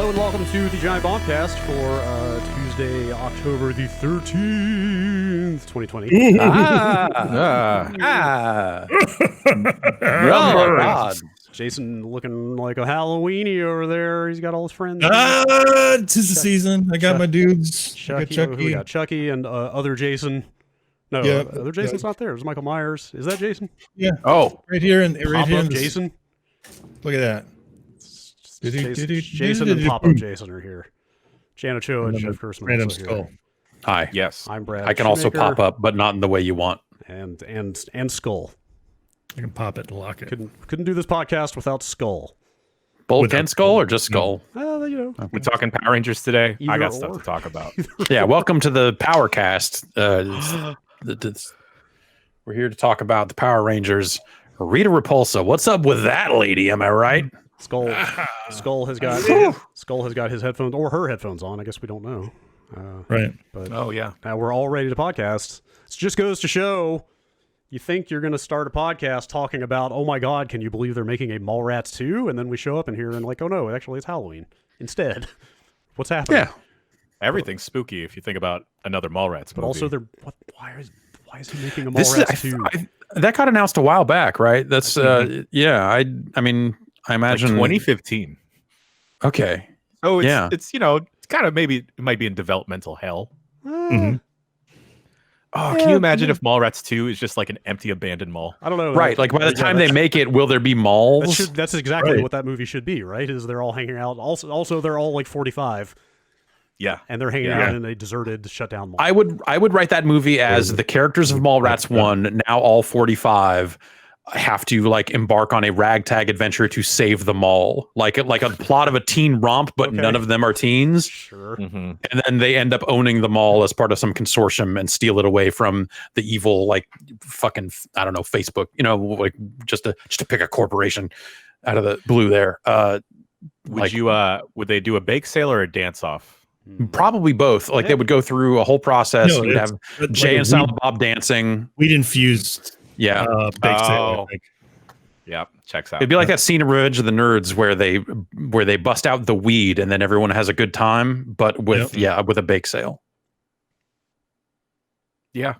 Hello and welcome to the Giant Bombcast for Tuesday, October the 13th, 2020. Oh my God. Jason looking like a Halloweenie over there. He's got all his friends. Tis the season. I got my dudes. Chucky. Who we got? Chucky and other Jason. No, Yeah, other Jason's not there. There's Michael Myers. Is that Jason? Yeah. Oh, right here and right Pop here. up Jason. Look at that. Jason and Pop Up Jason are here. Jano Cho and Chef Kurtzman Random also skull. here. hi. Yes. I'm Brad. I can also Shoemaker, pop up, but not in the way you want. and Skull. I can pop it and lock it. Couldn't do this podcast without Skull. Both Without and skull or just skull? Well, you know, We're talking Power Rangers today. I Either got stuff or. to talk about. Yeah, welcome to the Power Cast. We're here to talk about the Power Rangers. Rita Repulsa. What's up with that lady? Am I right? Skull has got his headphones or her headphones on. I guess we don't know. Right. But Oh yeah. now we're all ready to podcast. It just goes to show. You think you're going to start a podcast talking about, oh my God, can you believe they're making a Mallrats 2? And then we show up in here and like, oh no, actually it's Halloween instead. What's happening? Yeah. Everything's spooky if you think about another Mallrats movie. But also, why is he making a Mallrats 2? That got announced a while back, right? That's yeah. I mean, I imagine 2015. Okay. Oh, Yeah. it's it's kind of maybe it might be in developmental hell. Mhm. Oh, can you imagine if Mallrats 2 is just like an empty abandoned mall? I don't know. Right. Like by the time they make it, will there be malls? That's exactly Right. what that movie should be, right? Is they're all hanging out. Also, they're all like 45, Yeah. and they're hanging Yeah. out in a deserted, shut down mall. I would write that movie as the characters of Mallrats 1, now all 45, have to like embark on a ragtag adventure to save the mall, like a plot of a teen romp, but Okay. none of them are teens, Sure. Mhm. and then they end up owning the mall as part of some consortium and steal it away from the evil, like fucking I don't know, Facebook, like just to pick a corporation out of the blue there. Would they do a bake sale or a dance off? Probably both. Like they would go through a whole process. No, You'd have Jay and Silent Bob dancing. Weed infused Yeah. bake sale. Oh. I think. Yeah, checks out. It'd be like that scene in Revenge of the Nerds where they bust out the weed and then everyone has a good time, but with with a bake sale. Yeah.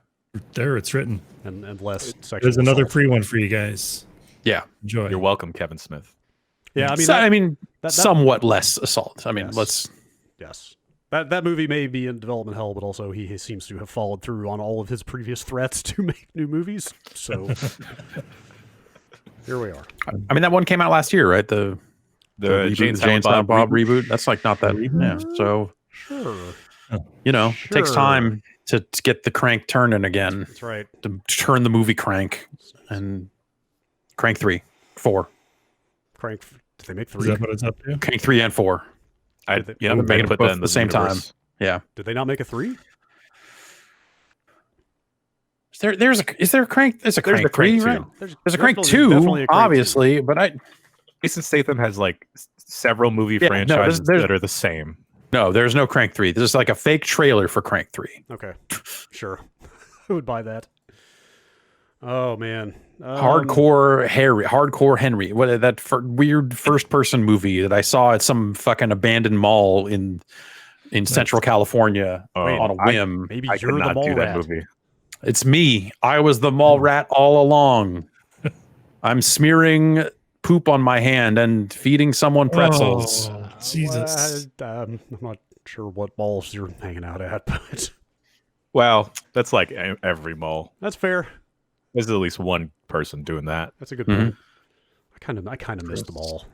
There, it's written. and less sexual. There's another assault. free one for you guys. Yeah. Enjoy. You're welcome, Kevin Smith. Yeah, I mean, So, that- somewhat less assault. I mean, Yes. yes. That movie may be in development hell, but also he seems to have followed through on all of his previous threats to make new movies. So here we are. I mean, that one came out last year, right? The The Jay and Silent Bob reboot. That's like not that. Yeah. So Sure, it takes Sure. time to get the crank turning again, that's right. to turn the movie crank, and Crank 3, 4, Crank. Did they make Is 3? that what it's up to? Crank 3 and 4. I Did they- yeah, They I'm made gonna them put both that at in the same time. universe. Yeah. Did they not make a 3? Is there a Crank? There's a Crank a 3, Crank right? 2. There's a Crank definitely 2, a Crank obviously, but Jason Statham has like several movie Yeah, no, franchises there's- that are the same. no, there's no Crank 3. This is like a fake trailer for Crank 3. 2. Okay, sure. I would buy that. Oh man, Hardcore Henry. What that weird first person movie that I saw at some fucking abandoned mall in Central California on a whim. Maybe I you're could the not mall do rat. that movie. It's me. I was the mall rat all along. I'm smearing poop on my hand and feeding someone pretzels. Oh, Jesus. I'm not sure what malls you're hanging out at, but Well, that's like every mall. that's fair. There's at least one person doing that. That's a good Mhm. point. I kind of missed them all.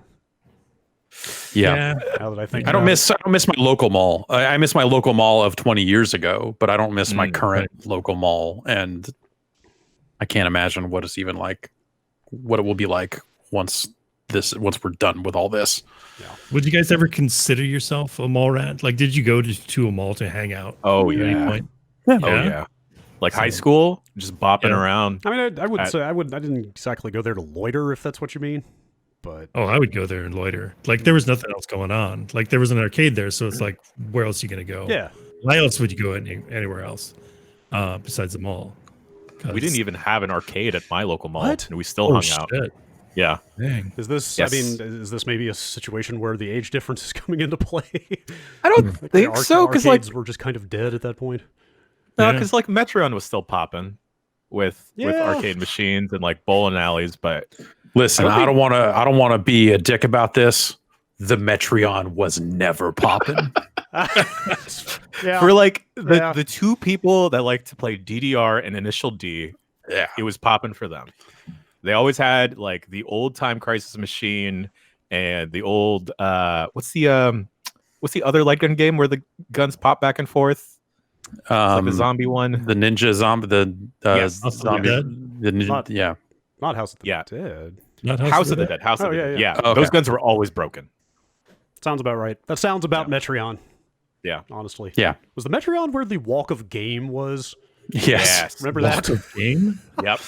Yeah. Now that I think I don't about miss my local mall. I miss my local mall of 20 years ago, but I don't miss my current local mall. And I can't imagine what it's even like, what it will be like once we're done with all this. Would you guys ever consider yourself a mall rat? Like, did you go to a mall to hang out? Oh at any yeah. point? Oh yeah. Like high school, just bopping Yeah. around. I mean, I would say I didn't exactly go there to loiter, if that's what you mean. But Oh, I would go there and loiter. Like, there was nothing else going on. Like, there was an arcade there, so it's like, where else are you going to go? yeah, Why else would you go anywhere else besides the mall? We didn't even have an arcade at my local mall, What? and we still hung out. Shit. Yeah. Dang. Is this? Yes. I mean, is this maybe a situation where the age difference is coming into play? I don't Like, think so, because like arcades were just kind of dead at that point. no, Yeah. because like Metreon was still popping with Yeah. arcade machines and like bowling alleys, but Listen, I don't I don't want to be a dick about this. The Metreon was never popping. Yeah. for like Yeah. the two people that like to play DDR and Initial D, Yeah. it was popping for them. They always had like the old Time Crisis machine and the old what's the other light gun game where the guns pop back and forth? It's like the zombie one. The ninja zombie, the Yes. zombie, the ninja, Not- yeah. Not House of the Yeah. Dead. Not House of the Dead. House Oh, of the yeah, Dead. yeah. Yeah. Okay. Those guns were always broken. Sounds about right. That sounds about Metreon. Yeah. Honestly. Yeah. Was the Metreon where the Walk of Game was? Yes. Remember Walk that? of game? Yep.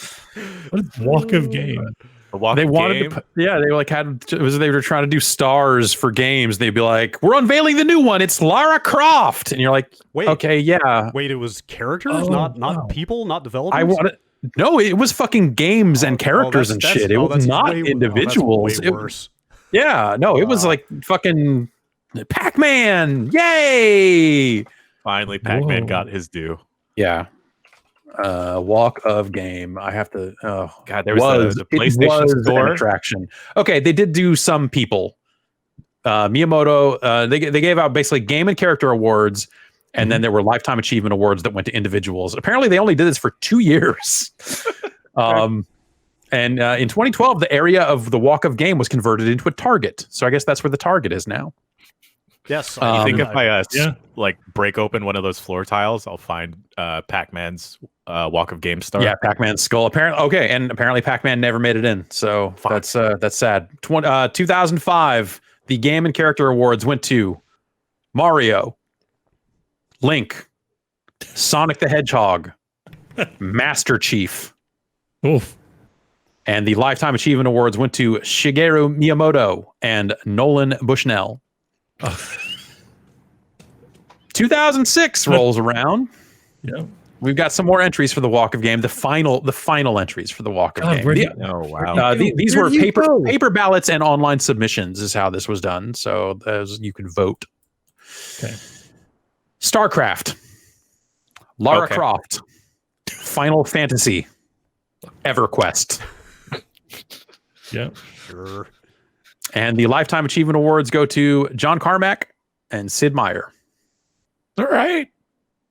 What is walk of game? The walk They of wanted game. to, they like had they were trying to do stars for games. They'd be like, "We're unveiling the new one. It's Lara Croft," and you're like, Wait. "Okay, yeah." Wait, it was characters, Oh, not wow. people, not developers. I want it. No, it was fucking games and characters and shit. It was not individuals. That's way worse. Yeah, no, it was like fucking Pac-Man. Yay! Finally, Pac-Man Whoa. got his due. Yeah. Walk of Game. I have to. Oh God, there was the it PlayStation was an Store. attraction. Okay, they did do some people. Miyamoto. They gave out basically game and character awards, and then there were lifetime achievement awards that went to individuals. Apparently, they only did this for 2 years. And in 2012, the area of the Walk of Game was converted into a Target. So I guess that's where the Target is now. Yes. You think if I Yeah. like break open one of those floor tiles, I'll find Pac-Man's Walk of Game star? Yeah, Pac-Man's skull. Apparently Pac-Man never made it in. So that's sad. 2005, the game and character awards went to Mario, Link, Sonic the Hedgehog, Master Chief, Oof. and the lifetime achievement awards went to Shigeru Miyamoto and Nolan Bushnell. 2006 rolls around. Yeah. We've got some more entries for the Walk of Game. The final entries for the Walk of God, Game. where do The- you- Oh wow. these Where were do you go? paper ballots and online submissions is how this was done. So as you can vote. Okay. StarCraft, Lara Okay. Croft, Final Fantasy, EverQuest, Yeah. Sure. and the Lifetime Achievement Awards go to John Carmack and Sid Meier. All right.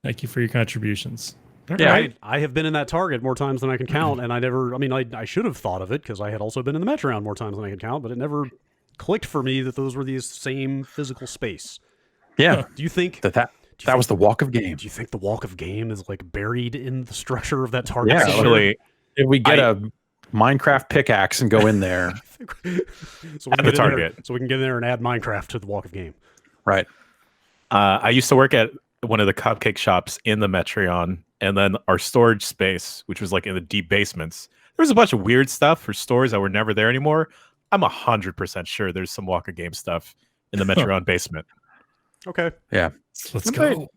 Thank you for your contributions. Yeah, I have been in that Target more times than I can count, and I should have thought of it because I had also been in the Metreon more times than I can count, but it never clicked for me that those were the same physical space. yeah. Do you think That was the Walk of Game. Do you think the Walk of Game is like buried in the structure of that Target? Yeah, center? Actually, If we get a Minecraft pickaxe and go in there, So we At can the get in there- Target. so we can get in there and add Minecraft to the Walk of Game. right? I used to work at one of the cupcake shops in the Metreon, and then our storage space, which was like in the deep basements. There was a bunch of weird stuff for stores that were never there anymore. I'm 100% sure there's some Walk of Game stuff in the Metreon basement. Okay. Let's I go.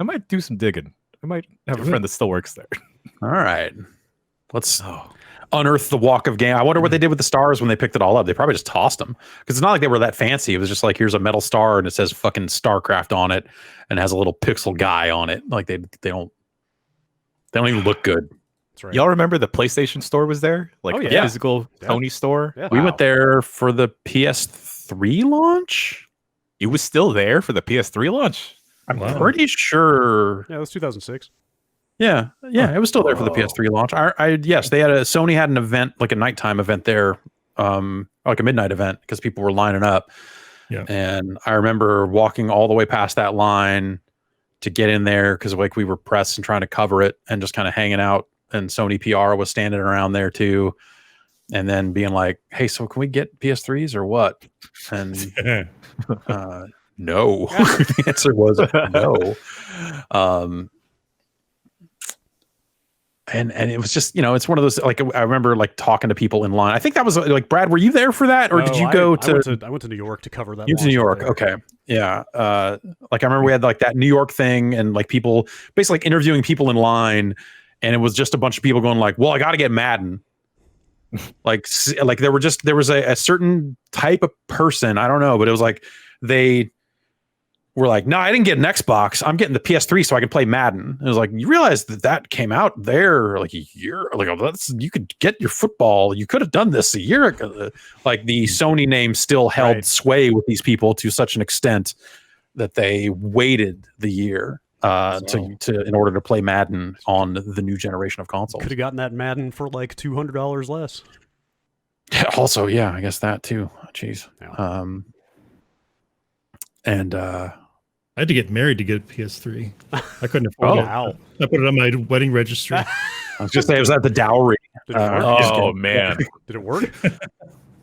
might do some digging. I might have a Do it. friend that still works there. All right. Let's unearth the Walk of Game. I wonder what they did with the stars when they picked it all up. They probably just tossed them because it's not like they were that fancy. It was just like, here's a metal star and it says fucking StarCraft on it and has a little pixel guy on it. Like they don't even look good. That's right. Y'all remember the PlayStation store was there? Like Oh, the yeah. physical Yeah. Tony store? Yeah. We went there for the PS3 launch. It was still there for the PS3 launch? I'm Wow. pretty sure. Yeah, it was 2006. Yeah, it was still there for the PS3 launch. Yes, they had Sony had an event, like a nighttime event there, like a midnight event because people were lining up. Yeah. And I remember walking all the way past that line to get in there because like we were pressed and trying to cover it and just kind of hanging out. And Sony PR was standing around there too, and then being like, "Hey, so can we get PS3s or what?" And no, the answer was no. And it was just, it's one of those, like, I remember like talking to people in line. I think that was like, Brad, were you there for that? Or No, did you go to? I went to New York to cover that. You went to New launch York. there. Okay. Yeah. Like I remember we had like that New York thing and like people basically like interviewing people in line. And it was just a bunch of people going like, well, I got to get Madden. Like there was a certain type of person, I don't know, but it was like they were like, no, I didn't get an Xbox, I'm getting the PS3 so I can play Madden. It was like, you realize that came out there like a year, like, you could get your football, you could have done this a year ago. Like the Sony name still held sway with these people to such an extent that they waited the year to in order to play Madden on the new generation of consoles. Could have gotten that Madden for like $200 less. Also, yeah, I guess that too. Jeez. Yeah. And I had to get married to get a PS3. I couldn't afford it. Wow. I put it on my wedding registry. I was just saying, was that the dowry? Did it work? Oh man, Did it work?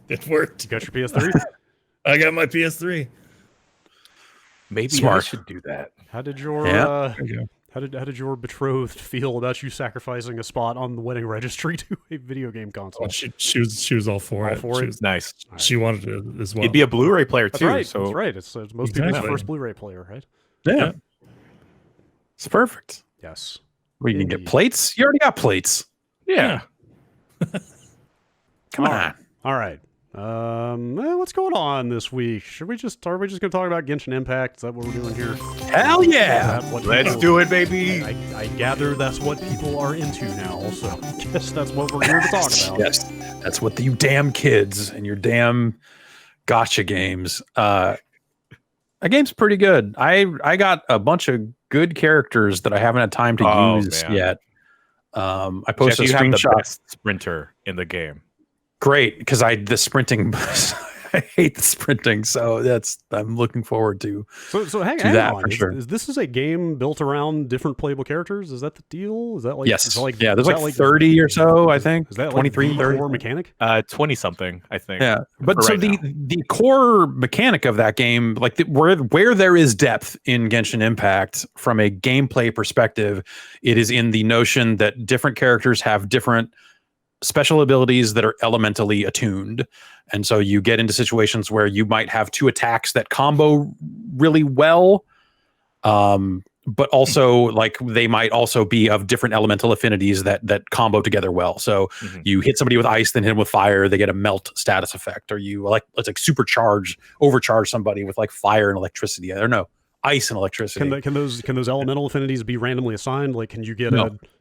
It worked. You got your PS3? I got my PS3. maybe I Smart. should do that. How did your Yeah. how did your betrothed feel about you sacrificing a spot on the wedding registry to a video game console? Oh, she was all for All it. for She it? was- Nice. She wanted it as well. You'd be a Blu-ray player That's too. right. So That's right. It's most people's Exactly. first Blu-ray player, right? Yeah. It's perfect. Yes. Where you can get Indeed. plates? You already got plates. yeah. Come on. All right. What's going on this week? Are we just going to talk about Genshin Impact? Is that what we're doing here? Hell yeah. Is that what Let's people- do it, baby. I gather that's what people are into now, so I guess that's what we're here to talk about. Yes. That's what you damn kids and your damn gotcha games. That game's pretty good. I got a bunch of good characters that I haven't had time to use man. yet. I Jeff, posted a you have the screenshot. best sprinter in the game. Great, because the sprinting I hate the sprinting, so I'm looking forward to. So hang that on. for sure. Is this a game built around different playable characters? Is that the deal? Is that like Yes. is that like, Yeah, there's is that like 30 or so, I think. Is that like 23, the 30. core mechanic? 20 something, I think. Yeah, but for so right the core mechanic of that game, like where there is depth in Genshin Impact from a gameplay perspective, it is in the notion that different characters have different special abilities that are elementally attuned, and so you get into situations where you might have two attacks that combo really well, but also like they might also be of different elemental affinities that combo together well. So you hit somebody with ice, then hit them with fire, they get a melt status effect, or you let's overcharge somebody with like fire and electricity. I don't know, ice and electricity. Can those elemental affinities be randomly assigned? Like, can you get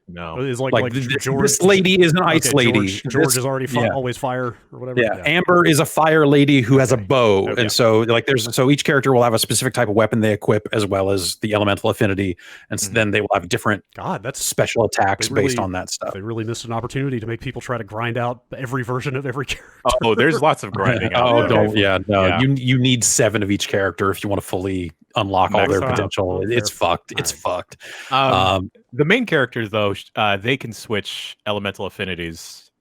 No. is like George? this lady is an ice Okay, lady. George is already always fire or whatever. Yeah, Amber is a fire lady who has a bow, Okay. and so like so each character will have a specific type of weapon they equip as well as the elemental affinity, and then they will have different God, that's special attacks they really- based on that stuff. They really missed an opportunity to make people try to grind out every version of every character. Oh, there's lots of grinding out Oh, there. don't no. Yeah. You need 7 of each character if you want to fully unlock all Max their out. potential. Oh, It's fair. fucked. It's fucked. The main characters, though, they can switch elemental affinities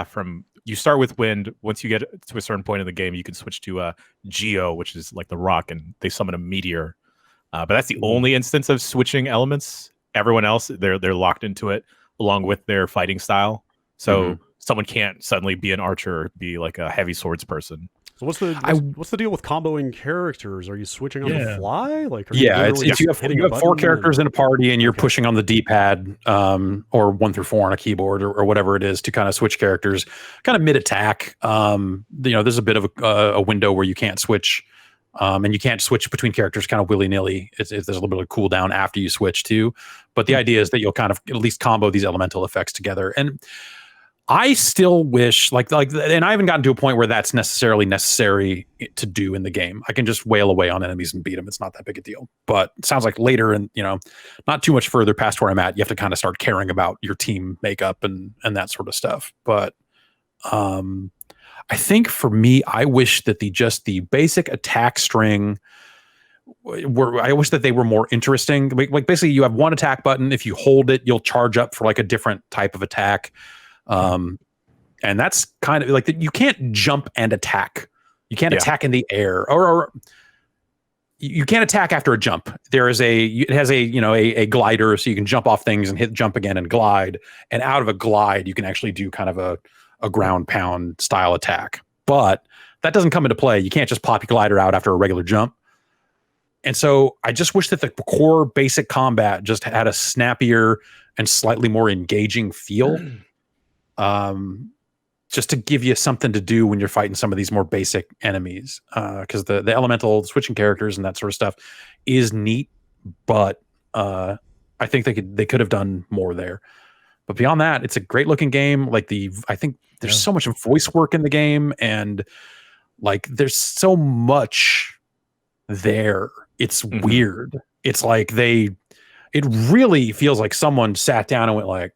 from. You start with wind. Once you get to a certain point in the game, you can switch to Geo, which is like the rock, and they summon a meteor. But that's the only instance of switching elements. Everyone else, they're locked into it along with their fighting style. So someone can't suddenly be an archer or be like a heavy swords person. So what's the deal with comboing characters? Are you switching on the fly? Like, are you Yeah, literally it's you just hitting have a 4 button characters in a party, and you're Okay. pushing on the D-pad, or 1 through 4 on a keyboard, or whatever it is to kind of switch characters, kind of mid-attack. There's a bit of a window where you can't switch, and you can't switch between characters kind of willy-nilly. There's a little bit of cooldown after you switch too, but the idea is that you'll kind of at least combo these elemental effects together. And I still wish, and I haven't gotten to a point where that's necessary to do in the game. I can just wail away on enemies and beat them. It's not that big a deal. But it sounds like later, and not too much further past where I'm at, you have to kind of start caring about your team makeup and that sort of stuff. But I think for me, I wish that the basic attack string I wish that they were more interesting. Like basically, you have one attack button. If you hold it, you'll charge up for like a different type of attack. And that's kind of like you can't jump and attack. You can't attack in the air, or you can't attack after a jump. It has a glider, so you can jump off things and hit jump again and glide. And out of a glide, you can actually do kind of a ground pound style attack. But that doesn't come into play. You can't just pop your glider out after a regular jump. And so I just wish that the core basic combat just had a snappier and slightly more engaging feel. just to give you something to do when you're fighting some of these more basic enemies. Because the elemental switching characters and that sort of stuff is neat, but I think they could have done more there. But beyond that, it's a great looking game. Like I think there's so much voice work in the game, and like there's so much there. It's weird. It's like it really feels like someone sat down and went like,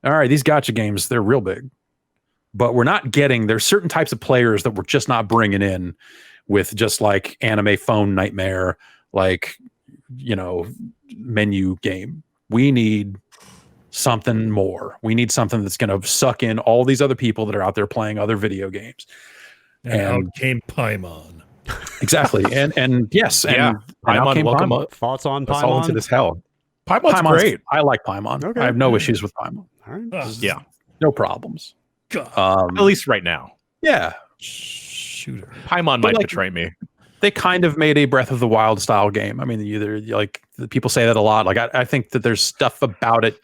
all right, these gacha games, they're real big, but there's certain types of players that we're just not bringing in with just like anime phone nightmare, like, menu game. We need something more. We need something that's going to suck in all these other people that are out there playing other video games. And out came Paimon. Exactly. And yes. And Paimon, welcome up. Thoughts on Us all into Paimon? this hell. Paimon's great. I like Paimon. Okay. I have no issues with Paimon. All right. Yeah. No problems. At least right now. Yeah. Shooter. Paimon might betray me. They kind of made a Breath of the Wild style game. I mean, either like people say that a lot. Like I think that there's stuff about it.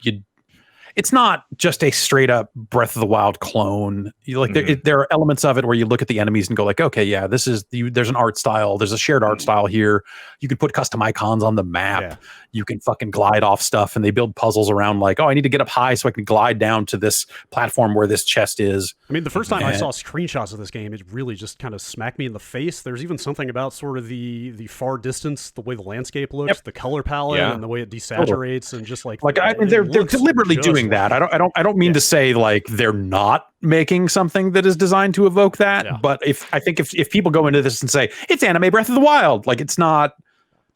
It's not just a straight up Breath of the Wild clone. There are elements of it where you look at the enemies and go like, okay, yeah, there's an art style. There's a shared art style here. You can put custom icons on the map. Yeah. You can fucking glide off stuff, and they build puzzles around like, oh, I need to get up high so I can glide down to this platform where this chest is. I mean, the first time I saw screenshots of this game, it really just kind of smacked me in the face. There's even something about sort of the far distance, the way the landscape looks, the color palette, and the way it desaturates, and just like I mean, they're deliberately doing that. I don't mean to say like they're not making something that is designed to evoke that, but if people go into this and say it's anime Breath of the Wild, like it's not.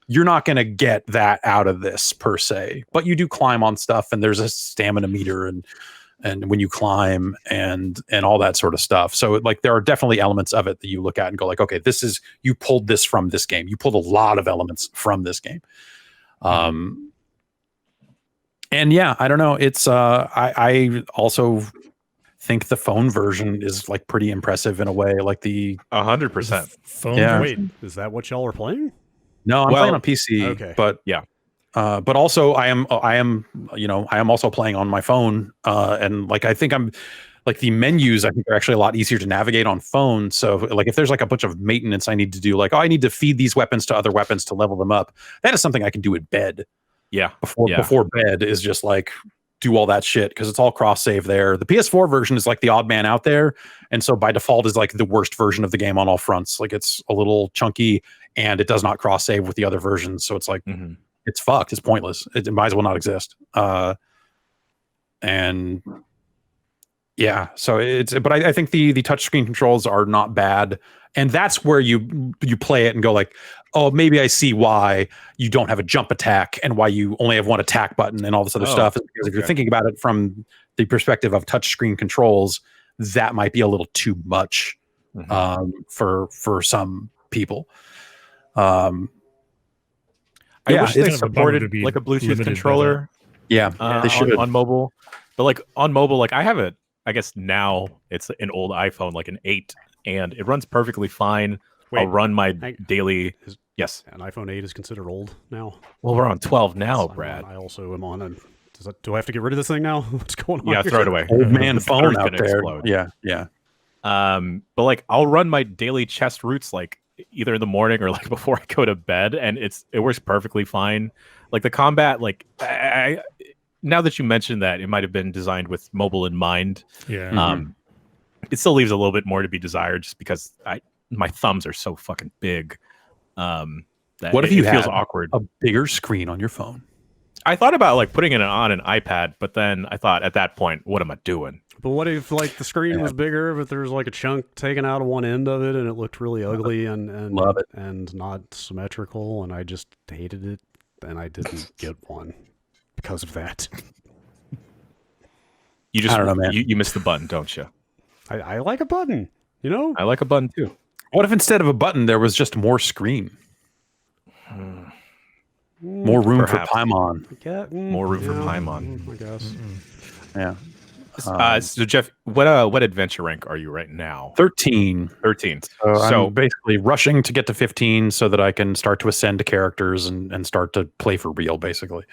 You're not going to get that out of this per se, but you do climb on stuff, and there's a stamina meter and when you climb and all that sort of stuff. So like there are definitely elements of it that you look at and go like, okay, you pulled this from this game. You pulled a lot of elements from this game. And yeah, I don't know. It's I also think the phone version is like pretty impressive in a way, like 100% phone. Yeah. Wait, is that what y'all are playing? No, I'm playing on PC, but but also I am also playing on my phone, and like I think I'm like the menus I think are actually a lot easier to navigate on phone. So like if there's like a bunch of maintenance I need to do, like I need to feed these weapons to other weapons to level them up, that is something I can do in bed. Yeah, before bed is just like do all that shit because it's all cross save there. The PS4 version is like the odd man out there, and so by default is like the worst version of the game on all fronts. Like it's a little chunky and it does not cross save with the other versions, so it's like it's fucked. It's pointless. It might as well not exist. And yeah, so but I think the touchscreen controls are not bad, and that's where you play it and go like, oh, maybe I see why you don't have a jump attack and why you only have one attack button and all this other stuff. Because if you're thinking about it from the perspective of touchscreen controls, that might be a little too much for some people. I wish they supported like a Bluetooth controller. Yeah, they should on mobile. But like on mobile, like I have it. I guess now it's an old iPhone, like an 8, and it runs perfectly fine. I'll run my daily. Yes, an iPhone 8 is considered old now. Well, we're on 12 now, Brad. I also am on. Do I have to get rid of this thing now? What's going on? Yeah, throw it away. Old man phone out there. Explode. Yeah. But like I'll run my daily chest routes like either in the morning or like before I go to bed, and it works perfectly fine. Like the combat, like I now that you mentioned that, it might have been designed with mobile in mind. Yeah. It still leaves a little bit more to be desired, just because my thumbs are so fucking big. That what if you feels had awkward? A bigger screen on your phone? I thought about like putting it on an iPad, but then I thought at that point, what am I doing? But what if like the screen was bigger, but there's like a chunk taken out of one end of it, and it looked really ugly and love it and not symmetrical, and I just hated it, and I didn't get one because of that. You just I don't know, man. You missed the button, don't you? I like a button, you know. I like a button too. What if instead of a button there was just more screen? More room Perhaps. for Paimon. More room for Paimon. I guess. Yeah. So Jeff, what adventure rank are you right now? 13. 13. So I'm basically rushing to get to 15 so that I can start to ascend to characters and start to play for real, basically.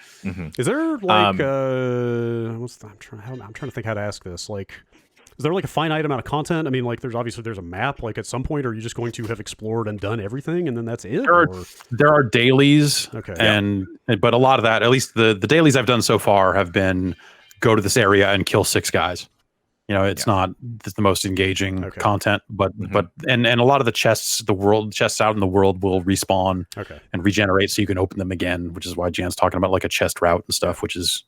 Is there like I'm trying to think how to ask this. Like, Is there like a finite amount of content? I mean, like there's a map. Like at some point, are you just going to have explored and done everything, and then that's it? There are dailies, okay, but a lot of that, at least the dailies I've done so far, have been go to this area and kill 6 guys. You know, it's not the most engaging content, but and a lot of the chests out in the world will respawn and regenerate, so you can open them again, which is why Jan's talking about like a chest route and stuff, which is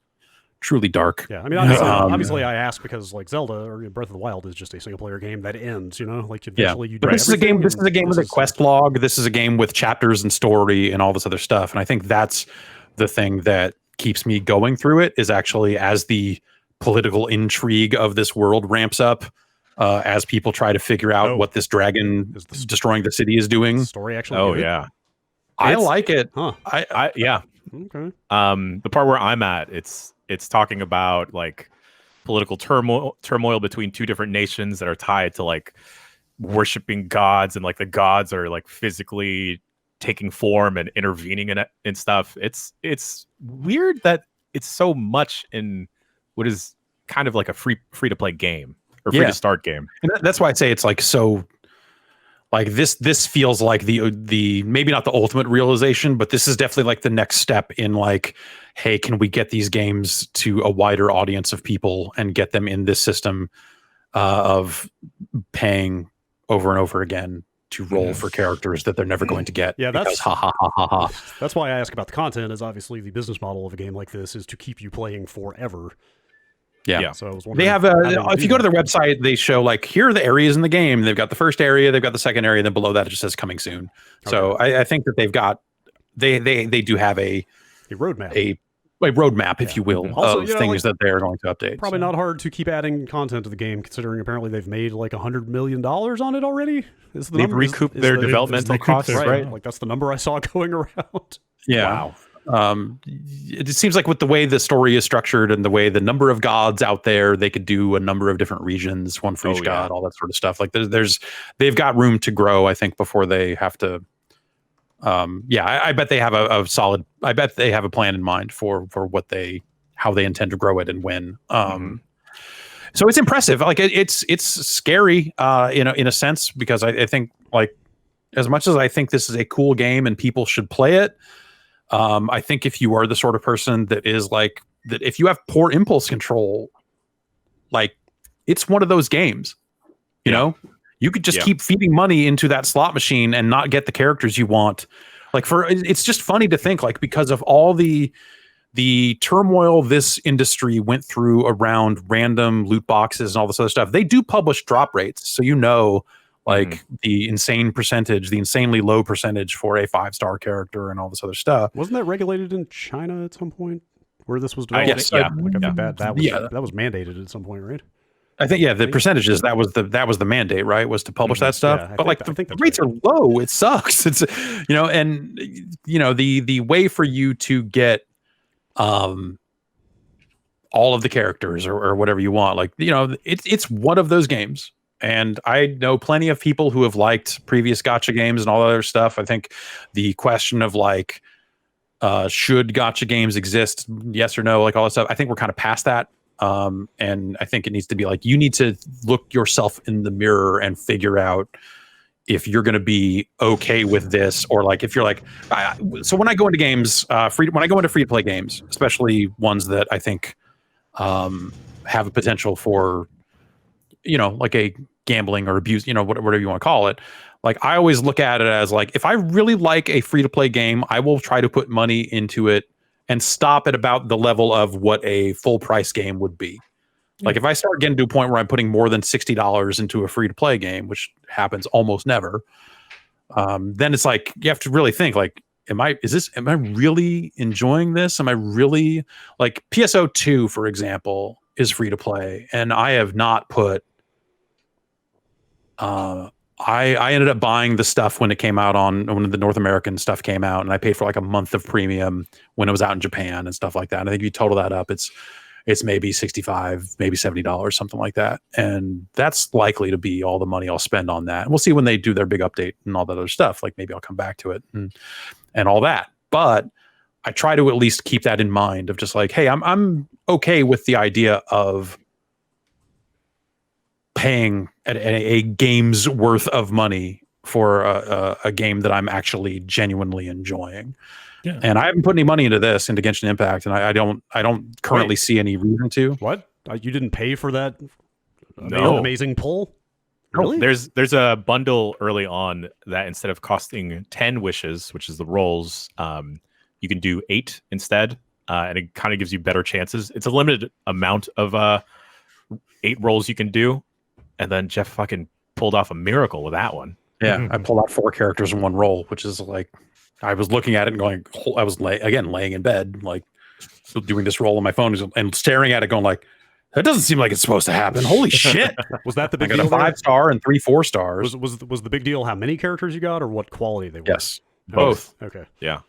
truly dark. Yeah, I mean, obviously I ask because like Zelda or Breath of the Wild is just a single player game that ends, you know, like eventually you do This is a game with a quest log. This is a game with chapters and story and all this other stuff. And I think that's the thing that keeps me going through it, is actually as the political intrigue of this world ramps up, as people try to figure out what this dragon destroying the city is doing. The story actually good? I like it. I yeah. Okay. The part where I'm at, it's talking about like political turmoil between 2 different nations that are tied to like worshiping gods, and like the gods are like physically taking form and intervening in it and stuff. It's weird that it's so much in what is kind of like a free to play game or free to start game. And that's why I'd say it's like so. Like this feels like the maybe not the ultimate realization, but this is definitely like the next step in like, hey, can we get these games to a wider audience of people and get them in this system of paying over and over again to roll for characters that they're never going to get. Yeah, that's ha ha ha ha ha. That's why I ask about the content. Is obviously the business model of a game like this is to keep you playing forever. Yeah. So I was they have if you go to their website, they show like, here are the areas in the game. They've got the first area, they've got the second area, and then below that it just says coming soon. Okay. So I think that they've got they do have a roadmap. A roadmap, if you will, also, of things that they're going to update. Probably not hard to keep adding content to the game, considering apparently they've made like $100 million on it already. They've recouped their developmental costs, right? Like that's the number I saw going around. Yeah. Wow. It seems like with the way the story is structured and the way the number of gods out there, they could do a number of different regions, one for each god, all that sort of stuff. Like they've got room to grow, I think, before they have to. I bet they have I bet they have a plan in mind for how they intend to grow it and when. So it's impressive. Like it's scary in a sense, because I think, like, as much as I think this is a cool game and people should play it, I think if you are the sort of person that is like that, if you have poor impulse control, like, it's one of those games, you know, you could just keep feeding money into that slot machine and not get the characters you want. Like, it's just funny to think, like, because of all the turmoil this industry went through around random loot boxes and all this other stuff, they do publish drop rates. So, like the insanely low percentage for a 5-star character and all this other stuff. Wasn't that regulated in China at some point where this was developed? Yes, that was mandated at some point, right? I think the percentages, that was the mandate, right? Was to publish that stuff. Yeah, but the rates are low. It sucks. It's and the way for you to get all of the characters or whatever you want, like, it's one of those games. And I know plenty of people who have liked previous gacha games and all that other stuff. I think the question of like, should gacha games exist? Yes or no? Like all that stuff. I think we're kind of past that. And I think it needs to be like, you need to look yourself in the mirror and figure out if you're going to be okay with this, or like, if you're like, so when I go into games, when I go into free to play games, especially ones that I think, have a potential for, like a gambling or abuse, whatever you want to call it. Like, I always look at it as like, if I really like a free to play game, I will try to put money into it and stop at about the level of what a full price game would be. Like, if I start getting to a point where I'm putting more than $60 into a free to play game, which happens almost never, then it's like, you have to really think, like, am I really enjoying this? Am I really, like, PSO2, for example, is free to play, and I have not put, I ended up buying the stuff when it came out when the North American stuff came out, and I paid for like a month of premium when it was out in Japan and stuff like that. And I think if you total that up, it's maybe $65, maybe $70, something like that. And that's likely to be all the money I'll spend on that. And we'll see when they do their big update and all that other stuff. Like, maybe I'll come back to it and all that. But I try to at least keep that in mind of just like, hey, I'm okay with the idea of paying a game's worth of money for a game that I'm actually genuinely enjoying. Yeah. And I haven't put any money into Genshin Impact, and I don't currently see any reason to. What? You didn't pay for that No. amazing pull? No, Really? there's a bundle early on that instead of costing 10 wishes, which is the rolls, you can do 8 instead, and it kind of gives you better chances. It's a limited amount of 8 rolls you can do, and then Jeff fucking pulled off a miracle with that one. Yeah, I pulled out 4 characters in one roll, which is like, I was looking at it and going, I was laying in bed, like still doing this roll on my phone and staring at it, going like, that doesn't seem like it's supposed to happen. Holy shit! Was that the I big got deal? a 5-star and 3 4-stars. Was the big deal how many characters you got or what quality they were? Yes, Both. Okay. Yeah.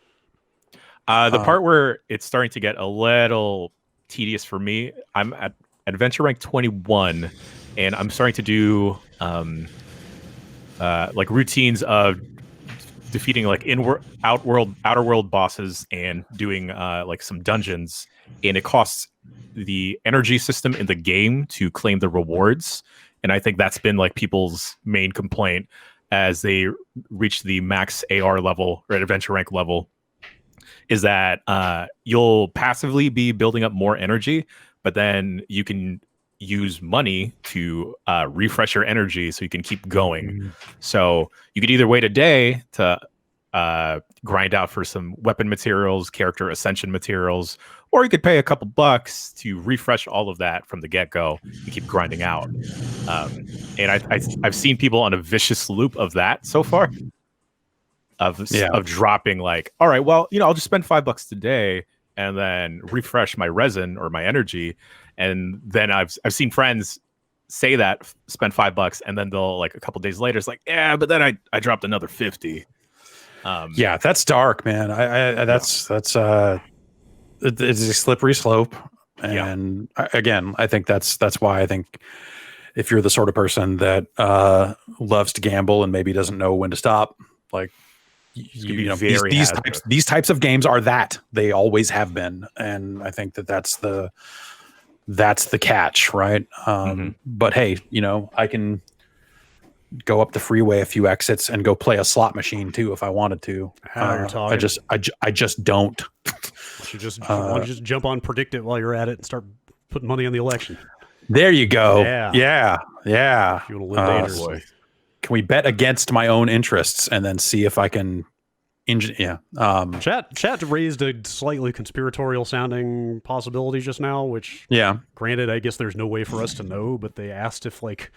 The part where it's starting to get a little tedious for me, I'm at adventure rank 21, and I'm starting to do like routines of defeating like outer world bosses and doing like some dungeons, and it costs the energy system in the game to claim the rewards. And I think that's been like people's main complaint as they reach the max AR level or adventure rank level, is that you'll passively be building up more energy, but then you can use money to refresh your energy so you can keep going. So you could either wait a day to grind out for some weapon materials, character ascension materials, or you could pay a couple bucks to refresh all of that from the get-go and keep grinding out. And I've seen people on a vicious loop of that so far, of dropping like, all right, well, I'll just spend $5 today and then refresh my resin or my energy. And then I've seen friends say that, spend $5, and then they'll like a couple days later, it's like, yeah, but then I dropped another 50. Yeah, that's dark, man. That's it's a slippery slope, and I think that's why I think if you're the sort of person that loves to gamble and maybe doesn't know when to stop, like these types of games are that. They always have been, and I think that's the catch, right? But hey, I can go up the freeway a few exits and go play a slot machine too if I wanted to. You're talking. I just don't. You just why don't you just jump on Predict It while you're at it and start putting money on the election. There you go. Yeah. If you want to live dangerously. Can we bet against my own interests and then see if I can Chat raised a slightly conspiratorial sounding possibility just now, which granted, I guess there's no way for us to know, but they asked if like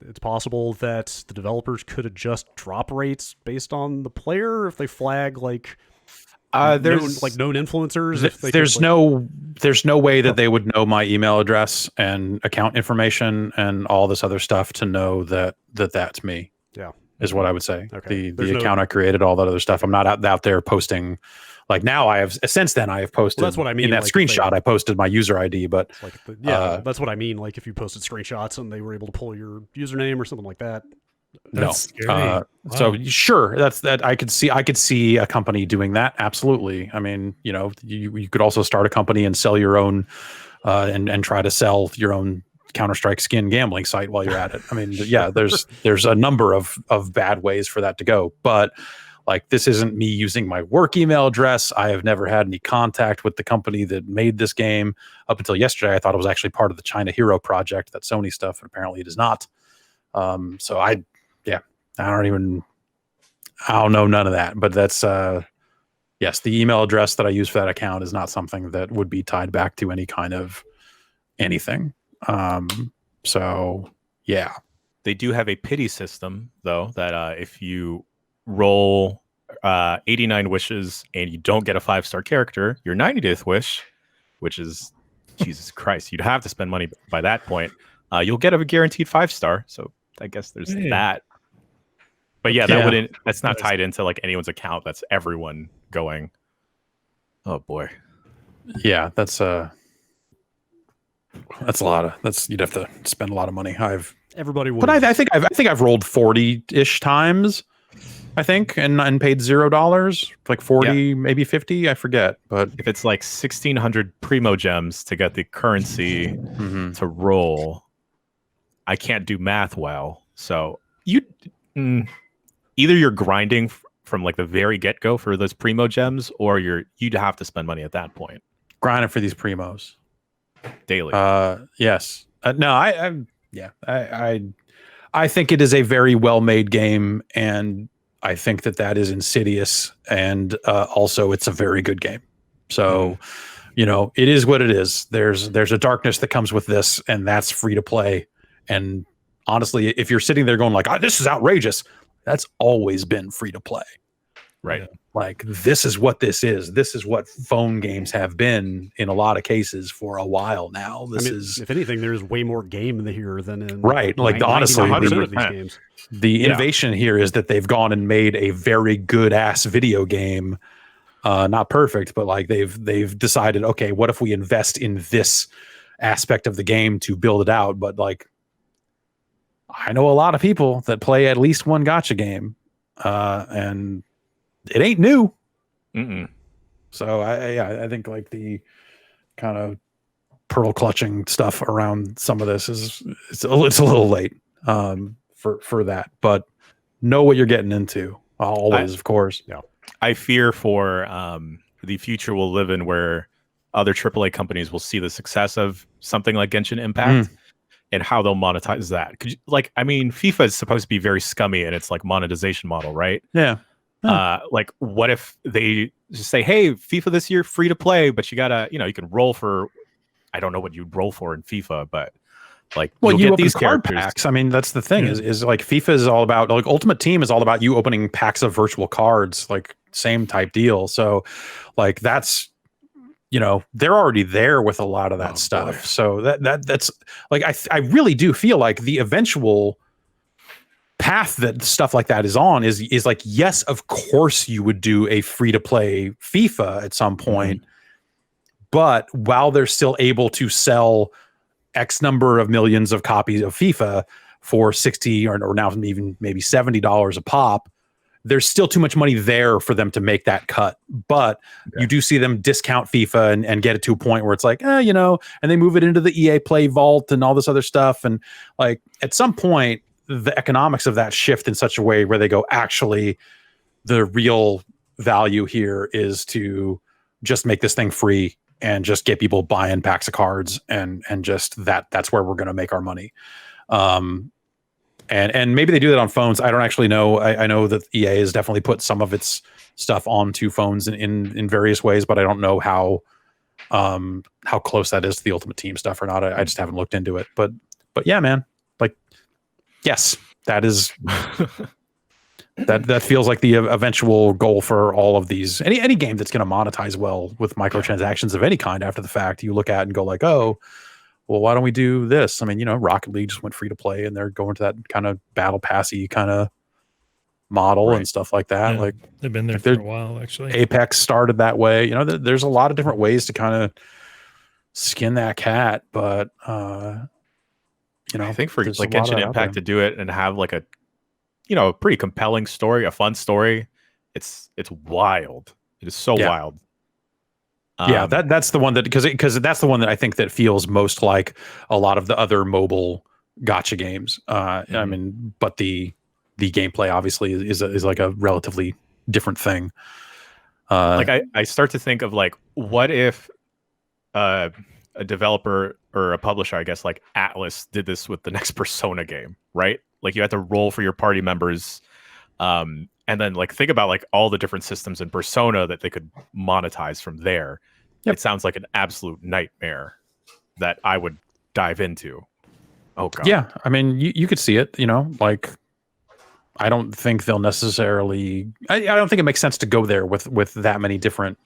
it's possible that the developers could adjust drop rates based on the player if they flag like there's known influencers. There's no way that they would know my email address and account information and all this other stuff to know that's me. Yeah, is what I would say. Okay. The account I created, all that other stuff. I'm not out there posting. Like now, I have posted. Well, that's what I mean. In that like screenshot, I posted my user ID, but that's what I mean. Like if you posted screenshots and they were able to pull your username or something like that. That's scary. Wow. So sure, that's that. I could see a company doing that. Absolutely. I mean, you could also start a company and sell your own, and try to sell your own Counter-Strike skin gambling site while you're at it. I mean, yeah, there's a number of bad ways for that to go, but like this isn't me using my work email address. I have never had any contact with the company that made this game up until yesterday. I thought it was actually part of the China Hero project, that Sony stuff, and apparently it is not. So I don't know none of that, but that's yes, the email address that I use for that account is not something that would be tied back to any kind of anything. So yeah, they do have a pity system though, that if you roll 89 wishes and you don't get a 5-star character, your 90th wish, which is Jesus Christ, you'd have to spend money by that point, you'll get a guaranteed 5-star. So I guess there's that. But that's not tied into like anyone's account. That's everyone going, oh boy. Yeah, that's a lot of you'd have to spend a lot of money. Everybody would. But I think I've rolled 40-ish times, I think, and paid $0, like 40, maybe 50, I forget. But if it's like 1,600 primo gems to get the currency to roll, I can't do math well. So either you're grinding from like the very get-go for those primo gems, or you'd have to spend money at that point. Grinding for these primos daily. Yes. No, I think it is a very well-made game, and I think that is insidious, and also it's a very good game. So, it is what it is. There's a darkness that comes with this, and that's free to play. And honestly, if you're sitting there going like, this is outrageous, that's always been free to play. Right. Yeah. Like, this is what this is. This is what phone games have been in a lot of cases for a while now. If anything, there's way more game here than in honestly, 99% of these games. The innovation here is that they've gone and made a very good ass video game. Not perfect, but like they've decided, okay, what if we invest in this aspect of the game to build it out? But like, I know a lot of people that play at least one gacha game, and it ain't new. So I think like the kind of pearl clutching stuff around some of this it's a little late for that, but know what you're getting into always, of course. Yeah. I fear for the future we'll live in, where other AAA companies will see the success of something like Genshin Impact and how they'll monetize that. FIFA is supposed to be very scummy in its like monetization model, right? Yeah. Like, what if they just say, hey, FIFA this year free to play, but you gotta, you can roll for, I don't know what you'd roll for in FIFA, but like, well, you get open these card characters. packs. I mean, that's the thing is like FIFA is all about, like, Ultimate Team is all about you opening packs of virtual cards, like same type deal. So like, that's, they're already there with a lot of that stuff. Boy. So that's like, I really do feel like the eventual path that stuff like that is on is like, yes, of course you would do a free to play FIFA at some point, but while they're still able to sell X number of millions of copies of FIFA for $60 or now even maybe $70 a pop, there's still too much money there for them to make that cut. But you do see them discount FIFA and get it to a point where it's like, and they move it into the EA Play Vault and all this other stuff. And like, at some point, the economics of that shift in such a way where they go, actually, the real value here is to just make this thing free and just get people buying packs of cards and just that's where we're going to make our money. And maybe they do that on phones. I don't actually know. I know that EA has definitely put some of its stuff onto phones in various ways, but I don't know how close that is to the Ultimate Team stuff or not. I just haven't looked into it. But yeah, man, like, yes, that is that feels like the eventual goal for all of these. Any game that's going to monetize well with microtransactions of any kind after the fact, you look at and go like, oh, well, why don't we do this? I mean, Rocket League just went free to play, and they're going to that kind of battle passy kind of model and stuff like that. Yeah, like, they've been there for a while, actually. Apex started that way. There's a lot of different ways to kind of skin that cat, but I think for like Genshin Impact to do it and have like a a pretty compelling story, a fun story, it's wild. It is so wild. Yeah, that's the one that because that's the one that I think that feels most like a lot of the other mobile gacha games. I mean, but the gameplay obviously is like a relatively different thing. Like I start to think of like, what if a developer or a publisher, I guess, like Atlas did this with the next Persona game, right? Like, you had to roll for your party members, and then like think about like all the different systems in Persona that they could monetize from there. It sounds like an absolute nightmare that I would dive into. Oh god. Yeah, I mean, you could see it. Like, I don't think they'll necessarily. I don't think it makes sense to go there with that many different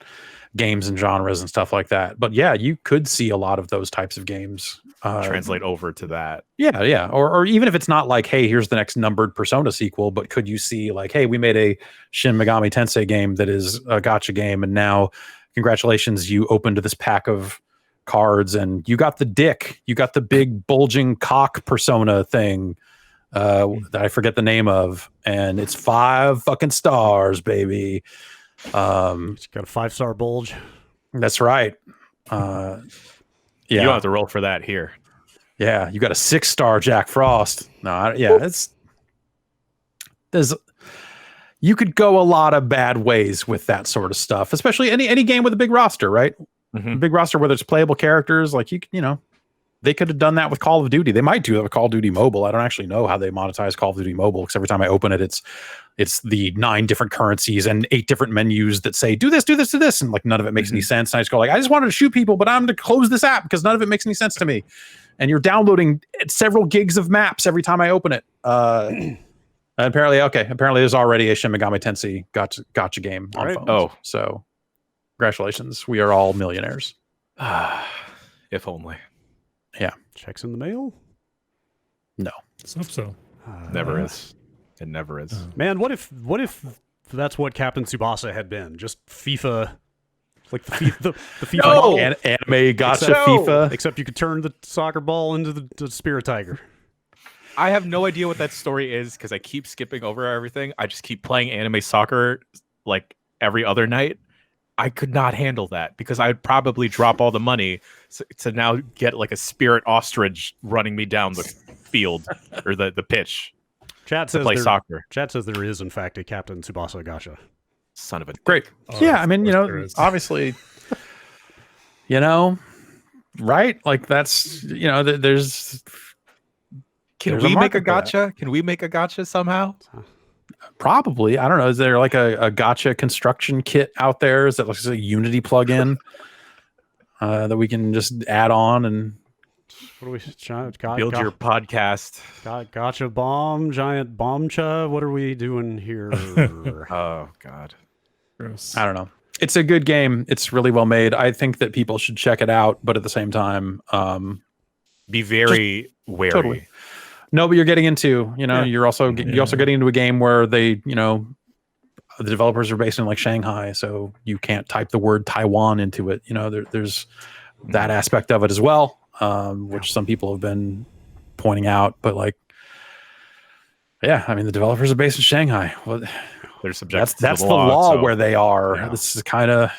games and genres and stuff like that. But yeah, you could see a lot of those types of games translate over to that. Yeah. Or even if it's not like, hey, here's the next numbered Persona sequel, but could you see like, hey, we made a Shin Megami Tensei game that is a gacha game, and now congratulations, you opened this pack of cards and you got the big bulging cock Persona thing that I forget the name of, and it's 5 fucking stars, baby. It's got a 5-star bulge. That's right. You don't have to roll for that here. Yeah, you got a 6-star Jack Frost. You could go a lot of bad ways with that sort of stuff, especially any game with a big roster, right? Mhm. A big roster where there's playable characters, like you know, they could have done that with Call of Duty. They might do that with Call of Duty Mobile. I don't actually know how they monetize Call of Duty Mobile, because every time I open it, it's the 9 different currencies and 8 different menus that say do this, do this, do this, and like none of it makes any sense. And I just go like, I just wanted to shoot people, but I'm going to close this app because none of it makes any sense to me. And you're downloading several gigs of maps every time I open it. Apparently there's already a Shin Megami Tensei gotcha game on phones. Oh, so congratulations, we are all millionaires. if only. Checks in the mail? No, Let's hope so. Never is. It never is. Man, what if that's what Captain Tsubasa had been? Just FIFA, like the FIFA model, anime gotcha except, FIFA. Except you could turn the soccer ball into the Spirit Tiger. I have no idea what that story is because I keep skipping over everything. I just keep playing anime soccer like every other night. I could not handle that because I'd probably drop all the money to now get like a spirit ostrich running me down the field or the pitch Chat to says play soccer. Chat says there is in fact a Captain Tsubasa gacha. Son of a Great. Oh, Yeah, I mean, there is. obviously, right? Like that's, there's Can There's we a make a market for gotcha? Can we make a gotcha somehow? probably, I don't know, is there like a gotcha construction kit out there? Is that like a Unity plugin that we can just add on and What do we Build your podcast. gotcha bomb, giant bombcha? What are we doing here? Oh God. Gross. I don't know. It's a good game. It's really well made. I think that people should check it out, but at the same time, Be very wary. Totally. No, but you're getting into, you're also getting into a game where they, the developers are based in like Shanghai, so you can't type the word Taiwan into it. There's that aspect of it as well, which some people have been pointing out. But like, yeah, I mean, the developers are based in Shanghai. Well, They're subject. that's to the law so- where they are. Yeah. This is kind of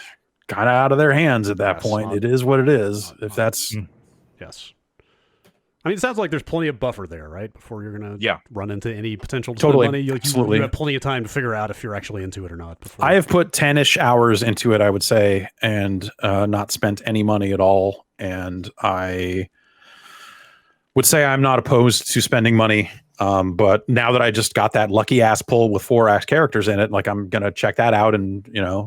out of their hands at that Yes, point. not- It is what it is. not- If not- that's Yes. I mean, it sounds like there's plenty of buffer there, right? Before you're gonna run into any potential to spend Totally. money. You Absolutely. have plenty of time to figure out if you're actually into it or not. Before. I have put 10-ish hours into it, I would say, and not spent any money at all. And I would say I'm not opposed to spending money. But now that I just got that lucky ass pull with 4 characters in it, like I'm going to check that out. And,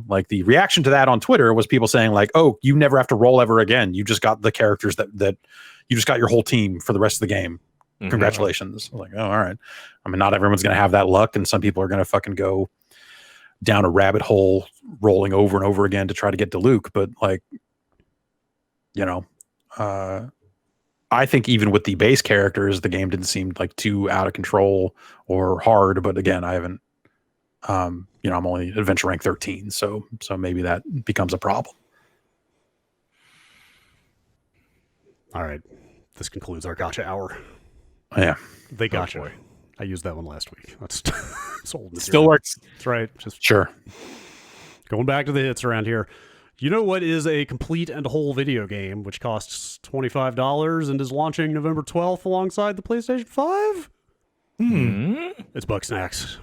like the reaction to that on Twitter was people saying like, oh, you never have to roll ever again. You just got the characters that you just got your whole team for the rest of the game. Mhm. Congratulations. Like, oh, all right. I mean, not everyone's going to have that luck. And some people are going to fucking go down a rabbit hole rolling over and over again to try to get to Luke. But like, I think even with the base characters, the game didn't seem like too out of control or hard. But again, I haven't, I'm only adventure rank 13. So maybe that becomes a problem. All right. This concludes our gotcha hour. Yeah. They gotcha. boy. I used that one last week. That's it's old material. Still works. That's right. Just Sure. going back to the hits around here. You know what is a complete and whole video game, which costs $25 and is launching November 12th alongside the PlayStation 5? It's Bugsnax.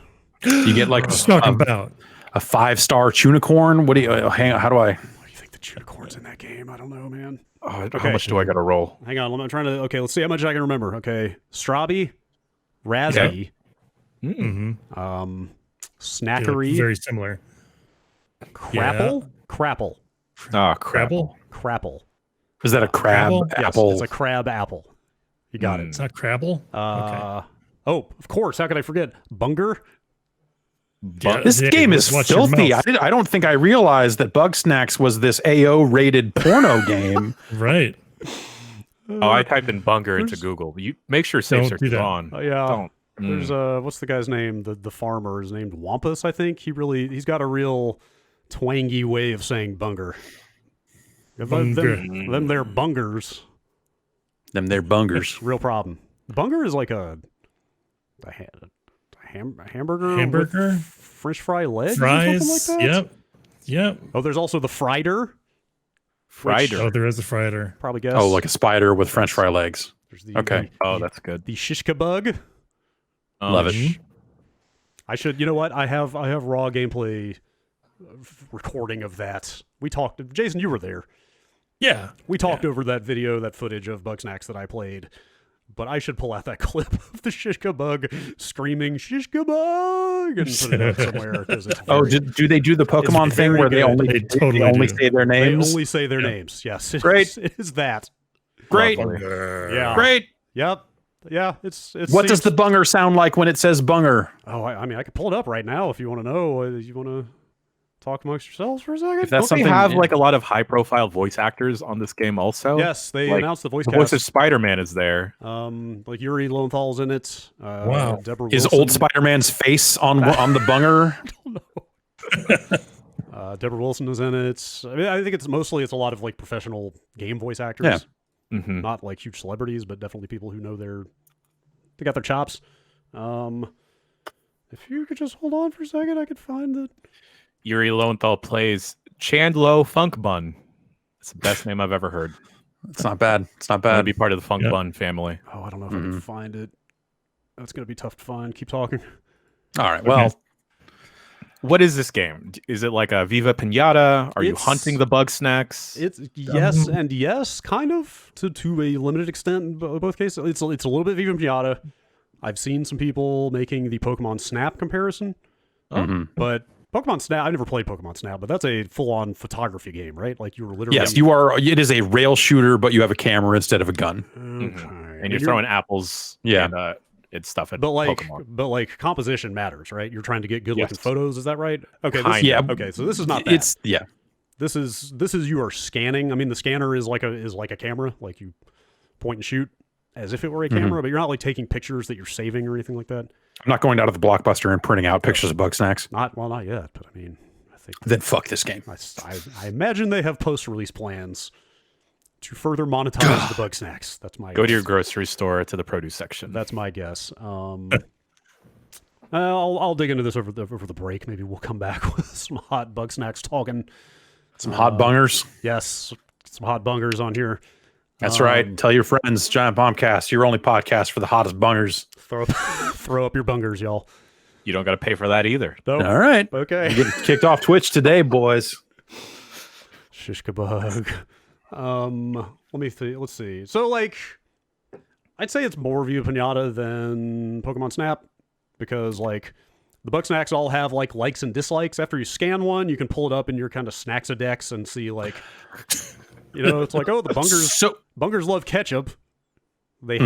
You get like Just talking about. a 5-star tunicorn. What do you hang on? How do I? What do you think the unicorn's in that game? I don't know, man. Oh, how much do I got to roll? Hang on, I'm trying to. Okay, let's see how much I can remember. Okay, Strawby, Razzie, Snackery, Very similar. Crapple, Crapple, Oh, crap. Crabble? Crapple. Is that a crab Crabble? Yes, apple? it's a crab apple. You got It's not Crabble? Okay. Oh, of course. How could I forget? Bunger. Yeah, This yeah, game is watch your filthy. mouth. I don't think I realized that Bugsnax was this AO rated porno game. Right. Oh, I typed in Bunger into Google. You make sure safe Don't search do is that. on. Oh yeah. Don't. There's what's the guy's name? The farmer is named Wampus, I think. He's got a real twangy way of saying bunger. Them they're bungers. Them they're bungers. Real problem. Bunger is like a hamburger Hamburger? with French fry legs Fries. or something like that? Yep. Oh, there's also the frieder. Frieder. Oh, there is a frieder. Probably guess. Oh, like a spider with French fry legs. There's the Oh, that's good. the Shishka bug. Love it. I should. You know what? I have raw gameplay recording of that. We talked. Jason, you were there. Yeah. We talked over that video, that footage of Bugsnax that I played. But I should pull out that clip of the Shishka bug screaming "Shishka bug" and put it out somewhere. Do they do the Pokemon thing where they only say their names? They only say their names. Yes. Great. It is that. Great. Yeah. Great. Yep. Yeah. It's. What does the bunger sound like when it says bunger? Oh, I mean, I could pull it up right now if you want to know. You want to talk amongst yourselves for a second? If that's something, they have like a lot of high-profile voice actors on this game, also. Yes, they announced the voice. The voice of Spider-Man is there. Like Yuri Lowenthal's in it. Wow. Deborah Is Wilson. old Spider-Man's face on the bunger? I don't know. Deborah Wilson is in it. I mean, I think it's a lot of like professional game voice actors. Yeah. Mm-hmm. Not like huge celebrities, but definitely people who know they got their chops. If you could just hold on for a second, I could find it. Yuri Lowenthal plays Chandlo Funk Bun. It's the best name I've ever heard. It's not bad. It's not I'd bad. be part of the Funk Bun family. Oh, I don't know if I can find it. That's going to be tough to find. Keep talking. All right. Well, what is this game? Is it like a Viva Pinata? Are you hunting the Bugsnax? It's yes and yes, kind of to a limited extent in both cases. It's a little bit Viva Pinata. I've seen some people making the Pokemon Snap comparison, but Pokemon Snap, I've never played Pokemon Snap, but that's a full-on photography game, right? Like you were literally... Yes, you are. It is a rail shooter, but you have a camera instead of a gun. Okay. And you're throwing apples and stuff at Pokemon. But like composition matters, right? You're trying to get good-looking photos, is that right? Okay. Okay, so this is not that. This is you are scanning. I mean, the scanner is like a camera, like you point and shoot as if it were a camera, but you're not like taking pictures that you're saving or anything like that. I'm not going out of the Blockbuster and printing out pictures of Bugsnax. Not yet, but I mean, I think... Then fuck this game. I imagine they have post-release plans to further monetize the Bugsnax. That's my Go guess. to your grocery store to the produce section. That's my guess. I'll dig into this over the break. Maybe we'll come back with some hot Bugsnax talking. Some hot bungers. Yes, some hot bungers on here. That's right. Tell your friends, Giant Bombcast, your only podcast for the hottest bungers. Throw up your bungers, y'all. You don't got to pay for that either. Nope. All right. Okay. You're getting kicked off Twitch today, boys. Shishka bug. Let's see. So, like, I'd say it's more Viva Pinata than Pokemon Snap because, like, the Bugsnax all have like likes and dislikes. After you scan one, you can pull it up in your kind of Snaxadex and see like, you know, it's like, oh, the Bungers love ketchup. They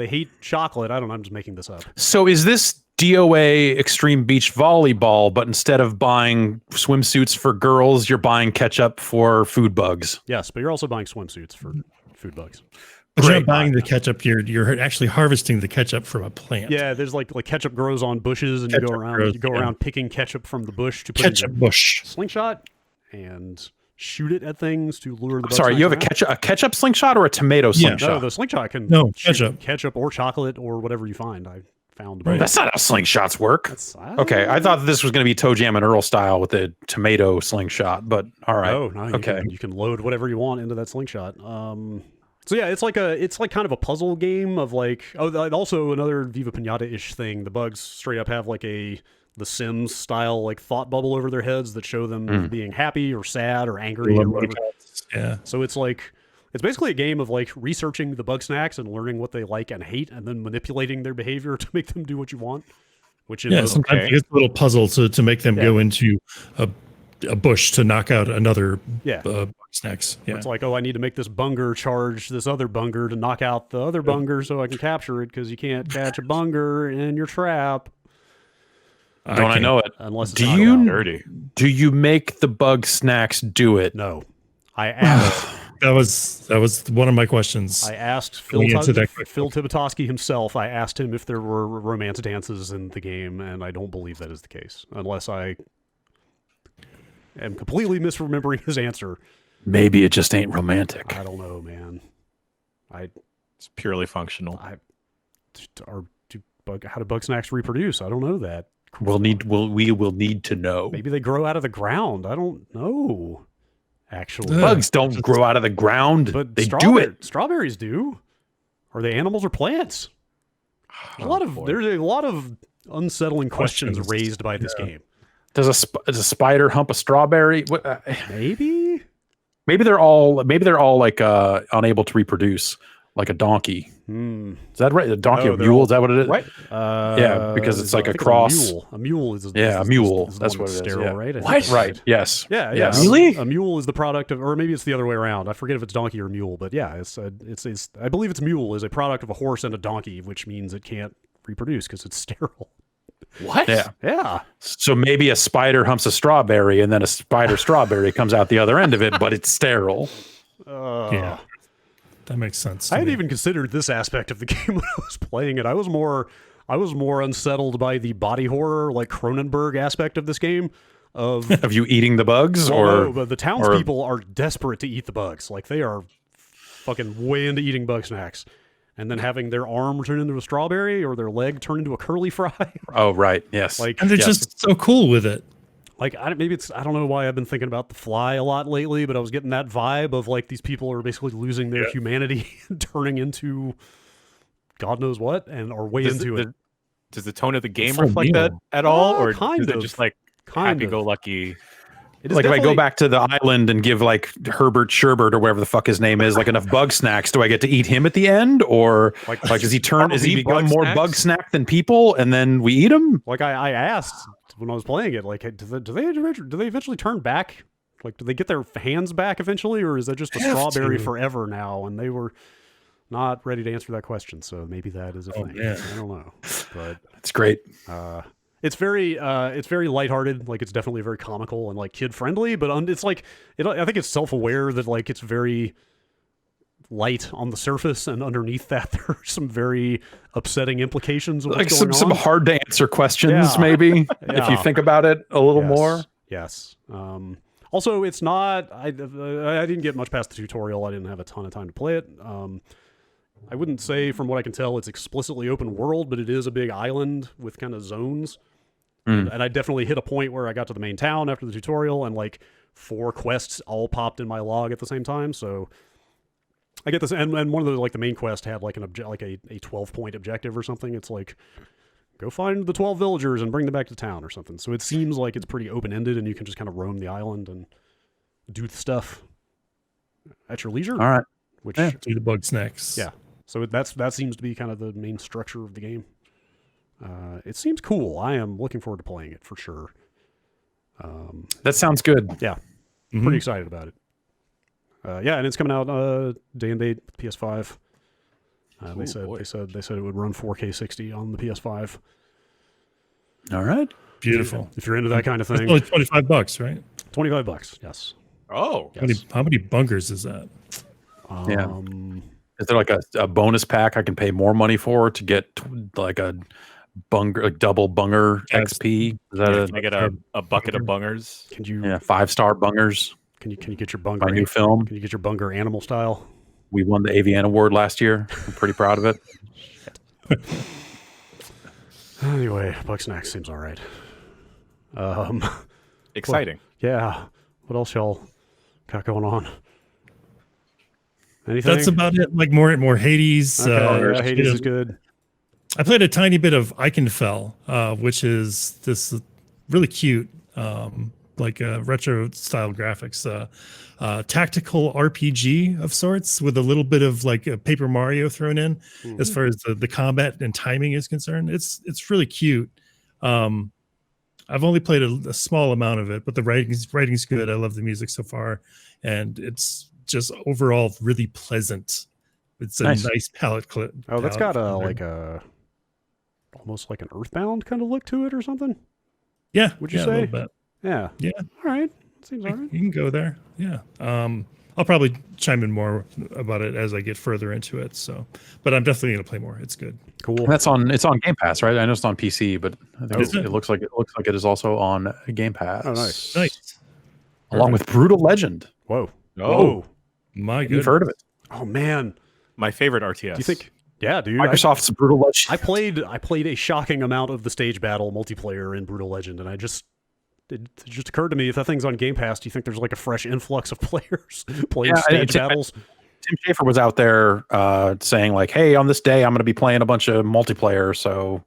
hate chocolate. I don't know. I'm just making this up. So is this DOA Extreme Beach Volleyball, but instead of buying swimsuits for girls, you're buying ketchup for food bugs? Yes, but you're also buying swimsuits for food bugs. But you're not buying the ketchup. You're actually harvesting the ketchup from a plant. Yeah, there's like ketchup grows on bushes, and you go around picking ketchup from the bush to put ketchup in your bush slingshot and shoot it at things to lure the bugs. Sorry, you have a ketchup slingshot or a tomato slingshot? No, the slingshot can shoot ketchup or chocolate or whatever you find. I found both. That's not how slingshots work. Okay, I thought this was going to be Toe Jam and Earl style with the tomato slingshot, but all right. Oh, no, okay. You can load whatever you want into that slingshot. So yeah, it's like kind of a puzzle game of like, also another Viva Pinata-ish thing. The bugs straight up have like the Sims style like thought bubble over their heads that show them being happy or sad or angry or whatever. Yeah. So it's basically a game of like researching the Bugsnax and learning what they like and hate, and then manipulating their behavior to make them do what you want. Which is sometimes it's a little puzzle to make them go into a bush to knock out another Bugsnax. Yeah. It's like, oh, I need to make this bunger charge this other bunger to knock out the other bunger so I can capture it because you can't catch a bunger in your trap. Don't I know it? Unless it's dirty. Do you make the Bugsnax do it? No. I asked. That was one of my questions. I asked Phil Tibotowski himself. I asked him if there were romance dances in the game, and I don't believe that is the case, unless I am completely misremembering his answer. Maybe it just ain't romantic. I don't know, man. It's purely functional. How do Bugsnax reproduce? I don't know that. We will need to know. Maybe they grow out of the ground. I don't know. Actually, bugs don't grow out of the ground, but they do it. Strawberries do. Are they animals or plants? There's a lot of unsettling questions raised by this game. Does a spider hump a strawberry? Maybe they're all like unable to reproduce, like a donkey. Is that right? A donkey or mule? Is that what it is? What? Yeah, because it's like a cross. A mule is a mule. Is that's what it is. sterile, Yeah. right? What? Right. Yes. Yeah. Yes. Really? A mule is the product of, or maybe it's the other way around. I forget if it's donkey or mule, but yeah, it's I believe it's mule is a product of a horse and a donkey, which means it can't reproduce because it's sterile. What? Yeah. Yeah. So maybe a spider humps a strawberry, and then a spider strawberry comes out the other end of it, but it's sterile. Yeah. That makes sense. I hadn't even considered this aspect of the game when I was playing it. I was more unsettled by the body horror, like Cronenberg aspect of this game. Of you eating the bugs, no, but the townspeople are desperate to eat the bugs. Like they are fucking way into eating Bugsnax, and then having their arm turn into a strawberry or their leg turn into a curly fry. Oh right, yes. Like, and they're just so cool with it. Like I don't know why I've been thinking about The Fly a lot lately, but I was getting that vibe of like these people are basically losing their humanity and turning into God knows what, and are way into it. Does the tone of the game reflect that at all, or kind is of, it just like happy-go-lucky? Like if I go back to the island and give like Herbert Sherbert or whatever the fuck his name is like enough Bugsnax, do I get to eat him at the end, or like does he become more Bugsnax than people, and then we eat him? Like I asked when I was playing it, like do they eventually turn back? Like do they get their hands back eventually, or is that just a strawberry forever now? And they were not ready to answer that question, so maybe that is a thing. Yeah. I don't know, but it's great. It's very lighthearted. Like it's definitely very comical and like kid friendly, but it's like I think it's self-aware that like it's very light on the surface, and underneath that there are some very upsetting implications of what's going on. Some hard to answer questions, maybe if you think about it a little more. Yes. Also, it's not. I didn't get much past the tutorial. I didn't have a ton of time to play it. I wouldn't say, from what I can tell, it's explicitly open world, but it is a big island with kind of zones. And I definitely hit a point where I got to the main town after the tutorial, and like 4 quests all popped in my log at the same time. So I get this, and one of the like the main quest had like a 12-point objective or something. It's like go find the 12 villagers and bring them back to town or something. So it seems like it's pretty open ended, and you can just kind of roam the island and do the stuff at your leisure. All right, do the Bugsnax. Yeah. So that seems to be kind of the main structure of the game. It seems cool. I am looking forward to playing it for sure. That sounds good. Yeah, pretty excited about it. Yeah, and it's coming out day and date PS5. They said it would run 4K 60 on the PS5. All right, beautiful. If you're into that kind of thing, it's only $25, right? $25. Yes. Oh, yes. How many Bungers is that? Is there like a bonus pack I can pay more money for to get like a bunger, like double bunger XP? Is that can I get a bucket of bungers? Can you 5-star bungers? Can you get your bunger? Our new film. Can you get your bunger animal style? We won the AVN award last year. I'm pretty proud of it. Anyway, Bugsnax seems all right. Exciting. Yeah. What else y'all got going on? Anything? That's about it. Like more Hades. Okay, Hades is good. I played a tiny bit of Eichenfell, which is this really cute, like retro style graphics, tactical RPG of sorts with a little bit of like a Paper Mario thrown in as far as the combat and timing is concerned. It's really cute. I've only played a small amount of it, but the writing's good. I love the music so far, and it's just overall really pleasant. It's a nice palette clip. Oh, that's got like a almost like an Earthbound kind of look to it or something. Yeah, would you say? A little bit. Yeah. All right. Seems all right. You can go there. Yeah. I'll probably chime in more about it as I get further into it. So, but I'm definitely going to play more. It's good. Cool. And it's on Game Pass, right? I know it's on PC, but I think it looks like it is also on Game Pass. Oh, nice. Nice. Along with Brutal Legend. Whoa. Oh, my goodness. You've heard of it? Oh man, my favorite RTS. Do you think? Yeah, dude. Microsoft's Brutal Legend. I played a shocking amount of the stage battle multiplayer in Brutal Legend, and it just occurred to me, if that thing's on Game Pass, do you think there's like a fresh influx of players playing stage battles? Tim Schafer was out there saying like, "Hey, on this day, I'm going to be playing a bunch of multiplayer, so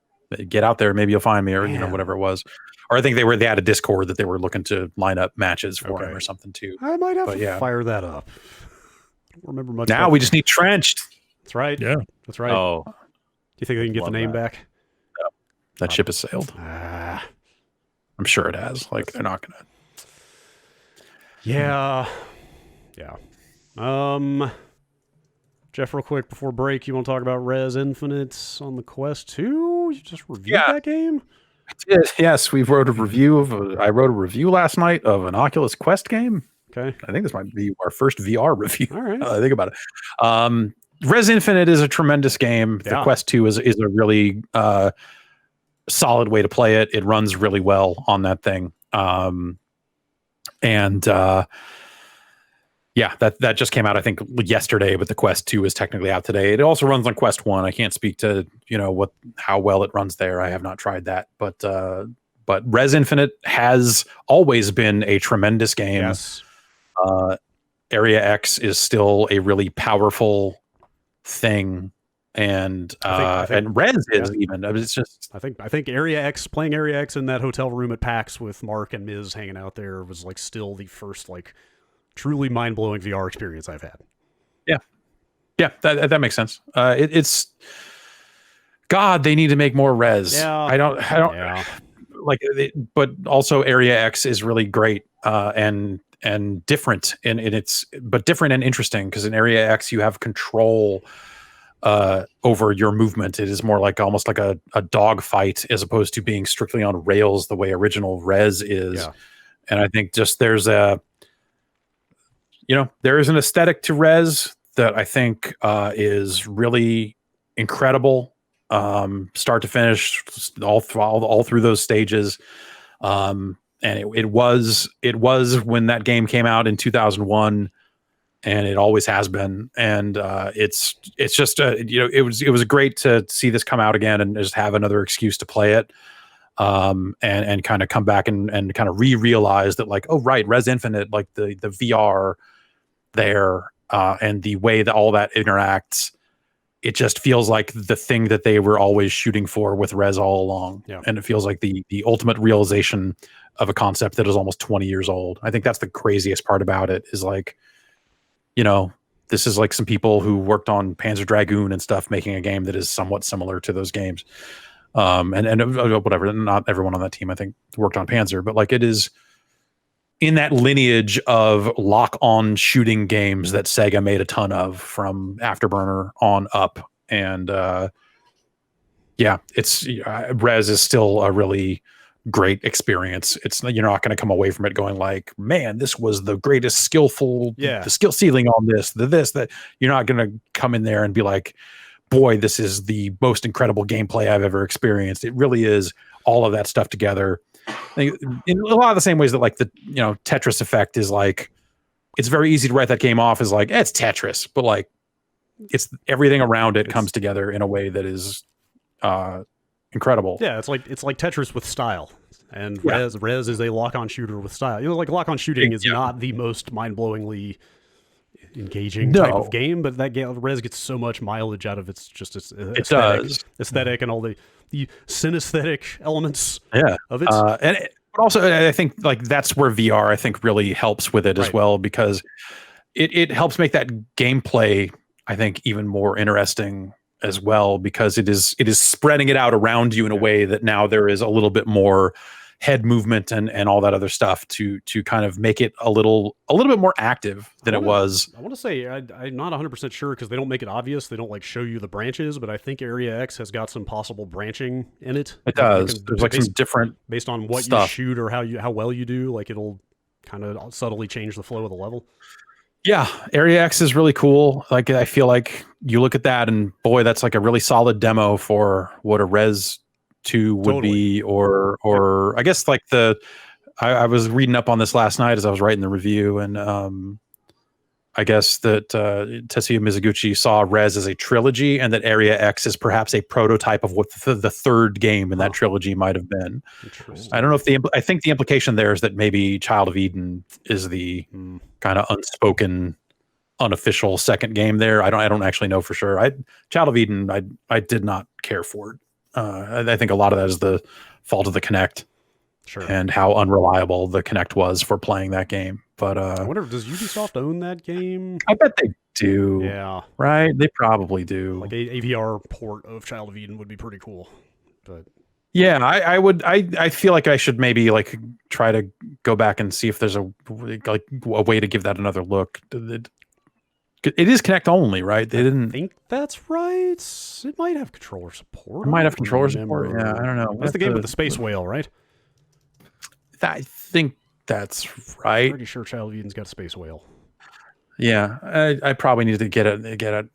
get out there. Maybe you'll find me," or whatever it was. Or I think they had a Discord that they were looking to line up matches for him or something too. I might have to fire that up. I don't remember much. Now we just need Trenched. That's right. Yeah, that's right. Oh, do you think they can get the name back? No. That ship has sailed. I'm sure it has. Like they're not gonna. Yeah. Jeff, real quick before break, you want to talk about Res Infinite on the Quest 2? You just reviewed that game? Yes, I wrote a review last night of an Oculus Quest game. Okay. I think this might be our first VR review. All right. Think about it. Res Infinite is a tremendous game. The Quest 2 is a really solid way to play it. It runs really well on that thing. That just came out, I think, yesterday, but the Quest 2 is technically out today. It also runs on Quest 1. I can't speak to, how well it runs there. I have not tried that. But Res Infinite has always been a tremendous game. Yes. Area X is still a really powerful thing. And and Res is even. It's just I think Area X, playing Area X in that hotel room at PAX with Mark and Miz hanging out there was like still the first like truly mind-blowing VR experience I've had. Yeah, that makes sense. It's God, they need to make more Res. Yeah. I don't like it, but also Area X is really great and different and it's different and interesting because in Area X you have control over your movement. It is more like almost like a dog fight as opposed to being strictly on rails the way original Res is. Yeah. And I think just there is an aesthetic to Res that I think is really incredible, start to finish, all through those stages. And it was when that game came out in 2001, and it always has been. And it's just it was great to see this come out again and just have another excuse to play it. And kind of come back and kind of realize that like, oh right, Res Infinite, like the VR there and the way that all that interacts, it just feels like the thing that they were always shooting for with Res all along. Yeah. And it feels like the ultimate realization of a concept that is almost 20 years old. I think that's the craziest part about it is like, this is like some people who worked on Panzer Dragoon and stuff making a game that is somewhat similar to those games. And whatever, not everyone on that team I think worked on Panzer, but like it is in that lineage of lock-on shooting games that Sega made a ton of from Afterburner on up. And it's Res is still a really great experience. It's you're not going to come away from it going like, man, this was the greatest skillful, the skill ceiling on this, that you're not going to come in there and be like, boy, this is the most incredible gameplay I've ever experienced. It really is all of that stuff together. In a lot of the same ways that like the Tetris effect is like, it's very easy to write that game off as like, it's Tetris, but like it's everything around it comes together in a way that is incredible. Yeah, it's like Tetris with style. And Res is a lock-on shooter with style. Like lock-on shooting is not the most mind-blowingly engaging type of game, but that game Res gets so much mileage out of its aesthetic and all the synesthetic elements of it. But also I think like that's where VR I think really helps with it as well, because it helps make that gameplay I think even more interesting as well, because it is spreading it out around you in a way that now there is a little bit more head movement and all that other stuff to kind of make it a little bit more active than it was. I want to say I'm not 100% sure because they don't make it obvious. They don't like show you the branches, but I think Area X has got some possible branching in it. It does. There's like some different based on what you shoot or how well you do. Like it'll kind of subtly change the flow of the level. Yeah, Area X is really cool. Like I feel like you look at that and boy, that's like a really solid demo for what a Res 2 would be, or I guess like I was reading up on this last night as I was writing the review, and I guess that Tetsuya Mizuguchi saw Res as a trilogy, and that Area X is perhaps a prototype of what the third game in that trilogy might have been. I don't know if I think the implication there is that maybe Child of Eden is the kind of unspoken unofficial second game there. I don't actually know for sure. Child of Eden, I did not care for it. I think a lot of that is the fault of the Kinect. Sure. And how unreliable the Kinect was for playing that game. But I wonder, does Ubisoft own that game? I bet they do. Yeah. Right? They probably do. Like a VR port of Child of Eden would be pretty cool. But yeah, I would. I feel like I should maybe like try to go back and see if there's a way to give that another look. It is Kinect only, right? They didn't. I think that's right. It might have controller support. It might have controller support. Yeah, I don't know. That's the game with the space whale, right? I think that's right. Pretty sure Child of Eden's got a space whale. Yeah, I probably need to get it,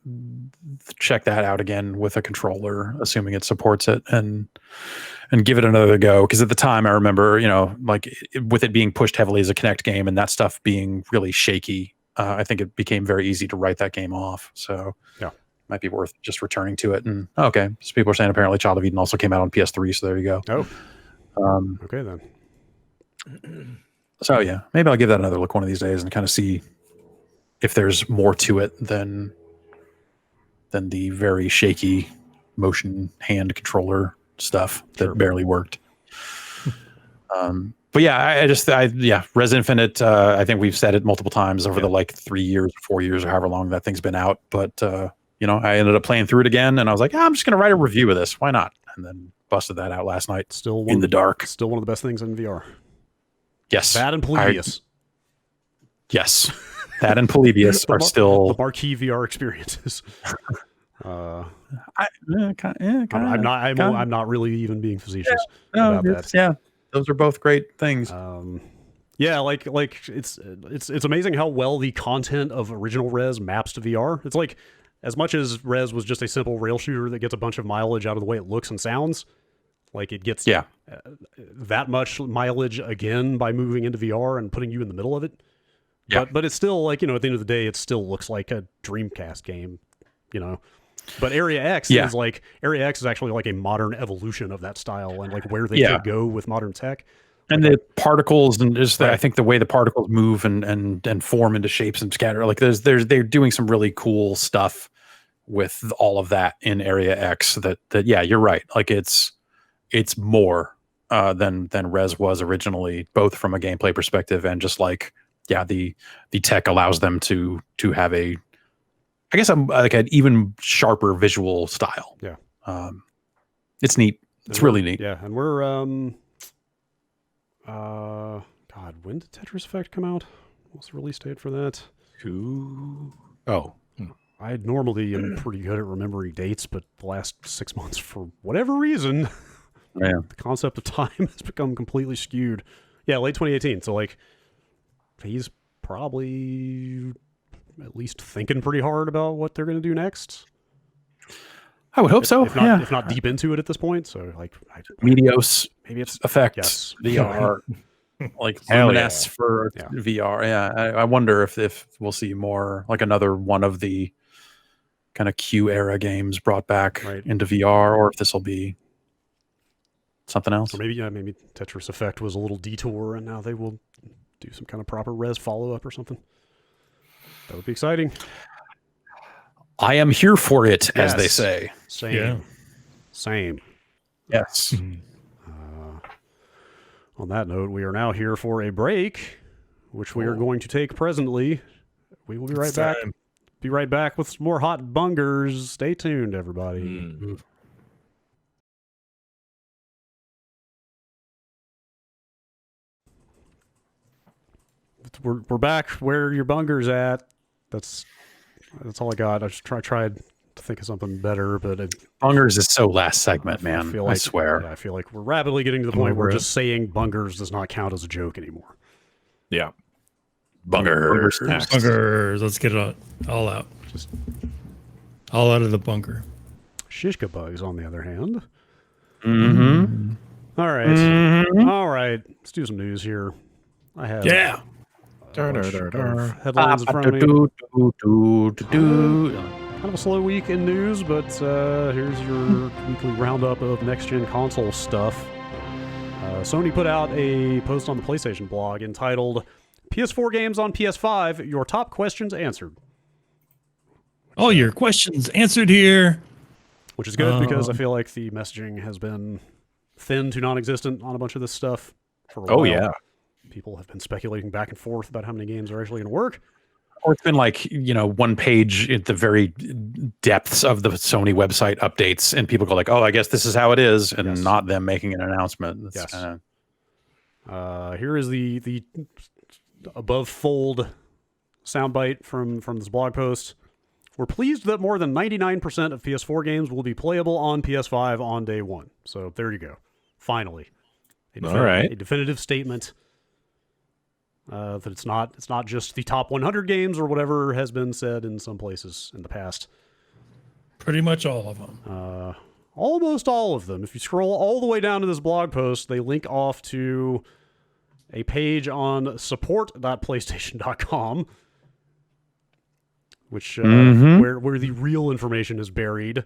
check that out again with a controller, assuming it supports it, and give it another go. Because at the time, I remember, like with it being pushed heavily as a Kinect game and that stuff being really shaky, I think it became very easy to write that game off. So yeah, might be worth just returning to it. And okay, so people are saying apparently Child of Eden also came out on PS3, so there you go. Oh, okay then. So yeah, maybe I'll give that another look one of these days and kind of see if there's more to it than the very shaky motion hand controller stuff that barely worked. But yeah, Res Infinite. I think we've said it multiple times over the 3 years, 4 years, or however long that thing's been out. But I ended up playing through it again, and I was like, I'm just going to write a review of this. Why not? And then busted that out last night. Still in the dark. Still one of the best things in VR. Yes. That and Polybius. Yes. That and Polybius are still the marquee VR experiences. I'm not really even being facetious about that. Yeah, those are both great things. Yeah, like it's amazing how well the content of original Res maps to VR. It's like, as much as Res was just a simple rail shooter that gets a bunch of mileage out of the way it looks and sounds, like it gets that much mileage again by moving into VR and putting you in the middle of it. Yeah. But it's still like, at the end of the day, it still looks like a Dreamcast game, But Area X is actually like a modern evolution of that style and like where they could go with modern tech. And the particles and just I think the way the particles move and form into shapes and scatter, like they're doing some really cool stuff with all of that in Area X that you're right. Like it's more than Res was originally, both from a gameplay perspective and just like the tech allows them to have an even sharper visual style. Yeah. It's neat. It's really neat. Yeah. And we're God, when did Tetris Effect come out? What's the release date for that? I normally am pretty good at remembering dates, but the last 6 months, for whatever reason, the concept of time has become completely skewed. Yeah, late 2018. So like, he's probably at least thinking pretty hard about what they're going to do next. I would hope so. If not deep into it at this point. So like, Meteos, maybe it's Effect, yes. VR, like Luminous for VR. Yeah, I wonder if we'll see more, like another one of the kind of Q era games brought back into VR, or if this will be something else. Or maybe Tetris Effect was a little detour, and now they will do some kind of proper Res follow-up or something. That would be exciting. I am here for it, as they say. Same. Yeah. Same. Yes. On that note, we are now here for a break, which we are going to take presently. We will be right back. Be right back with some more hot bungers. Stay tuned, everybody. We're back where your bunger's at. That's all I got. I just tried to think of something better, but Bungers is so last segment, man. I swear. Yeah, I feel like we're rapidly getting to the point where just saying bungers does not count as a joke anymore. Yeah. Bungers. Bungers. Let's get it all out. Just all out of the bunker. Shishka bugs, on the other hand. Mm-hmm. All right. Mm-hmm. All right. Let's do some news here. I have headlines in front of me. Kind of a slow week in news, but here's your weekly roundup of next-gen console stuff. Sony put out a post on the PlayStation blog entitled PS4 Games on PS5, Your Top Questions Answered. All your questions answered here. Which is good because I feel like the messaging has been thin to non-existent on a bunch of this stuff for a while. Oh yeah. People have been speculating back and forth about how many games are actually going to work. Or it's been like, one page at the very depths of the Sony website updates, and people go like, "Oh, I guess this is how it is," and not them making an announcement. That's Yes. Here is the above fold soundbite from this blog post. We're pleased that more than 99% of PS4 games will be playable on PS5 on day one. So there you go. Finally, All right. a definitive statement. That it's not just the top 100 games or whatever has been said in some places in the past. Pretty much all of them. Almost all of them. If you scroll all the way down to this blog post, they link off to a page on support.playstation.com, which where the real information is buried,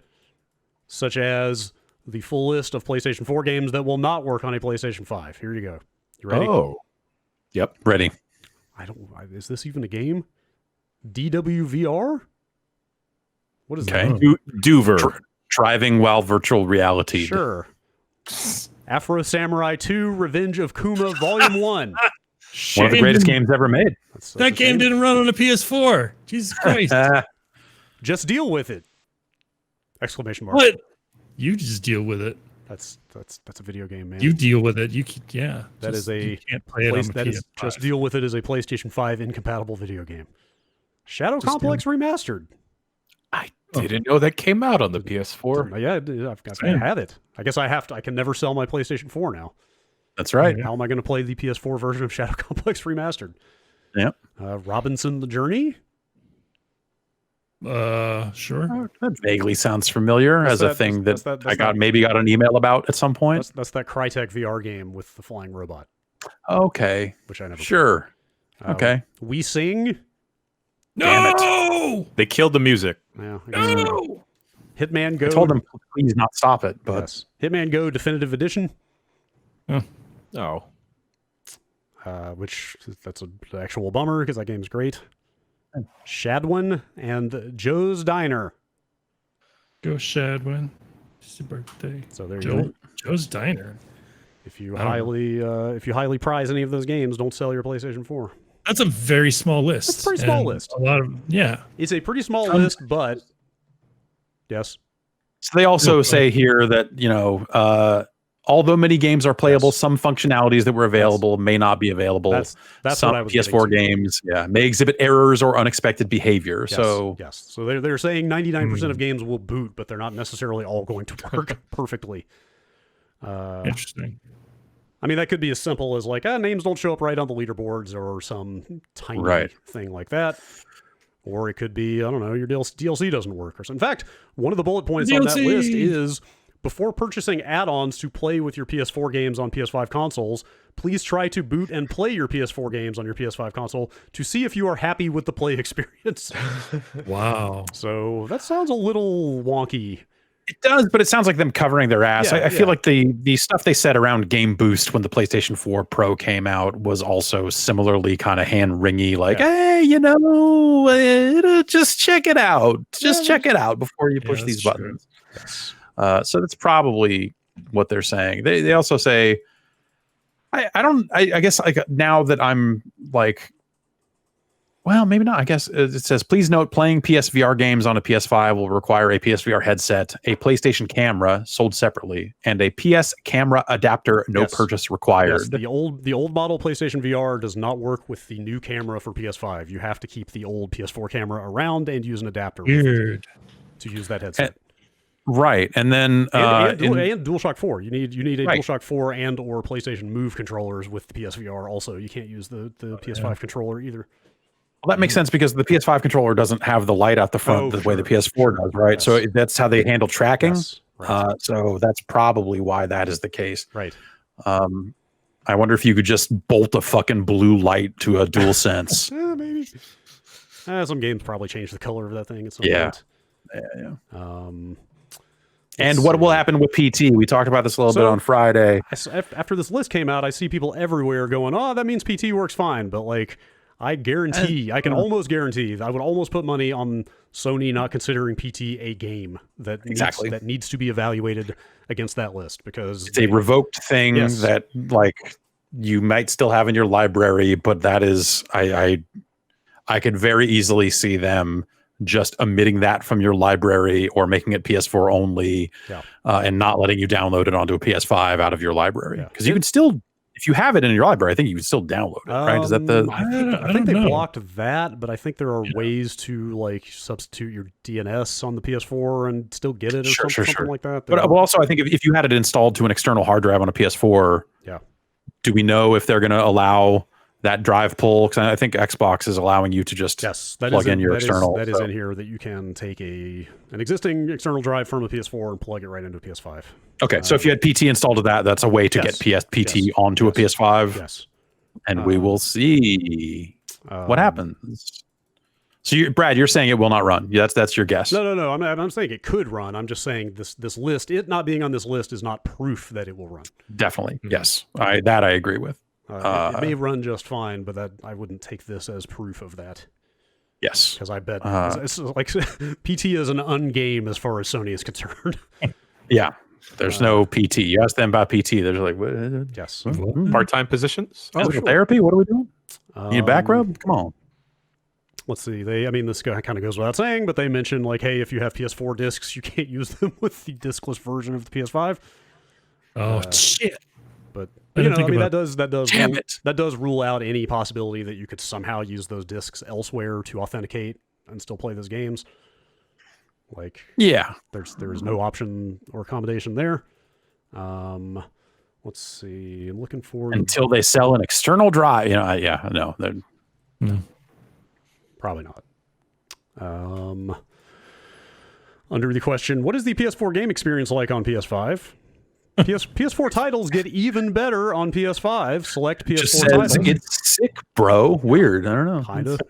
such as the full list of PlayStation 4 games that will not work on a PlayStation 5. Here you go. You ready? Oh. Yep. Ready. Is this even a game? DWVR? What is Okay. that? Duver. Driving while virtual reality. Sure. Aphro Samurai 2 Revenge of Kuma Volume 1. One of the greatest games ever made. That's That a game shame. didn't run on a PS4. Jesus Christ. Just deal with it! Exclamation mark. What? You just deal with it. That's a video game, man. You deal with it. That is a you can't play it on the that is PS5. just deal with it as a PlayStation 5 incompatible video game. Shadow Complex Remastered. I didn't know that came out on the PS4. Yeah, I've got to have it. I guess I have to. I can never sell my PlayStation 4 now. That's right. How am I going to play the PS4 version of Shadow Complex Remastered? Yep. Robinson the Journey. Sure. That vaguely sounds familiar as a thing that I maybe got an email about at some point. That's that Crytek VR game with the flying robot, Okay. which I never. Sure. played. Okay. We Sing. No! They killed the music. Yeah, I guess so. Hitman Go. I told them, please not stop it, but Yes. Hitman Go Definitive Edition. Oh. Which that's an actual bummer because that game's great. Shadwin and Joe's Diner. Go Shadwin. It's your birthday. So there you go. Joe's Diner. If you highly prize any of those games, don't sell your PlayStation 4. That's a very small list. That's a pretty small And list. A lot of It's a pretty small list, but yes. So they also say here that, although many games are playable, some functionalities that were available may not be available. That's some what I was PS4 getting to. games, may exhibit errors or unexpected behavior. Yes, So yes. So they're saying 99% of games will boot, but they're not necessarily all going to work perfectly. interesting. I mean, that could be as simple as like, names don't show up right on the leaderboards or some tiny thing like that. Or it could be, I don't know, your DLC doesn't work. In fact, one of the bullet points on that list is, before purchasing add-ons to play with your PS4 games on PS5 consoles, please try to boot and play your PS4 games on your PS5 console to see if you are happy with the play experience. Wow. So that sounds a little wonky. it does, but it sounds like them covering their ass. Yeah, I feel like the stuff they said around Game Boost when the PlayStation 4 Pro came out was also similarly kind of hand-wringy, like, hey, just check it out. Just check it out before you push these buttons. Yes. So that's probably what they're saying. They also say, I guess like now that I'm like, well, maybe not. I guess it says, please note playing PSVR games on a PS5 will require a PSVR headset, a PlayStation camera sold separately, and a PS camera adapter, no purchase required. Yes, the old model PlayStation VR does not work with the new camera for PS5. You have to keep the old PS4 camera around and use an adapter Weird. to use that headset. Right, and then and DualShock 4. You need a DualShock 4 and or PlayStation Move controllers with the PSVR. Also, you can't use the PS5 controller either. Well, that makes sense because the PS5 controller doesn't have the light out the front the way the PS4 does, right? Yes. So that's how they handle tracking. Yes, right. So that's probably why that is the case. Right. I wonder if you could just bolt a fucking blue light to a DualSense. Maybe. Some games probably change the color of that thing at some point. Yeah. And what will happen with PT? We talked about this a little bit on Friday. After this list came out, I see people everywhere going, "Oh, that means PT works fine," but like, I guarantee, I can almost guarantee, I would almost put money on Sony not considering PT a game that needs to be evaluated against that list, because it's a revoked thing that like you might still have in your library, but that is I could very easily see them just omitting that from your library or making it PS4 only, and not letting you download it onto a PS5 out of your library, because you can still. If you have it in your library, I think you can still download it, right? Is that the? I think they blocked that, but I think there are ways to like substitute your DNS on the PS4 and still get it, or something like that. But also, I think if you had it installed to an external hard drive on a PS4, do we know if they're going to allow that drive pull? Because I think Xbox is allowing you to just plug in your external. That is in here, that you can take an existing external drive from a PS4 and plug it right into a PS5. Okay, so if you had PT installed to that, that's a way to get PT onto a PS5. Yes. And we will see what happens. So, Brad, you're saying it will not run. That's your guess. No. I'm saying it could run. I'm just saying this list, it not being on this list, is not proof that it will run. Definitely, yes. I agree with. It may run just fine, but that I wouldn't take this as proof of that. Yes, because I bet it's like PT is an ungame as far as Sony is concerned. Yeah, there's no PT. You ask them about PT, they're like, what? Yes, part-time positions. Physical therapy. What are we doing? Need a back rub? Come on. Let's see. This guy kind of goes without saying, but they mentioned like, hey, if you have PS4 discs, you can't use them with the discless version of the PS5. Oh shit! But that does rule out any possibility that you could somehow use those discs elsewhere to authenticate and still play those games. Like, there's no option or accommodation there. Let's see. I'm looking for until they sell an external drive. No. Probably not. Under the question, what is the PS4 game experience like on PS5? PS4 titles get even better on PS5. Select PS4 titles. It's sick, bro. Weird. I don't know. Kind of.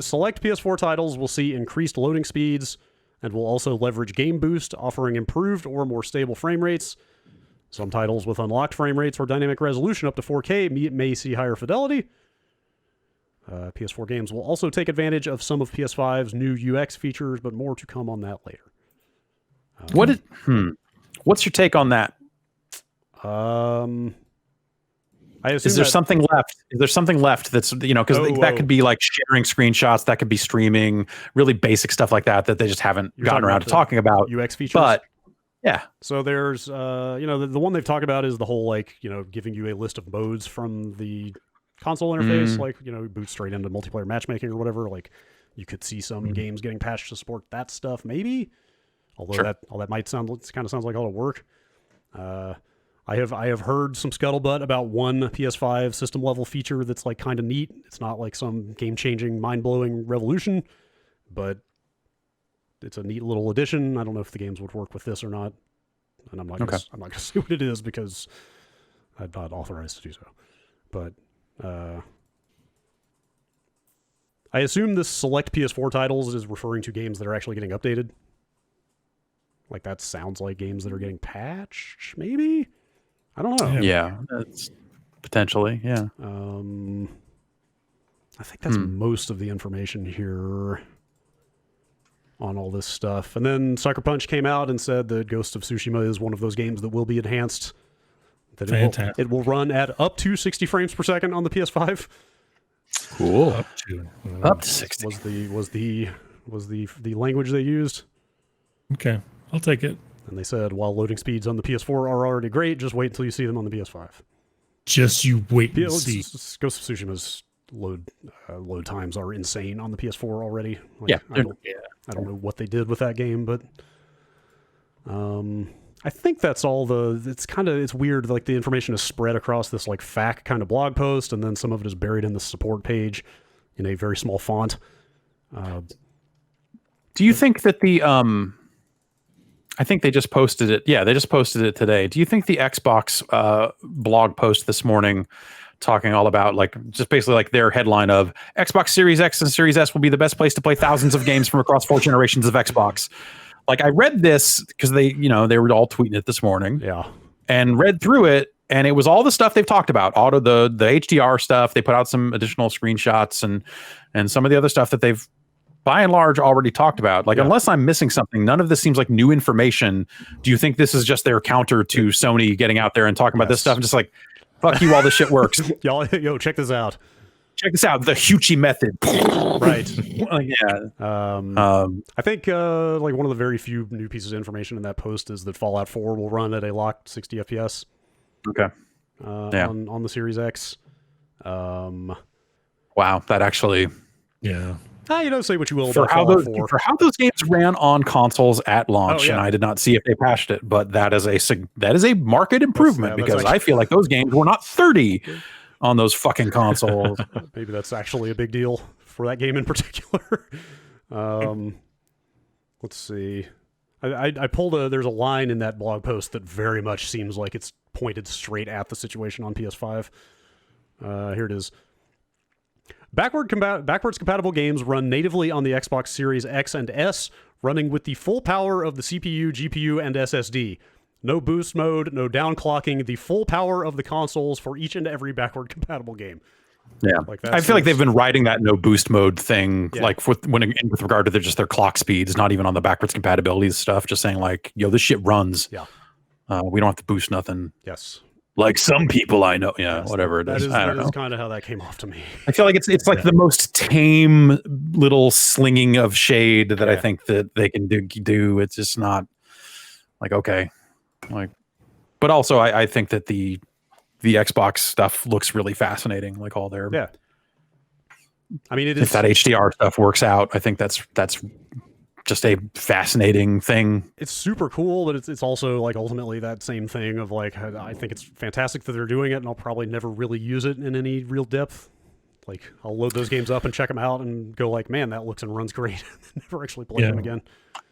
Select PS4 titles will see increased loading speeds and will also leverage Game Boost, offering improved or more stable frame rates. Some titles with unlocked frame rates or dynamic resolution up to 4K may see higher fidelity. PS4 games will also take advantage of some of PS5's new UX features, but more to come on that later. What's your take on that? I assume is there something left? Is there something left that's, because that could be like sharing screenshots, that could be streaming, really basic stuff like that they just haven't gotten around to talking about. UX features? But, yeah. So there's, the one they've talked about is the whole, like, giving you a list of modes from the console interface, like, boot straight into multiplayer matchmaking or whatever. Like, you could see some games getting patched to support that stuff, maybe. Although that might sound like all to work. I have heard some scuttlebutt about one PS5 system level feature that's like kind of neat. It's not like some game changing, mind blowing revolution, but it's a neat little addition. I don't know if the games would work with this or not, and I'm not gonna say what it is because I'm not authorized to do so. But I assume this select PS4 titles is referring to games that are actually getting updated. Like, that sounds like games that are getting patched, maybe? I don't know. Yeah, that's potentially, yeah. I think that's most of the information here on all this stuff. And then Sucker Punch came out and said that Ghost of Tsushima is one of those games that will be enhanced. That it will run at up to 60 frames per second on the PS5. Cool. Up to 60 was the language they used. Okay, I'll take it. And they said, while loading speeds on the PS4 are already great, just wait until you see them on the PS5. Just you wait and see. Ghost of Tsushima's load times are insane on the PS4 already. Like, I don't know what they did with that game, but I think that's all it's weird. Like, the information is spread across this like FAQ kind of blog post, and then some of it is buried in the support page in a very small font. Do you think that I think they just posted it. Yeah, they just posted it today. Do you think the Xbox blog post this morning talking all about, like, just basically like their headline of Xbox Series X and Series S will be the best place to play thousands of games from across 4 generations of Xbox. Like, I read this because they were all tweeting it this morning. Yeah. And read through it, and it was all the stuff they've talked about, the HDR stuff. They put out some additional screenshots and some of the other stuff that they've by and large already talked about. Like, unless I'm missing something, none of this seems like new information. Do you think this is just their counter to Sony getting out there and talking about this stuff and just like, fuck you, all this shit works? Y'all, yo, check this out. Check this out, the Huchi method. Right. Yeah. I think like one of the very few new pieces of information in that post is that Fallout 4 will run at a locked 60 FPS. Okay. On the Series X. Wow, that actually. Yeah. You don't say what you will for about how Fallout those 4. for how those games ran on consoles at launch, and I did not see if they patched it, but that is a market improvement because actually, I feel like those games were not 30 on those fucking consoles. Maybe that's actually a big deal for that game in particular. Let's see. I pulled there's a line in that blog post that very much seems like it's pointed straight at the situation on PS5. Here it is. Backwards compatible games run natively on the Xbox Series X and S, running with the full power of the CPU, GPU, and SSD. No boost mode, no downclocking, the full power of the consoles for each and every backward compatible game. Yeah, I feel like they've been riding that no boost mode thing, like with regard to their clock speeds, not even on the backwards compatibility stuff. Just saying like, yo, this shit runs. Yeah, we don't have to boost nothing. Yes. Like some people I know, whatever it is. I don't know. That is kind of how that came off to me. I feel like it's like the most tame little slinging of shade that I think that they can do. It's just not like, okay, like, but also I think that the Xbox stuff looks really fascinating. Like all their I mean, if that HDR stuff works out, I think that's just a fascinating thing. It's super cool, but it's also like ultimately that same thing of like, I think it's fantastic that they're doing it, and I'll probably never really use it in any real depth. Like, I'll load those games up and check them out and go like, man, that looks and runs great. Never actually play them again.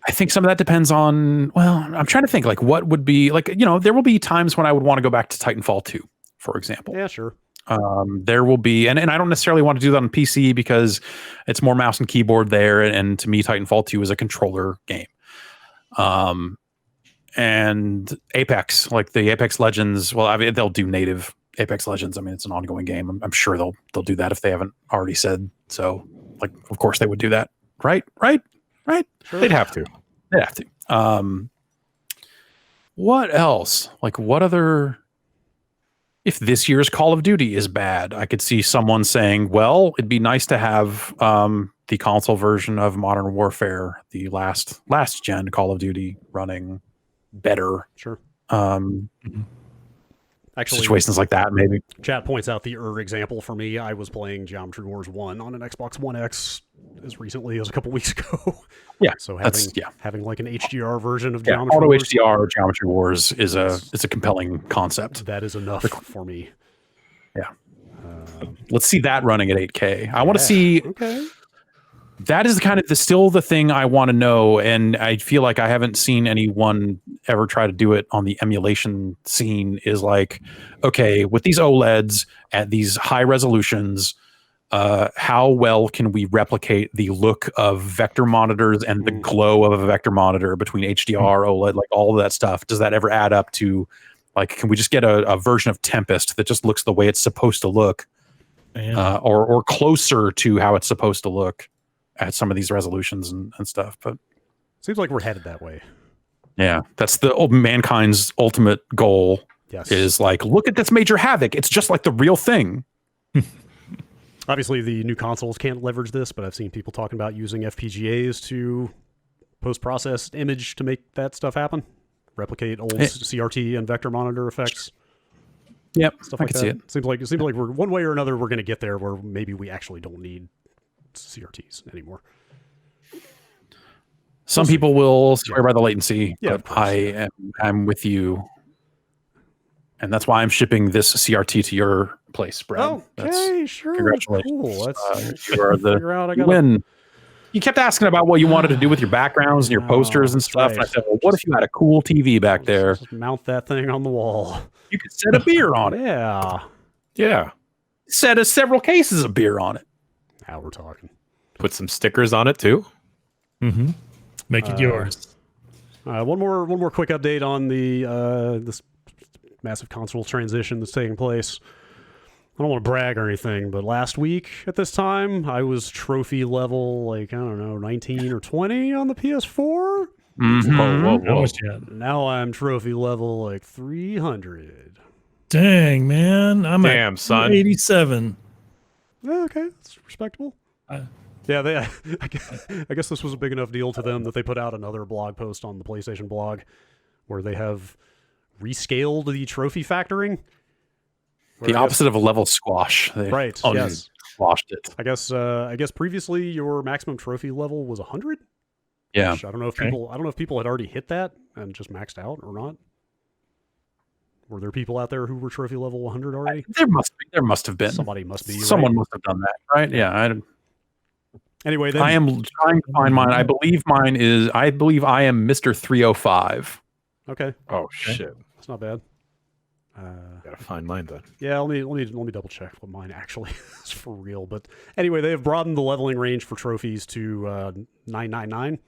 I think some of that depends on, well, I'm trying to think like what would be like, there will be times when I would want to go back to Titanfall 2, for example. Yeah, sure. There will be, and I don't necessarily want to do that on PC because it's more mouse and keyboard there. And to me, Titanfall 2 is a controller game. And Apex, like the Apex Legends, well, I mean, they'll do native Apex Legends. I mean, it's an ongoing game. I'm sure they'll do that if they haven't already said so. Like, of course they would do that. Right. Sure. They'd have to. What else? Like, what other? If this year's Call of Duty is bad, I could see someone saying, well, it'd be nice to have the console version of Modern Warfare, the last gen Call of Duty, running better. Sure. Actually, situations like that, maybe. Chat points out the example for me. I was playing Geometry Wars 1 on an Xbox One X as recently as a couple weeks ago. Yeah. So having like an HDR version of Geometry Auto Wars. HDR Geometry Wars is a compelling concept. That is enough for me. Yeah. Let's see that running at 8K. I want to see. Okay. That is still the thing I want to know, and I feel like I haven't seen anyone ever try to do it on the emulation scene. Is like, okay, with these OLEDs at these high resolutions, how well can we replicate the look of vector monitors and the glow of a vector monitor between HDR, OLED, like all of that stuff? Does that ever add up to, like, can we just get a version of Tempest that just looks the way it's supposed to look, or closer to how it's supposed to look at some of these resolutions and stuff? But seems like we're headed that way. Yeah, that's mankind's ultimate goal. Yes. Is like, look at this Major Havoc. It's just like the real thing. Obviously, the new consoles can't leverage this, but I've seen people talking about using FPGAs to post-process image to make that stuff happen. Replicate old CRT and vector monitor effects. Yep, stuff I like can that. see it. Seems like we're one way or another we're going to get there where maybe we actually don't need CRTs anymore. Some people will swear by the latency, but I'm with you. And that's why I'm shipping this CRT to your place, Brad. Okay, sure. Congratulations. Cool. That's, you are the win. You kept asking about what you wanted to do with your backgrounds and your posters and stuff. Right. And I said, well, what if you had a cool TV back there? Just mount that thing on the wall. You could set a beer on it. Yeah. Set several cases of beer on it. Now we're talking. Put some stickers on it too. Mm-hmm. Make it yours. One more quick update on the this massive console transition that's taking place. I don't want to brag or anything, but last week at this time, I was trophy level, like, I don't know, 19 or 20 on the PS4. Mhm. How much yet? Now I'm trophy level, like, 300. Dang, man. I'm Damn, at son. 87. 87. Okay, that's respectable. Yeah, I guess this was a big enough deal to them that they put out another blog post on the PlayStation blog where they have rescaled the trophy factoring. The opposite of a level squash. They Right, yes. Squashed it. I guess previously your maximum trophy level was 100. Yeah. Which I don't know if people had already hit that and just maxed out or not. Were there people out there who were trophy level 100 already? There must have been. Somebody must be. Someone right? must have done that, right? Yeah. Anyway, then, I am trying to find mine. I believe I am Mr. 305. Okay, Oh shit! that's not bad. Gotta find mine then. Yeah, let me double check what mine actually is for real. But anyway, they have broadened the leveling range for trophies to 999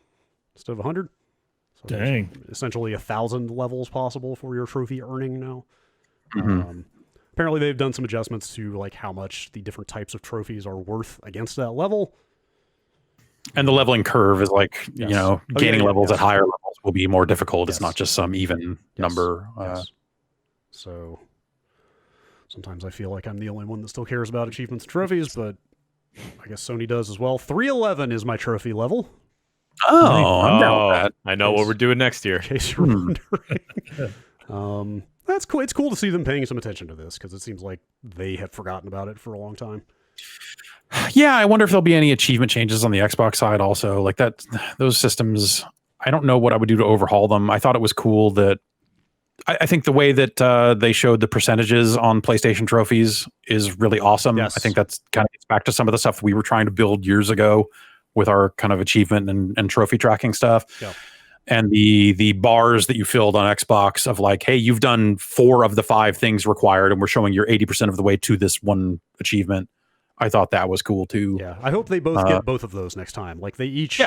instead of 100. So Dang. essentially 1,000 levels possible for your trophy earning now. Mhm. Apparently, they've done some adjustments to like how much the different types of trophies are worth against that level. And the leveling curve is like, Yes. gaining levels yes. at higher levels will be more difficult. Yes. It's not just some even number. Yes. So sometimes I feel like I'm the only one that still cares about achievements and trophies, but I guess Sony does as well. 311 is my trophy level. Oh, I'm down with that. I know what we're doing next year. In case you're wondering. That's cool. It's cool to see them paying some attention to this because it seems like they have forgotten about it for a long time. Yeah, I wonder if there'll be any achievement changes on the Xbox side also. Like that, those systems, I don't know what I would do to overhaul them. I thought it was cool that I think the way that they showed the percentages on PlayStation trophies is really awesome. Yes. I think that's kind of gets back to some of the stuff we were trying to build years ago with our kind of achievement and trophy tracking stuff. Yeah. And the bars that you filled on Xbox of like, hey, you've done 4 of the 5 things required, and we're showing you're 80% of the way to this one achievement. I thought that was cool too. Yeah, I hope they both get both of those next time. Like they each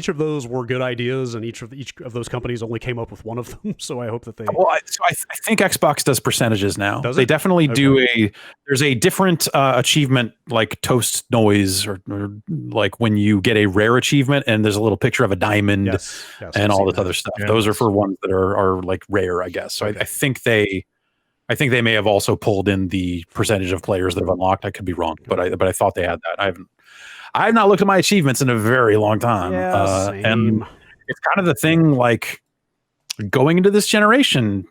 of those were good ideas, and each of those companies only came up with one of them. So I hope that they. Well, I think Xbox does percentages now. Does they it? definitely do there's a different achievement like toast noise or like when you get a rare achievement and there's a little picture of a diamond Yes, and I've all seen this that. other stuff. Yeah. Those are for ones that are like rare, I guess. So Okay. I think they may have also pulled in the percentage of players that have unlocked. I could be wrong, but I thought they had that. I have not looked at my achievements in a very long time. Yeah, same. And it's kind of the thing like going into this generation,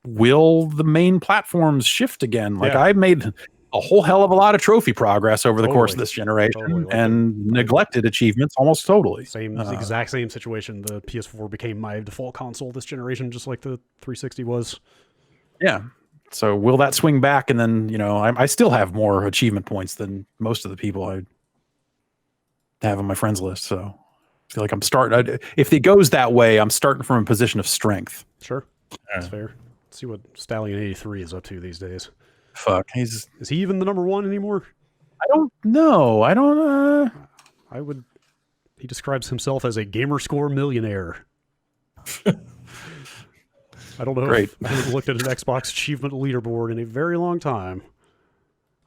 will the main platforms shift again? Like Yeah. I made a whole hell of a lot of trophy progress over the course of Totally. this generation Totally. Like and neglected achievements almost totally. Exact same situation. The PS4 became my default console this generation, just like the 360 was. Yeah. So will that swing back? And then, I still have more achievement points than most of the people I have on my friends list. So I feel like if it goes that way, I'm starting from a position of strength. Sure, that's fair. Let's see what Stallion83 is up to these days. Fuck. Is he even the number one anymore? I don't know. I don't, He describes himself as a gamer score millionaire. I don't know Great. if I haven't looked at an Xbox achievement leaderboard in a very long time.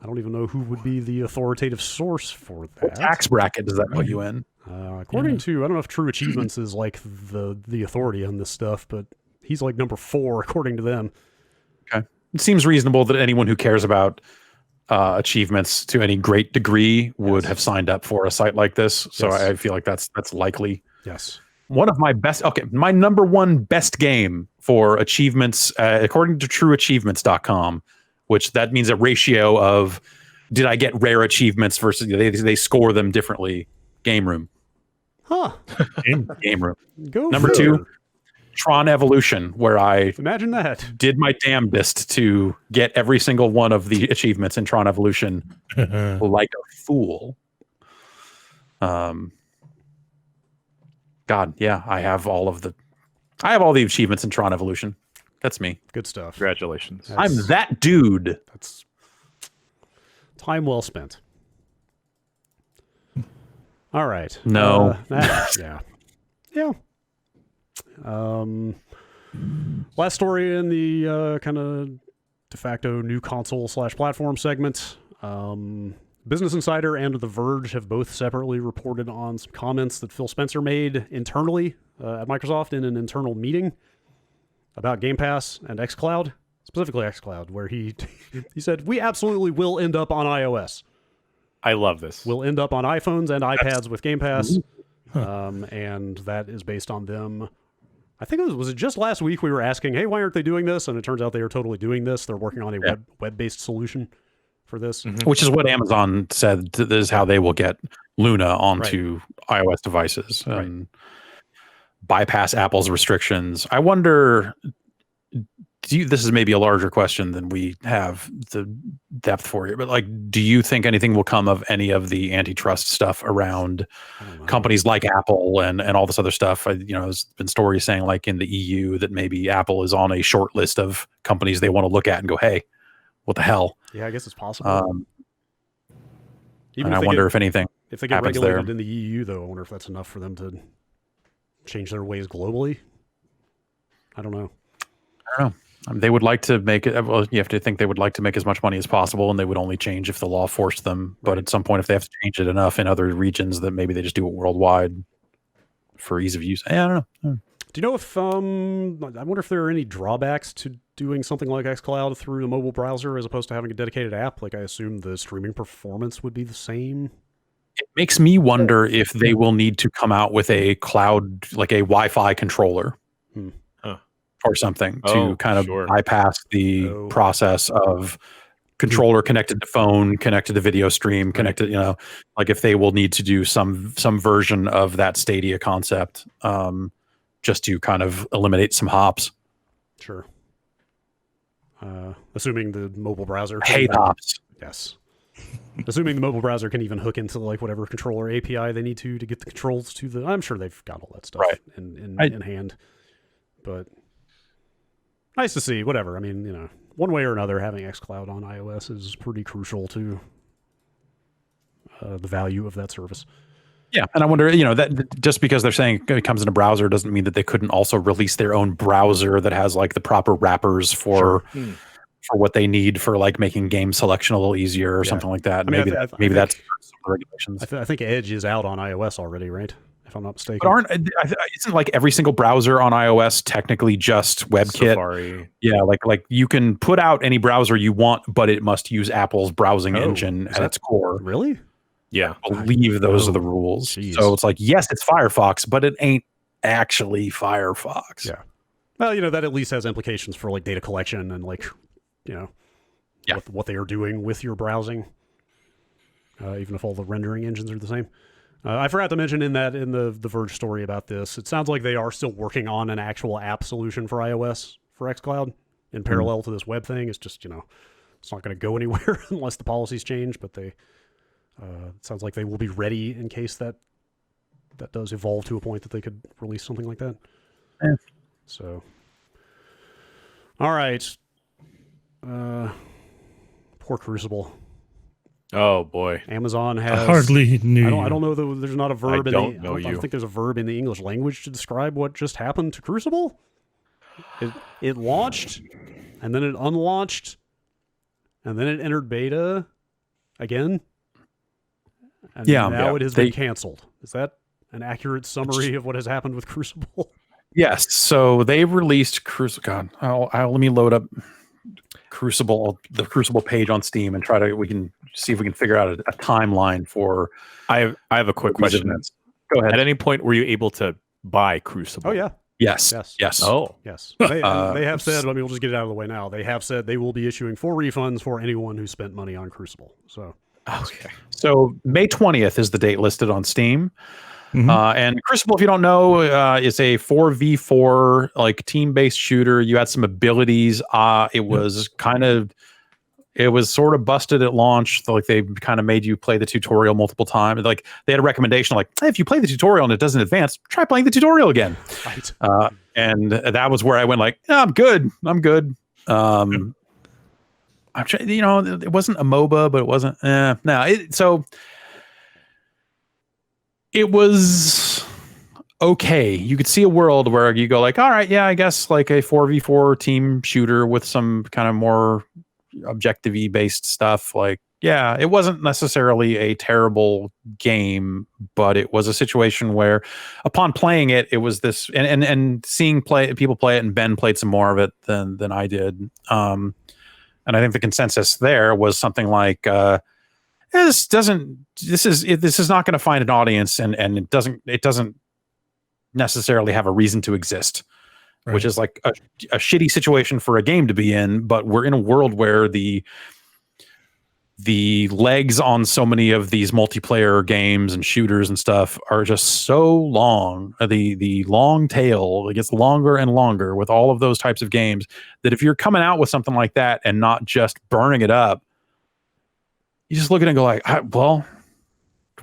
I don't even know who would be the authoritative source for that. tax bracket does that put you in? According to, I don't know if True Achievements is like the authority on this stuff, but he's like number 4 according to them. Okay. It seems reasonable that anyone who cares about achievements to any great degree would have signed up for a site like this. So Yes. I feel like that's likely. Yes. One of my my number one best game for achievements, according to trueachievements.com, which that means a ratio of did I get rare achievements versus they score them differently. Game Room. Huh. Game Room. Go Number figure. 2, Tron Evolution, where I Imagine that. did my damnedest to get every single one of the achievements in Tron Evolution like a fool. God, yeah, I have all the achievements in Tron Evolution. That's me. Good stuff. Congratulations. I'm that dude. That's time well spent. All right. No. Yeah. Yeah. Last story in the kind of de facto new console/platform segment. Business Insider and The Verge have both separately reported on some comments that Phil Spencer made internally at Microsoft in an internal meeting about Game Pass and xCloud, specifically xCloud, where he said, we absolutely will end up on iOS. I love this. We'll end up on iPhones and iPads with Game Pass, and that is based on them. I think was it just last week we were asking, hey, why aren't they doing this? And it turns out they are totally doing this. They're working on a web-based solution for this. Which is what Amazon said. This is how they will get Luna onto iOS devices and bypass Apple's restrictions. I wonder, this is maybe a larger question than we have the depth for it, but like, do you think anything will come of any of the antitrust stuff around companies like Apple and all this other stuff? There's been stories saying like in the EU that maybe Apple is on a short list of companies they want to look at and go, hey, what the hell? Yeah, I guess it's possible. Even I wonder if anything if they get regulated there. in the EU, though, I wonder if that's enough for them to change their ways globally. I don't know. They would like to make it. Well, you have to think they would like to make as much money as possible, and they would only change if the law forced them. But at some point, if they have to change it enough in other regions, that maybe they just do it worldwide for ease of use. I don't know. Do you know if I wonder if there are any drawbacks to doing something like xCloud through the mobile browser as opposed to having a dedicated app? Like, I assume the streaming performance would be the same. It makes me wonder if they will need to come out with a cloud, like a Wi-Fi controller or something to kind of bypass the process of controller connected to phone, connected to video stream, connected, like if they will need to do some version of that Stadia concept just to kind of eliminate some hops. Sure. Assuming the mobile browser. Hops. Yes. Assuming the mobile browser can even hook into like whatever controller API they need to get the controls to the. I'm sure they've got all that stuff in hand. But nice to see. Whatever. I mean, one way or another, having xCloud on iOS is pretty crucial to the value of that service. Yeah, and I wonder, that just because they're saying it comes in a browser doesn't mean that they couldn't also release their own browser that has like the proper wrappers for what they need for like making game selection a little easier or something like that. Maybe that's some regulations. I think Edge is out on iOS already, right? If I'm not mistaken. But isn't like every single browser on iOS technically just WebKit? Safari. Yeah, like you can put out any browser you want, but it must use Apple's browsing engine at its core. Really? Yeah, I believe those are the rules. Geez. So it's like, yes, it's Firefox, but it ain't actually Firefox. Yeah. Well, that at least has implications for like data collection and like, what they are doing with your browsing. Even if all the rendering engines are the same. I forgot to mention in the Verge story about this, it sounds like they are still working on an actual app solution for iOS for xCloud in parallel to this web thing. It's just, it's not going to go anywhere unless the policies change, but it sounds like they will be ready in case that does evolve to a point that they could release something like that. Yeah. So, all right. Poor Crucible. Oh boy, Amazon has. I hardly knew. I don't know that there's not a verb. I don't think there's a verb in the English language to describe what just happened to Crucible. It launched, and then it unlaunched, and then it entered beta again. And now it has been canceled. Is that an accurate summary of what has happened with Crucible? Yes. So they released Crucible. God, let me load up Crucible, the Crucible page on Steam, and we can see if we can figure out a timeline for. I have a quick question. Go ahead. At any point, were you able to buy Crucible? Oh yeah. Yes. Oh yes. They have said. We'll just get it out of the way now. They have said they will be issuing 4 refunds for anyone who spent money on Crucible. So. Okay. So May 20th is the date listed on Steam. And Crucible, if you don't know, is a 4v4 like team-based shooter. You had some abilities. It was sort of busted at launch. Like they kind of made you play the tutorial multiple times. Like they had a recommendation, like, hey, if you play the tutorial and it doesn't advance, try playing the tutorial again. Right. And that was where I went like, I'm good. I'm trying, it wasn't a MOBA, but it wasn't. So it was okay. You could see a world where you go like, all right, yeah, I guess like a 4v4 team shooter with some kind of more objective-y based stuff. Like, yeah, it wasn't necessarily a terrible game, but it was a situation where upon playing it, it was this and seeing people play it, and Ben played some more of it than I did. And I think the consensus there was something like this is not going to find an audience, and it doesn't necessarily have a reason to exist. Right. Which is like a shitty situation for a game to be in, but we're in a world where the legs on so many of these multiplayer games and shooters and stuff are just so long. The long tail, it gets longer and longer with all of those types of games, that if you're coming out with something like that and not just burning it up, you just look at it and go like, well,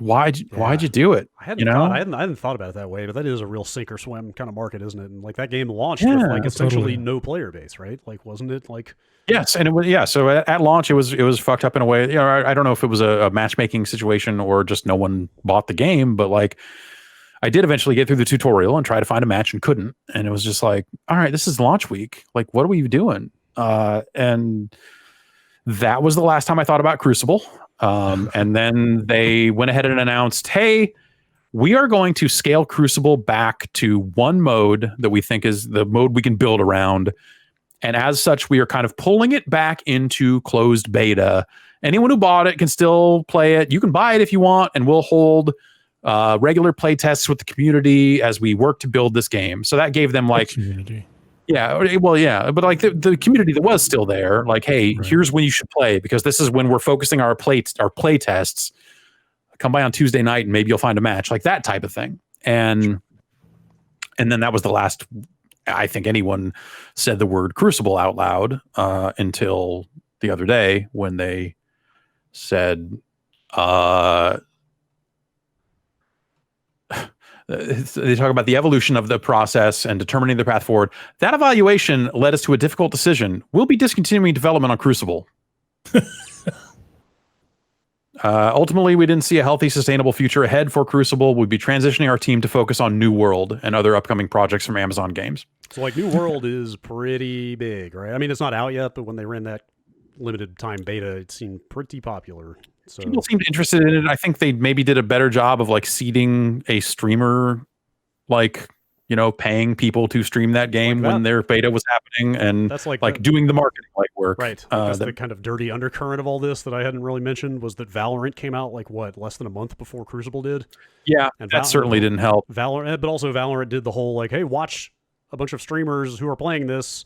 why'd you do it? I hadn't thought about it that way, but that is a real sink or swim kind of market, isn't it? And like that game launched with like essentially no player base, right? Like, wasn't it like? Yes, and it was So at launch, it was fucked up in a way. You know, I don't know if it was a matchmaking situation or just no one bought the game, but like I did eventually get through the tutorial and try to find a match and couldn't, and it was just like, all right, this is launch week. Like, what are we doing? And that was the last time I thought about Crucible. And then they went ahead and announced, hey, we are going to scale Crucible back to one mode that we think is the mode we can build around. And as such, we are kind of pulling it back into closed beta. Anyone who bought it can still play it. You can buy it if you want, and we'll hold regular play tests with the community as we work to build this game. So that gave them like... community. Yeah, well, yeah, but like the community that was still there, like, hey, here's when you should play, because this is when we're focusing our play tests. Come by on Tuesday night and maybe you'll find a match, like that type of thing. And then that was the last I think anyone said the word Crucible out loud until the other day when they said they talk about the evolution of the process and determining the path forward. That evaluation led us to a difficult decision. We'll be discontinuing development on Crucible. Ultimately, we didn't see a healthy, sustainable future ahead for Crucible. We'd be transitioning our team to focus on New World and other upcoming projects from Amazon Games. So, like, New World is pretty big, right? I mean, it's not out yet, but when they ran that limited time beta, it seemed pretty popular. So people seemed interested in it. I think they maybe did a better job of like seeding a streamer, like, you know, paying people to stream that game like that. When their beta was happening, and that's like doing the marketing like work. Right. That's the kind of dirty undercurrent of all this that I hadn't really mentioned was that Valorant came out like less than a month before Crucible did. Yeah, and that certainly didn't help. Valorant, but also Valorant did the whole like, hey, watch a bunch of streamers who are playing this,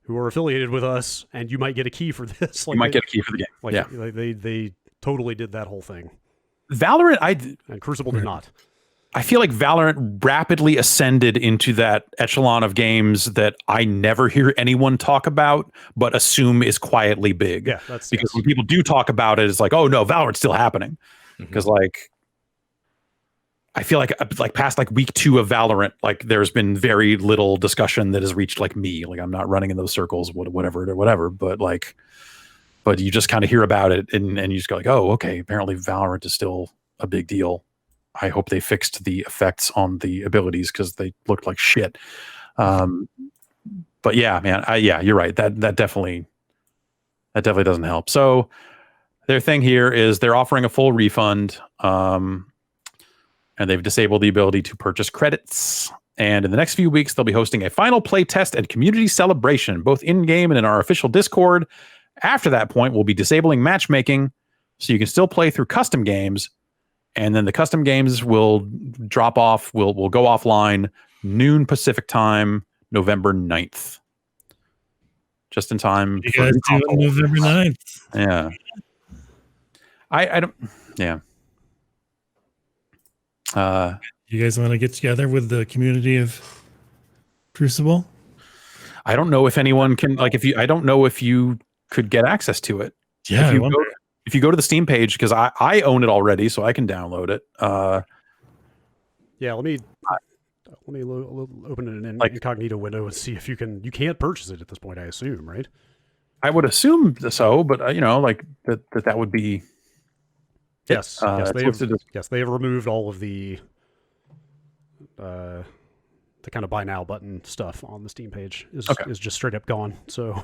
who are affiliated with us, and you might get a key for this. Like, you might get a key for the game. Like, yeah, they totally did that whole thing. Valorant, and Crucible did not. I feel like Valorant rapidly ascended into that echelon of games that I never hear anyone talk about, but assume is quietly big. Yeah, that's because when people do talk about it, it's like, oh no, Valorant's still happening. Because like, I feel like past like week 2 of Valorant, like there's been very little discussion that has reached like me. Like I'm not running in those circles, whatever. But like, but you just kind of hear about it and you just go like, oh, okay, apparently Valorant is still a big deal. I hope they fixed the effects on the abilities because they looked like shit. But yeah, man, yeah, you're right. That definitely doesn't help. So their thing here is they're offering a full refund, and they've disabled the ability to purchase credits. And in the next few weeks, they'll be hosting a final play test and community celebration, both in-game and in our official Discord. After that point, we'll be disabling matchmaking, so you can still play through custom games. And then the custom games will drop off, will go offline noon Pacific time, November 9th. Just in time. You guys do on November 9th. Yeah. I don't, yeah. You guys want to get together with the community of Crucible? I don't know if anyone can, like, I don't know if you could get access to it. Yeah, if you go to the Steam page, because I own it already, so I can download it. Yeah, let me open it in an incognito window and see if you can. You can't purchase it at this point, I assume, right? I would assume so, but you know, like that would be. Yes, they have removed all of the the kind of buy now button stuff on the Steam page is just straight up gone. So,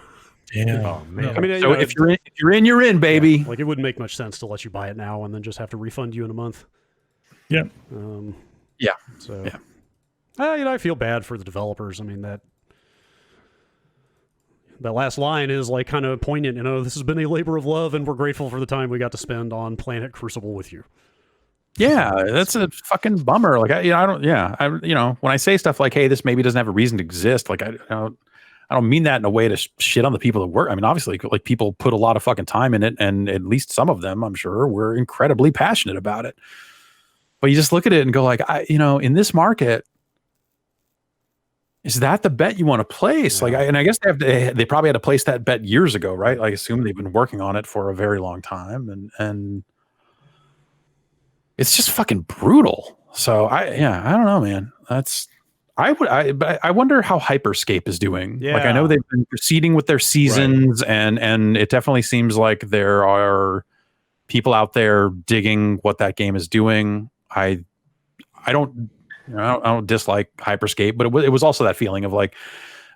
Damn. oh man, No. I mean, So if you're in, you're in, baby. yeah, like it wouldn't make much sense to let you buy it now and then just have to refund you in a month. Yeah. Yeah. So, Yeah. I feel bad for the developers. I mean that last line is like kind of poignant. This has been a labor of love, and we're grateful for the time we got to spend on Planet Crucible with you. Yeah, that's a fucking bummer. Like when I say stuff like, "Hey, this maybe doesn't have a reason to exist," like I don't mean that in a way to shit on the people that work. I mean, obviously, like people put a lot of fucking time in it, and at least some of them, I'm sure, were incredibly passionate about it. But you just look at it and go, like, in this market, is that the bet you want to place? Yeah. Like, I guess they probably had to place that bet years ago, right? Like, I assume they've been working on it for a very long time, and it's just fucking brutal. So I don't know, man. I wonder how Hyperscape is doing. Yeah. Like, I know they've been proceeding with their seasons, and it definitely seems like there are people out there digging what that game is doing. I don't dislike Hyperscape, but it was also that feeling of like,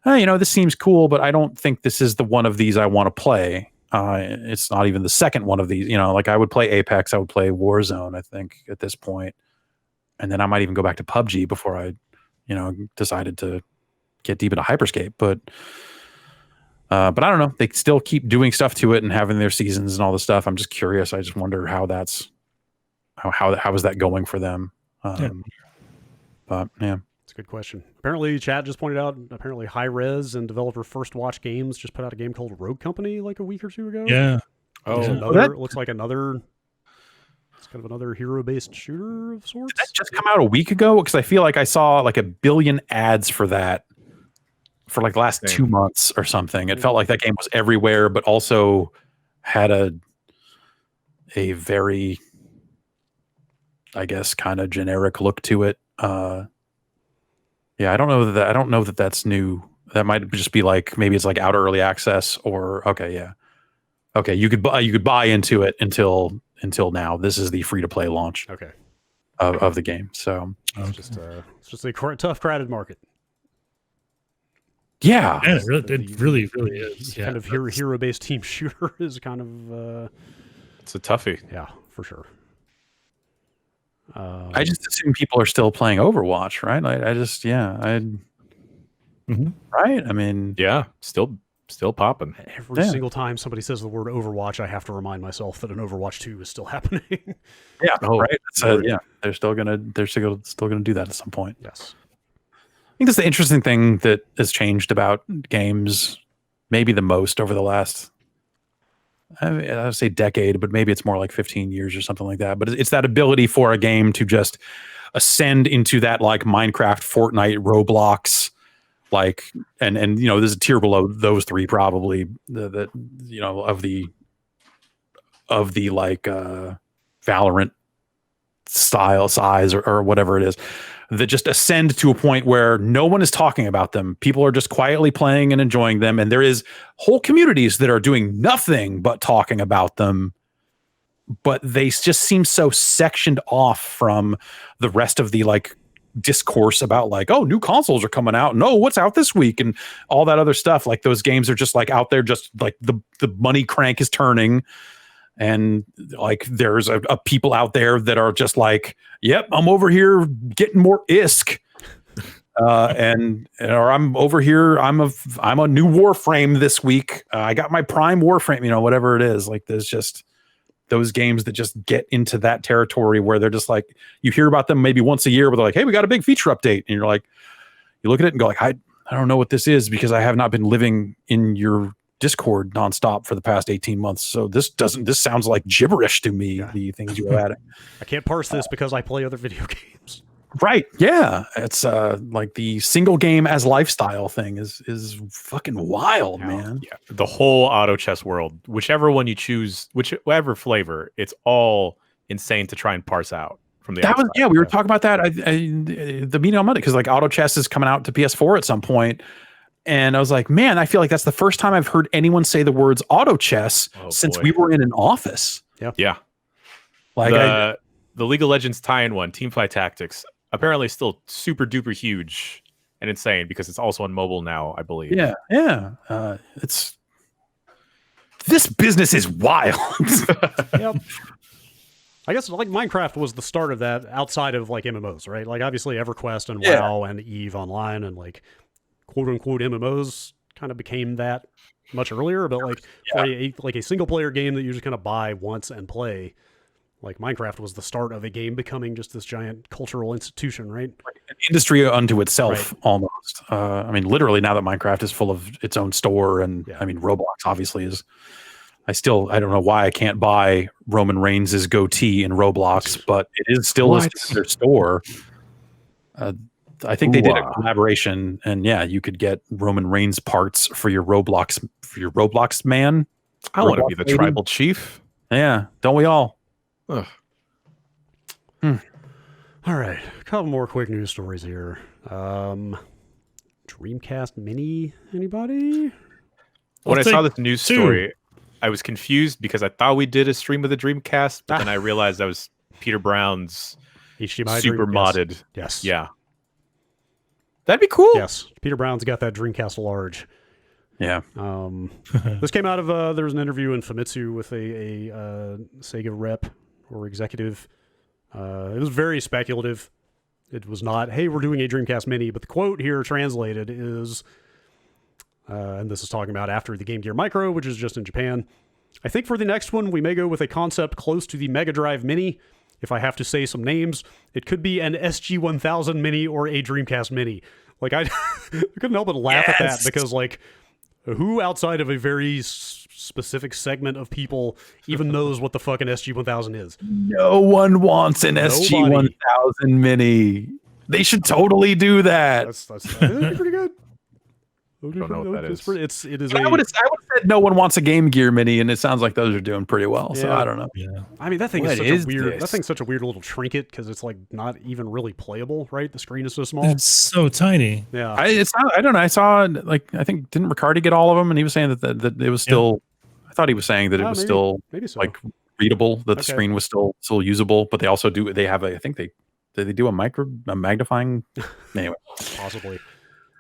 this seems cool, but I don't think this is the one of these I want to play. It's not even the second one of these. Like I would play Apex, I would play Warzone, I think, at this point, and then I might even go back to PUBG before I, decided to get deep into Hyperscape. But I don't know. They still keep doing stuff to it and having their seasons and all this stuff. I'm just curious. I just wonder how is that going for them. But yeah, It's a good question. Apparently, chat just pointed out. Apparently, High Res and developer First Watch Games just put out a game called Rogue Company like a week or two ago. Yeah. Looks like another. It's kind of another hero-based shooter of sorts. Did that just come out a week ago? Because I feel like I saw like 1 billion ads for that for like the last 2 months or something. It felt like that game was everywhere, but also had a very, I guess, kind of generic look to it. I don't know that that's new. That might just be like, maybe it's like out early access or you could buy into it until now. This is the free to play launch of the game. So it's just a tough, crowded market. Yeah, it really is. Yeah, kind of hero-based team shooter is kind of it's a toughie. Yeah, for sure. I just assume people are still playing Overwatch, right? Right? I mean, yeah, still popping. Every single time somebody says the word Overwatch, I have to remind myself that an Overwatch 2 is still happening. Right. They're still gonna do that at some point. Yes. I think that's the interesting thing that has changed about games, maybe the most over the last, I would say decade, but maybe it's more like 15 years or something like that. But it's that ability for a game to just ascend into that like Minecraft, Fortnite, Roblox, like, and there's a tier below those three probably of the like Valorant style size or whatever it is, that just ascend to a point where no one is talking about them. People are just quietly playing and enjoying them. And there is whole communities that are doing nothing but talking about them, but they just seem so sectioned off from the rest of the like discourse about like, oh, new consoles are coming out. No, what's out this week? And all that other stuff. Like those games are just like out there, just like the money crank is turning. And like, there's a people out there that are just like, yep, I'm over here getting more ISK. Or I'm over here. I'm a new Warframe this week. I got my Prime Warframe, whatever it is. Like there's just those games that just get into that territory where they're just like, you hear about them maybe once a year, but they're like, hey, we got a big feature update. And you're like, you look at it and go like, I don't know what this is because I have not been living in your Discord nonstop for the past 18 months. So this sounds like gibberish to me, the things you are adding. I can't parse this because I play other video games. Right. Yeah. It's like the single game as lifestyle thing is fucking wild, man. Yeah. The whole auto chess world, whichever one you choose, whichever flavor, it's all insane to try and parse out from the outside. We were talking about that the meeting on Monday, because like auto chess is coming out to PS4 at some point. And I was like, man, I feel like that's the first time I've heard anyone say the words auto chess since we were in an office. Yeah. Yeah. Like the League of Legends tie-in one, Teamfight Tactics. apparently still super duper huge and insane because it's also on mobile now, I believe. Yeah. It's this business is wild. Yep. I guess like Minecraft was the start of that outside of like MMOs, right? Like obviously EverQuest and WoW and EVE Online and like quote unquote MMOs kind of became that much earlier. But like for a single player game that you just kind of buy once and play, like Minecraft was the start of a game becoming just this giant cultural institution, right? An industry unto itself, almost. I mean, literally now that Minecraft is full of its own store, and I mean, Roblox obviously is. I don't know why I can't buy Roman Reigns' goatee in Roblox, but it is still listed in their store. I think they did a collaboration, and you could get Roman Reigns parts for your Roblox man. I want to be the tribal chief. Yeah, don't we all? Ugh. All right, a couple more quick news stories here. Dreamcast Mini, anybody? When I saw this news story, I was confused because I thought we did a stream of the Dreamcast, but then I realized that was Peter Brown's HDMI super modded. Yes. Yeah. That'd be cool. Yes. Peter Brown's got that Dreamcast large. Yeah. This came out of there was an interview in Famitsu with a Sega rep or executive. It was very speculative. It was not, hey, we're doing a Dreamcast Mini, but the quote here translated is, and this is talking about after the Game Gear Micro, which is just in Japan. I think for the next one, we may go with a concept close to the Mega Drive Mini. If I have to say some names, it could be an SG-1000 Mini or a Dreamcast Mini. Like, I couldn't help but laugh at that because, like, who outside of a very specific segment of people even knows what the fucking SG-1000 is? No one wants an SG-1000 Mini. They should totally do that. That's pretty good. I don't know what that is. I would have said no one wants a Game Gear Mini, and it sounds like those are doing pretty well. So I don't know. Yeah. I mean, that thing is such a weird. That thing's such a weird little trinket because it's like not even really playable, right? The screen is so small. It's so tiny. Yeah. I don't know. I saw I think didn't Riccardi get all of them, and he was saying that it was still. Yeah. I thought he was saying that it was maybe so. Like readable, that the screen was still usable, but they also do. They have I think they do a magnifying. Anyway, possibly.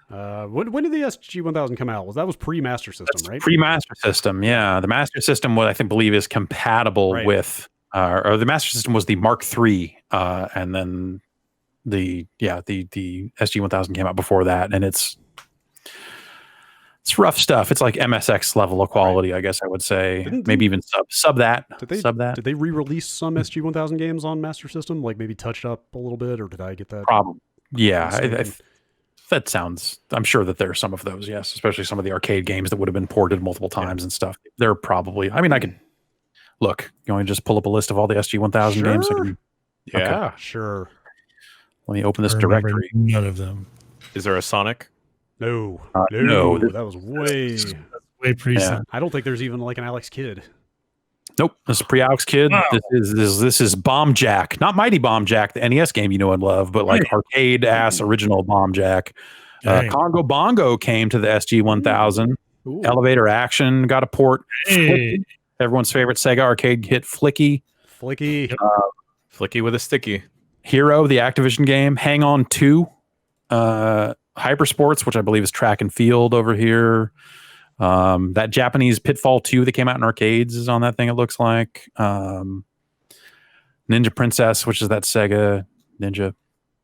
When did the SG-1000 come out? That was pre-Master System, right? Pre-Master System, yeah. The Master System, what I believe is compatible with, or the Master System was the Mark III, and then the SG-1000 came out before that, and it's rough stuff. It's like MSX level of quality, I guess I would say. Maybe even sub that. Did they re-release some SG-1000 games on Master System? Like maybe touched up a little bit, or did I get that? Probably. Yeah, that sounds. I'm sure that there are some of those. Yes, especially some of the arcade games that would have been ported multiple times and stuff. They're probably. I mean, I could look. You want to just pull up a list of all the SG-1000 games? Yeah, sure. Let me open this directory. None of them. Is there a Sonic? No, no. That was way pre-Sonic. I don't think there's even like an Alex Kidd. Nope, this is pre-Alex Kidd. Wow. This is Bomb Jack, not Mighty Bomb Jack, the NES game you know and love, but like arcade ass original Bomb Jack. Congo Bongo came to the SG-1000. Ooh. Elevator Action got a port. Hey. Everyone's favorite Sega arcade hit, Flicky. Flicky with a sticky. Hero, the Activision game. Hang On 2. Hypersports, which I believe is track and field over here. That Japanese Pitfall 2 that came out in arcades is on that thing, it looks like. Ninja Princess, which is that Sega Ninja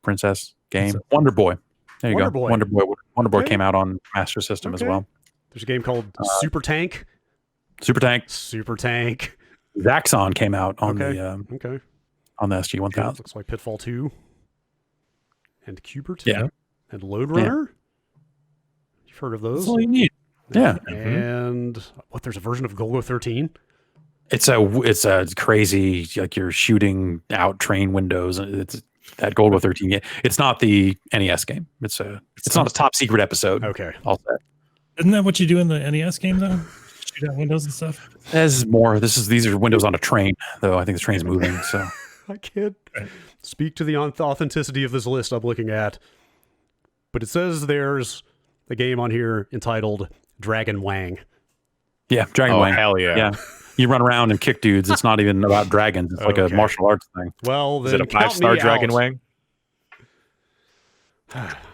Princess game. Wonder Boy. There you go. Wonder Boy came out on Master System as well. There's a game called Super Tank. Super Tank. Zaxxon came out on the on the SG-1000. Looks like Pitfall 2 and Cubert. Yeah. And Lode Runner. You've heard of those? That's all you need. Yeah. And there's a version of Golgo 13. It's a crazy, like you're shooting out train windows. It's that Golgo 13 game. It's not the NES game. It's not a top secret episode. Okay. All set. Isn't that what you do in the NES game though? Shoot out windows and stuff? There's more. These are windows on a train, though. I think the train's moving. So I can't speak to the authenticity of this list I'm looking at, but it says there's a game on here entitled Dragon Wang. Yeah, Dragon Wang. Hell yeah. Yeah. You run around and kick dudes. It's not even about dragons. It's like a martial arts thing. Well, then is it a 5-star Dragon Wang?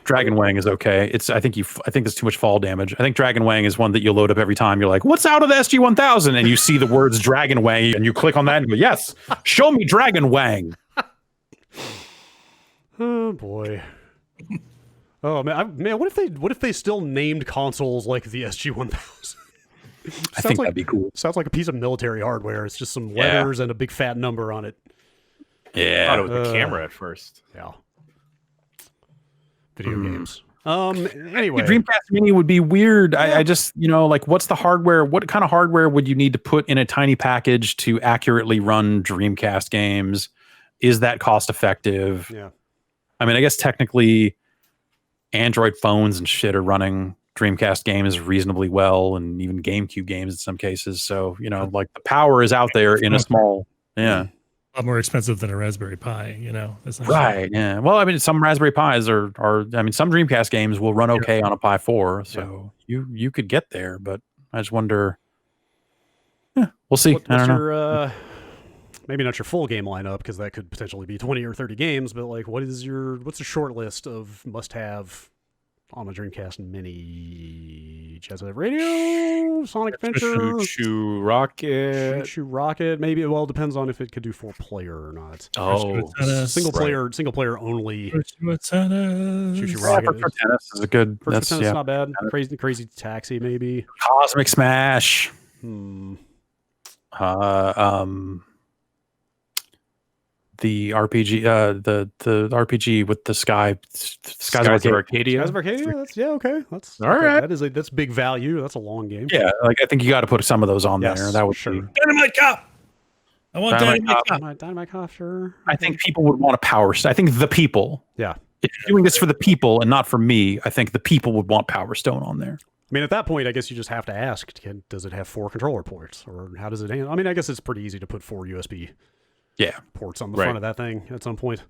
Dragon Wang is okay. I think there's too much fall damage. I think Dragon Wang is one that you load up every time. You're like, what's out of the SG-1000? And you see the words Dragon Wang, and you click on that and go, yes, show me Dragon Wang. Oh boy. Oh man, what if they still named consoles like the SG-1000? I think that'd be cool. Sounds like a piece of military hardware. It's just some letters and a big fat number on it. I thought it was the camera at first. Yeah. Video games. Anyway, The Dreamcast Mini would be weird. I just, like, what's the hardware? What kind of hardware would you need to put in a tiny package to accurately run Dreamcast games? Is that cost effective? Yeah. I mean, I guess technically Android phones and shit are running Dreamcast games reasonably well, and even GameCube games in some cases. So, like the power is out there in a small, a lot more expensive than a Raspberry Pi, Right. Yeah. Well, I mean, some Raspberry Pis some Dreamcast games will run okay on a Pi 4. So you could get there, but I just wonder. Yeah, we'll see. I don't know. Maybe not your full game lineup, because that could potentially be 20 or 30 games, but like, what's a short list of must-have on a Dreamcast Mini? Jazz Wave Radio, Sonic Adventure, Choo Rocket. Maybe. Well, it depends on if it could do 4-player or not. Single player only. Choo Rocket. For tennis is a good. That's not bad. Crazy Taxi, maybe. Cosmic Smash. The RPG, the RPG with the Skies of Arcadia. Skies of Arcadia. That's okay. That's all right. That's big value. That's a long game. Yeah, like I think you got to put some of those on there. That would be Dynamite Cop. I want Dynamite Cop. Sure. I think people would want a power. I think the people. Yeah. If you're doing this for the people and not for me, I think the people would want Power Stone on there. I mean, at that point, I guess you just have to ask: does it have 4 controller ports, or how does it handle? I mean, I guess it's pretty easy to put 4 USB. Ports on the front of that thing at some point.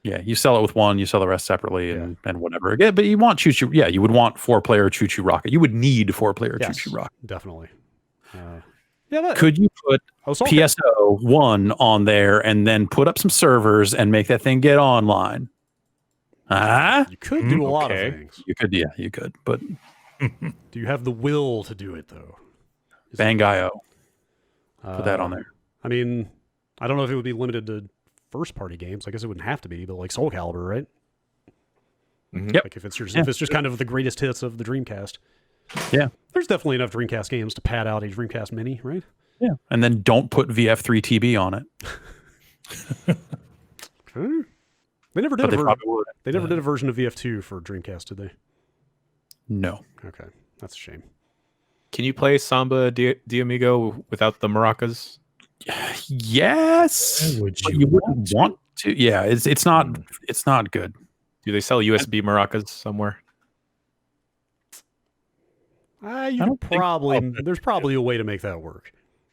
Yeah, you sell it with one, you sell the rest separately, and whatever. Yeah, but you want Choo-Choo. Yeah, you would want 4-player Choo-Choo Rocket. You would need 4-player Choo-Choo Rocket. Definitely. Could you put PSO 1 on there and then put up some servers and make that thing get online? You could do a lot of things. You could. But do you have the will to do it, though? Bang.io. Put that on there. I mean, I don't know if it would be limited to first-party games. I guess it wouldn't have to be, but like Soul Calibur, right? Yep. Like if it's just kind of the greatest hits of the Dreamcast. Yeah. There's definitely enough Dreamcast games to pad out a Dreamcast Mini, right? Yeah. And then don't put VF3TB on it. They never did They never did a version of VF2 for Dreamcast, did they? No. Okay. That's a shame. Can you play Samba de Amigo without the maracas? Yes. You wouldn't want to. Yeah, it's not good. Do they sell USB maracas somewhere? There's probably a way to make that work.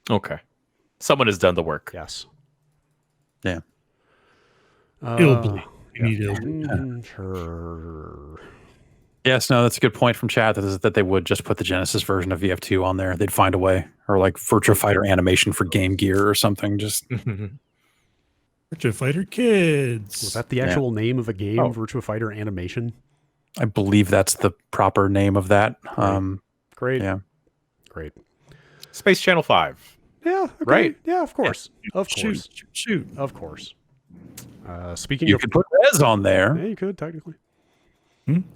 Okay. Someone has done the work. Yes. Yeah. Sure. Yes, no, that's a good point from chat. That they would just put the Genesis version of VF2 on there. They'd find a way, or like Virtua Fighter animation for Game Gear or something. Just Virtua Fighter Kids. Was that the actual name of a game? Virtua Fighter Animation. I believe that's the proper name of that. Great. Yeah. Great. Space Channel 5. Yeah. Okay. Right. Yeah. Of course. Of course. Shoot. Of course. Speaking you of, could put Rez on there. Yeah, you could technically.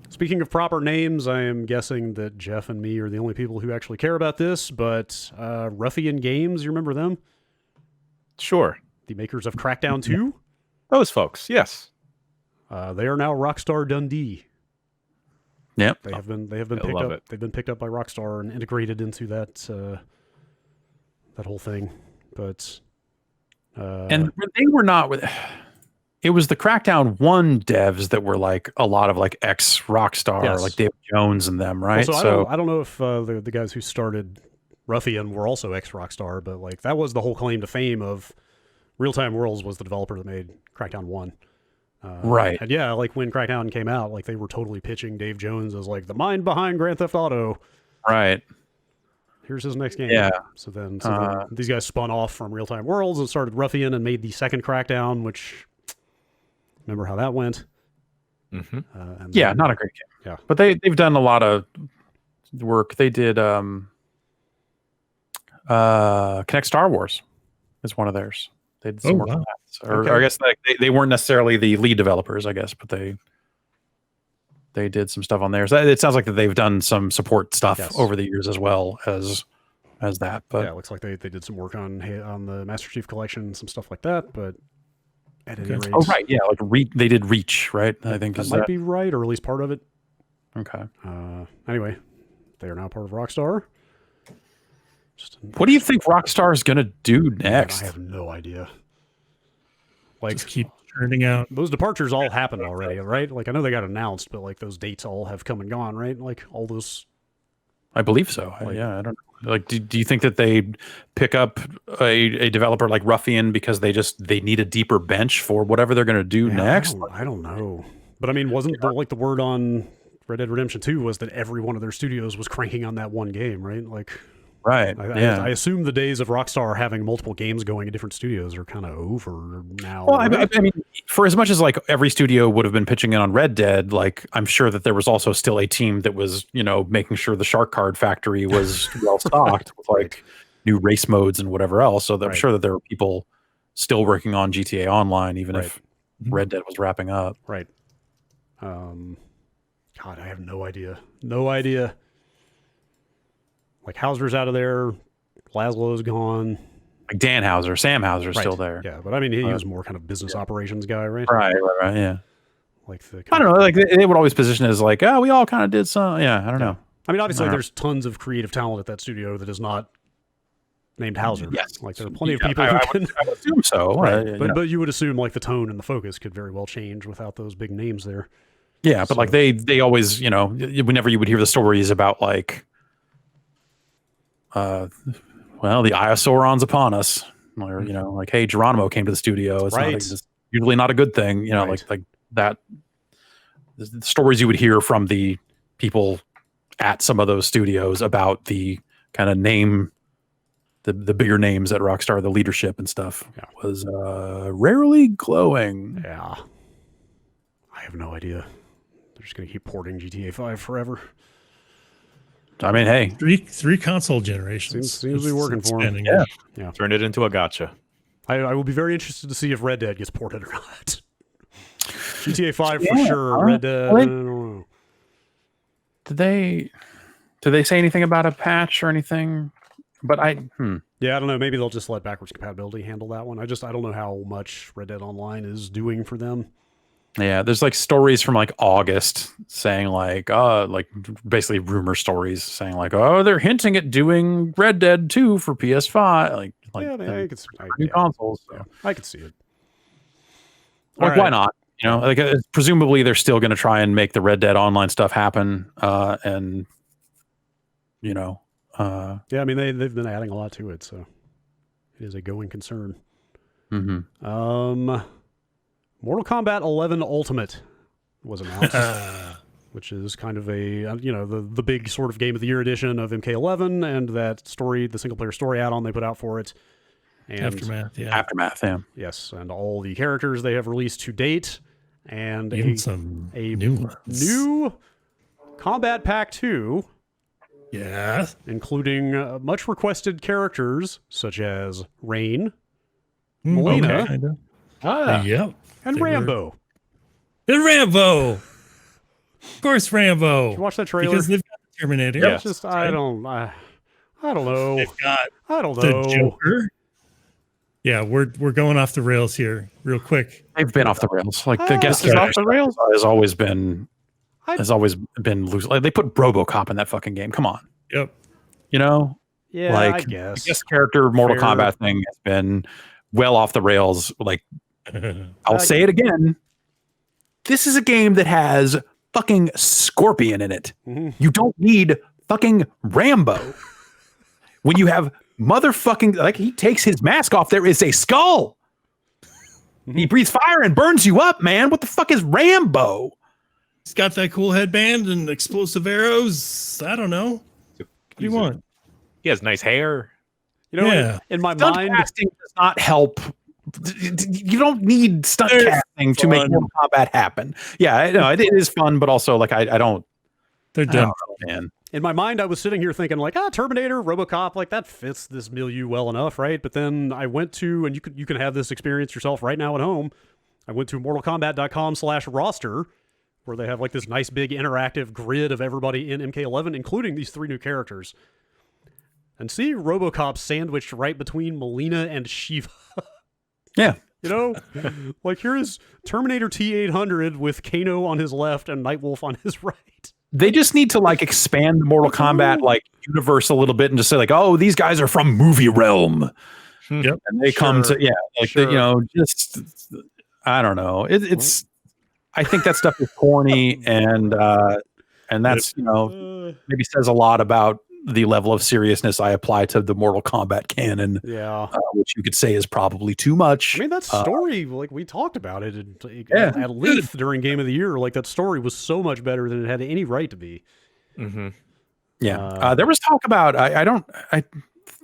Speaking of proper names, I am guessing that Jeff and me are the only people who actually care about this, but Ruffian Games, you remember them? Sure. The makers of Crackdown 2? Those folks, yes. They are now Rockstar Dundee. Yep. They have been picked up. They've been picked up by Rockstar and integrated into that whole thing. But and they were not with. It was the Crackdown 1 devs that were like a lot of like ex Rockstar, like David Jones and them, right? So I don't know if the guys who started Ruffian were also ex Rockstar, but like that was the whole claim to fame of Real Time Worlds was the developer that made Crackdown 1. Right. And yeah, like when Crackdown came out, like they were totally pitching Dave Jones as like the mind behind Grand Theft Auto. Right. Here's his next game. Yeah. So then these guys spun off from Real Time Worlds and started Ruffian and made the second Crackdown, which remember how that went. Mm-hmm. Yeah, not a great game. Yeah. But they've done a lot of work. They did Connect Star Wars is one of theirs. They did some work on that. Or I guess like they weren't necessarily the lead developers, I guess, but they did some stuff on there. So it sounds like that they've done some support stuff over the years as well as that. But yeah, it looks like they did some work on the Master Chief Collection, some stuff like that. But at any rate, oh right, yeah, like they did Reach, right? I think that might be right, or at least part of it. Okay. Anyway, they are now part of Rockstar. What do you think Rockstar is going to do next? I have no idea. Like, just keep churning out. Those departures all happened already, right? Like, I know they got announced, but like those dates all have come and gone, right? Like all those. I believe so. I don't know. Like, do you think that they pick up a developer like Ruffian because they need a deeper bench for whatever they're going to do next? I don't know. But I mean, wasn't the word on Red Dead Redemption 2 was that every one of their studios was cranking on that one game, right? Like. Right. I assume the days of Rockstar having multiple games going at different studios are kind of over now. Well, right? I mean, for as much as like every studio would have been pitching in on Red Dead, like I'm sure that there was also still a team that was, making sure the Shark Card Factory was well stocked with like new race modes and whatever else. So I'm sure that there were people still working on GTA Online, even if Red Dead was wrapping up. Right. God, I have no idea. No idea. Like Hauser's out of there, Laszlo's gone. Like Dan Hauser, Sam Hauser's still there. Yeah, but I mean, he was more kind of business operations guy, right? Right, yeah. Like I don't know. Like they would always position it as like, oh, we all kind of did some. Yeah, I don't know. I mean, obviously, there's tons of creative talent at that studio that is not named Hauser. Yes, like there are plenty of people. I would assume so. Right. But you would assume like the tone and the focus could very well change without those big names there. Yeah, but like they always, whenever you would hear the stories about like. Well, the Eye of Sauron's upon us, or like, hey, Geronimo came to the studio. It's usually not a good thing, like that. The stories you would hear from the people at some of those studios about the kind of name, the bigger names at Rockstar, the leadership and stuff was rarely glowing. Yeah, I have no idea. They're just gonna keep porting GTA 5 forever. I mean, hey, three console generations seems to be working for them. Yeah. Turn it into a gacha. I will be very interested to see if Red Dead gets ported or not. GTA 5 for sure. Red Dead. I don't know. Did they say anything about a patch or anything? But yeah, I don't know. Maybe they'll just let backwards compatibility handle that one. I don't know how much Red Dead Online is doing for them. Yeah, there's like stories from like August saying like basically rumor stories saying like, oh, they're hinting at doing Red Dead 2 for PS5, like I could see new consoles. So. Yeah, I could see it. Like, why not? Like presumably they're still going to try and make the Red Dead Online stuff happen, and yeah, I mean they've been adding a lot to it, so it is a going concern. Mm-hmm. Mortal Kombat 11 Ultimate was announced, which is kind of a the big sort of Game of the Year edition of MK11, and that story, the single player story add-on they put out for it. And Aftermath, yeah. Yes, and all the characters they have released to date, and some a new ones. New Combat Pack 2. Yeah. Including much requested characters such as Rain, Melina, yep. and Rambo. And Rambo! Of course, Rambo. Did you watch that trailer? Because they've got the Terminator. Yeah, just I don't know. They've got I don't the know. Joker. Yeah, we're going off the rails here, real quick. They've been off the rails. Like the guest is off the rails has always been loose. Like they put RoboCop in that fucking game. Come on. Yep. Yeah, like I guess. The guest character Mortal Kombat thing has been well off the rails. Like I'll say it again. This is a game that has fucking Scorpion in it. Mm-hmm. You don't need fucking Rambo. When you have motherfucking, like, he takes his mask off, there is a skull. He breathes fire and burns you up, man. What the fuck is Rambo? He's got that cool headband and explosive arrows. I don't know. What do you want? He has nice hair. In my Stunt mind, casting does not help you don't need stunt casting to make Mortal Kombat happen. Yeah, no, it is fun, but also like I don't. They're done, man. In my mind, I was sitting here thinking like, Terminator, RoboCop, like that fits this milieu well enough, right? But then I went to, and you can have this experience yourself right now at home. I went to mortalkombat.com/roster, where they have like this nice big interactive grid of everybody in MK11, including these 3 new characters. And see RoboCop sandwiched right between Melina and Shiva. Yeah. You know, like here is Terminator T-800 with Kano on his left and Nightwolf on his right. They just need to like expand the Mortal Kombat like universe a little bit and just say like, oh, these guys are from movie realm. Yep. And they come to just I don't know. It's I think that stuff is corny and that's maybe says a lot about the level of seriousness I apply to the Mortal Kombat canon. Yeah, which you could say is probably too much. I mean, that story, like we talked about it at length during Game of the Year. Like that story was so much better than it had any right to be. Mm-hmm. Yeah, there was talk about. I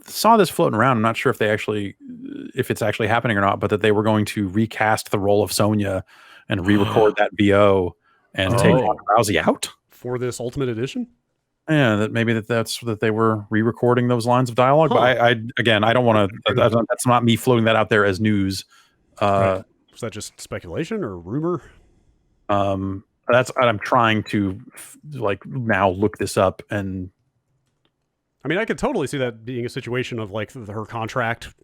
saw this floating around. I'm not sure if it's actually happening or not, but that they were going to recast the role of Sonya and re-record that VO and take Rousey out for this Ultimate Edition. Yeah, that maybe that's that they were re-recording those lines of dialogue. But I don't want to. That's not me floating that out there as news. Right. Is that just speculation or rumor? I'm trying to like now look this up, and I mean, I could totally see that being a situation of like her contract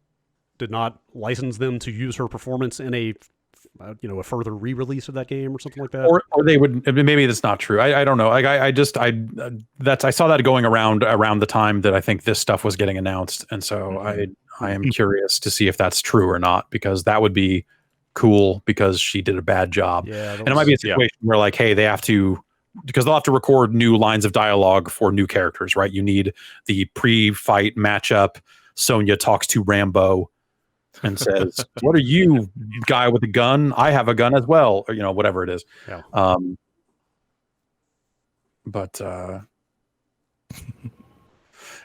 did not license them to use her performance in a further re-release of that game or something like that, or they would. Maybe that's not true. I don't know. Like I saw that going around the time that I think this stuff was getting announced, and so I am curious to see if that's true or not, because that would be cool because she did a bad job. Yeah, and it might be a situation where like, hey, they have to, because they'll have to record new lines of dialogue for new characters, right? You need the pre-fight matchup. Sonya talks to Rambo and says, "What are you, guy with a gun? I have a gun as well," or whatever it is. Yeah.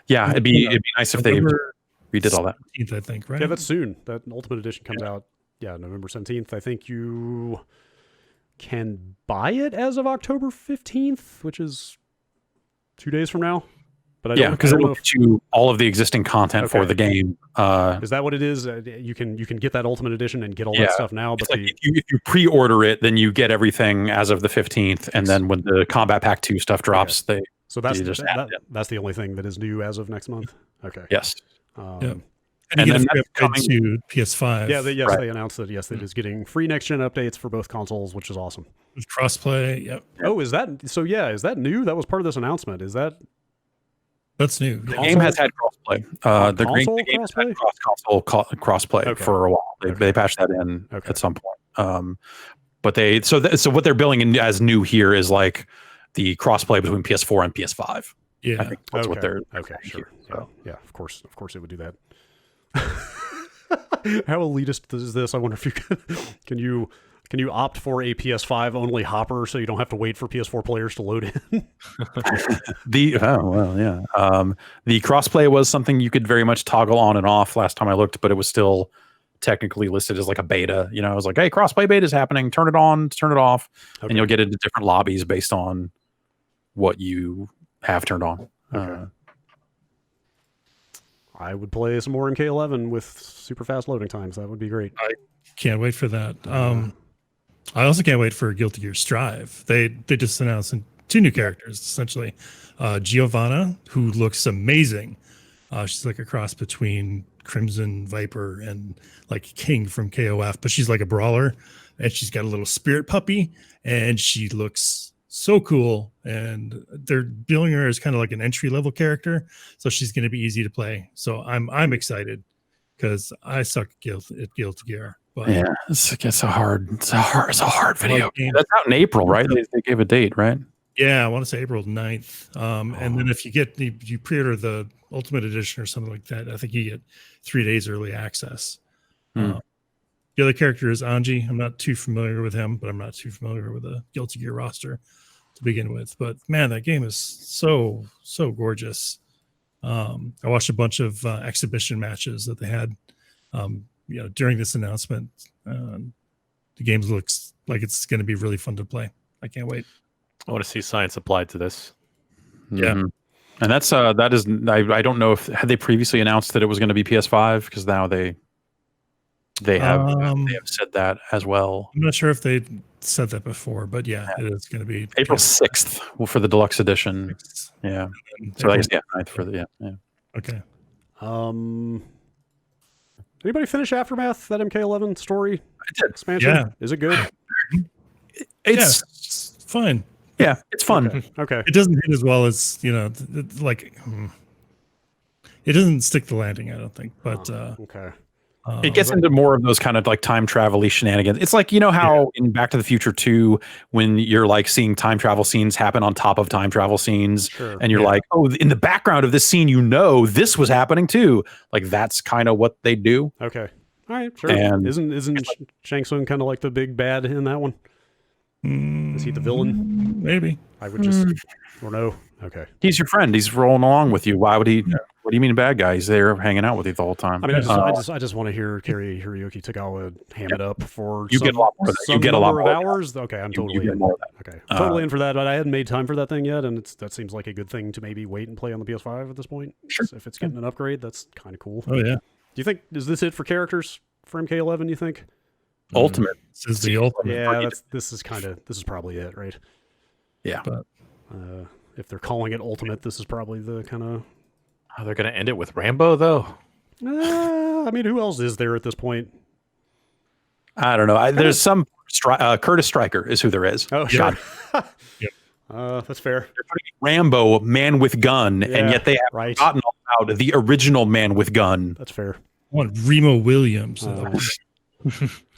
Yeah, it'd be nice if they redid all that. 17th, I think, right? Yeah, that's soon. That Ultimate Edition comes out. Yeah, November 17th. I think you can buy it as of October 15th, which is 2 days from now. But because it will get you all of the existing content for the game. Is that what it is? You can get that Ultimate Edition and get all that stuff now. But if you pre-order it, then you get everything as of the 15th, and then when the Combat Pack 2 stuff drops, that's the only thing that is new as of next month. Okay. Yes. And then that's coming to PS5. Yeah, they announced that. Yes, it is getting free next gen updates for both consoles, which is awesome. With crossplay. Yep. Oh, is that so? Yeah, is that new? That was part of this announcement. Is that? That's new. The game has had crossplay. The game has had cross-console crossplay for a while. They patched that in at some point. But so what they're billing in as new here is like the crossplay between PS4 and PS5. Yeah, I think that's what they're sure. So. Yeah, of course it would do that. How elitist is this? I wonder if you can you opt for a PS5 only hopper so you don't have to wait for PS4 players to load in? The crossplay was something you could very much toggle on and off last time I looked, but it was still technically listed as like a beta. I was like, hey, crossplay beta is happening. Turn it on, turn it off, and you'll get into different lobbies based on what you have turned on. Okay. I would play some more MK11 with super fast loading times. That would be great. I can't wait for that. I also can't wait for Guilty Gear Strive. They just announced 2 new characters, essentially. Giovanna, who looks amazing. She's like a cross between Crimson Viper and like King from KOF, but she's like a brawler, and she's got a little spirit puppy, and she looks so cool. And they're billing her as kind of like an entry level character, so she's going to be easy to play. So I'm excited because I suck at Guilty Gear. But yeah, it's a hard video game. That's out in April, right? They gave a date, right? Yeah, I want to say April 9th. And then if you pre-order the Ultimate Edition or something like that, I think you get 3 days early access. The other character is Anji. I'm not too familiar with him, but I'm not too familiar with the Guilty Gear roster to begin with. But man, that game is so gorgeous. I watched a bunch of exhibition matches that they had during this announcement, the game looks like it's going to be really fun to play. I can't wait. I want to see science applied to this. Yeah. Mhm. And that is I don't know if had they previously announced that it was going to be PS5, because now they have said that as well. I'm not sure if they said that before, but yeah, it is going to be April 6th for the deluxe edition. Yeah. So I guess 9th for the yeah. Okay. Anybody finish Aftermath, that MK11 story expansion? Yeah. Is it good? It's fine. Yeah, it's fun. Okay. It doesn't hit as well as like it doesn't stick the landing, I don't think. But Okay. It gets into more of those kind of like time travel-y shenanigans. It's like, how in Back to the Future 2, when you're like seeing time travel scenes happen on top of time travel scenes, and you're like, oh, in the background of this scene, this was happening too. Like, that's kind of what they do. Okay. All right. Sure. And isn't Shang Tsung kind of like the big bad in that one? Is he the villain? Maybe. I would just or no. Okay. He's your friend. He's rolling along with you. Why would he? What do you mean bad guy? He's there hanging out with you the whole time. I mean, I just want to hear Kerry Hiroyuki Tagawa ham it up for you get a lot more of that. You get a lot more of hours. Okay, I'm totally in. Okay, I'm totally in for that. But I hadn't made time for that thing yet, and that seems like a good thing to maybe wait and play on the PS5 at this point. Sure. If it's getting an upgrade, that's kind of cool. Oh yeah. Do you think is this it for characters for MK11? You think? Ultimate. This is the ultimate. Yeah, this is probably it, right? Yeah. But if they're calling it Ultimate, this is probably the kind of. Oh, they're going to end it with Rambo, though? I mean, who else is there at this point? I don't know. There's some Curtis Stryker is who there is. Oh, sure. Yep. That's fair. They're putting Rambo, Man with Gun, and yet they have forgotten all about the original Man with Gun. That's fair. I want Remo Williams.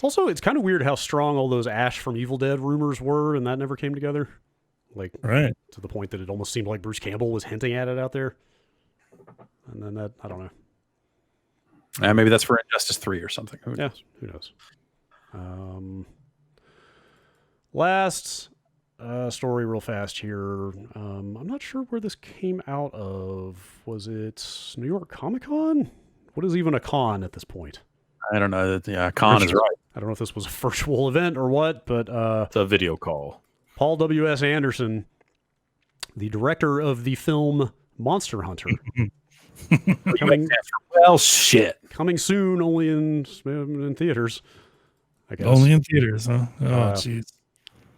Also, it's kind of weird how strong all those Ash from Evil Dead rumors were, and that never came together. Like, right. To the point that it almost seemed like Bruce Campbell was hinting at it out there. And then that, I don't know. Maybe that's for Injustice 3 or something. Who knows? Who knows? Last story real fast here. I'm not sure where this came out of. Was it New York Comic-Con? What is even a con at this point? I don't know. Yeah, con is right. I don't know if this was a virtual event or what, but it's a video call. Paul W.S. Anderson, the director of the film Monster Hunter. Coming soon, only in theaters. I guess. Only in theaters, huh? Oh, jeez.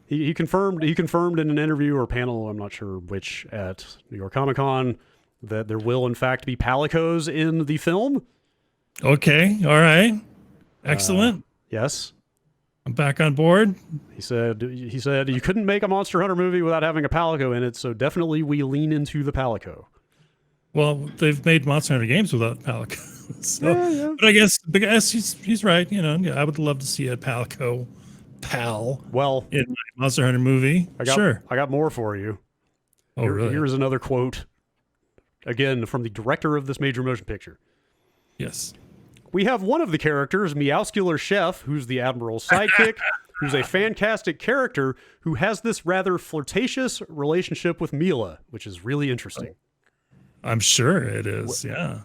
He confirmed in an interview or panel, I'm not sure which, at New York Comic Con, that there will in fact be palicos in the film. Okay, all right, excellent. Yes, I'm back on board. He said you couldn't make a Monster Hunter movie without having a palico in it, so definitely we lean into the palico. Well, they've made Monster Hunter games without Palico. So, But I guess he's right. I would love to see a Palico pal in my Monster Hunter movie. I got more for you. Oh, really? Here's another quote, again, from the director of this major motion picture. Yes. We have one of the characters, Meowscular Chef, who's the Admiral's sidekick, who's a fantastic character who has this rather flirtatious relationship with Milla, which is really interesting. I'm sure it is, yeah.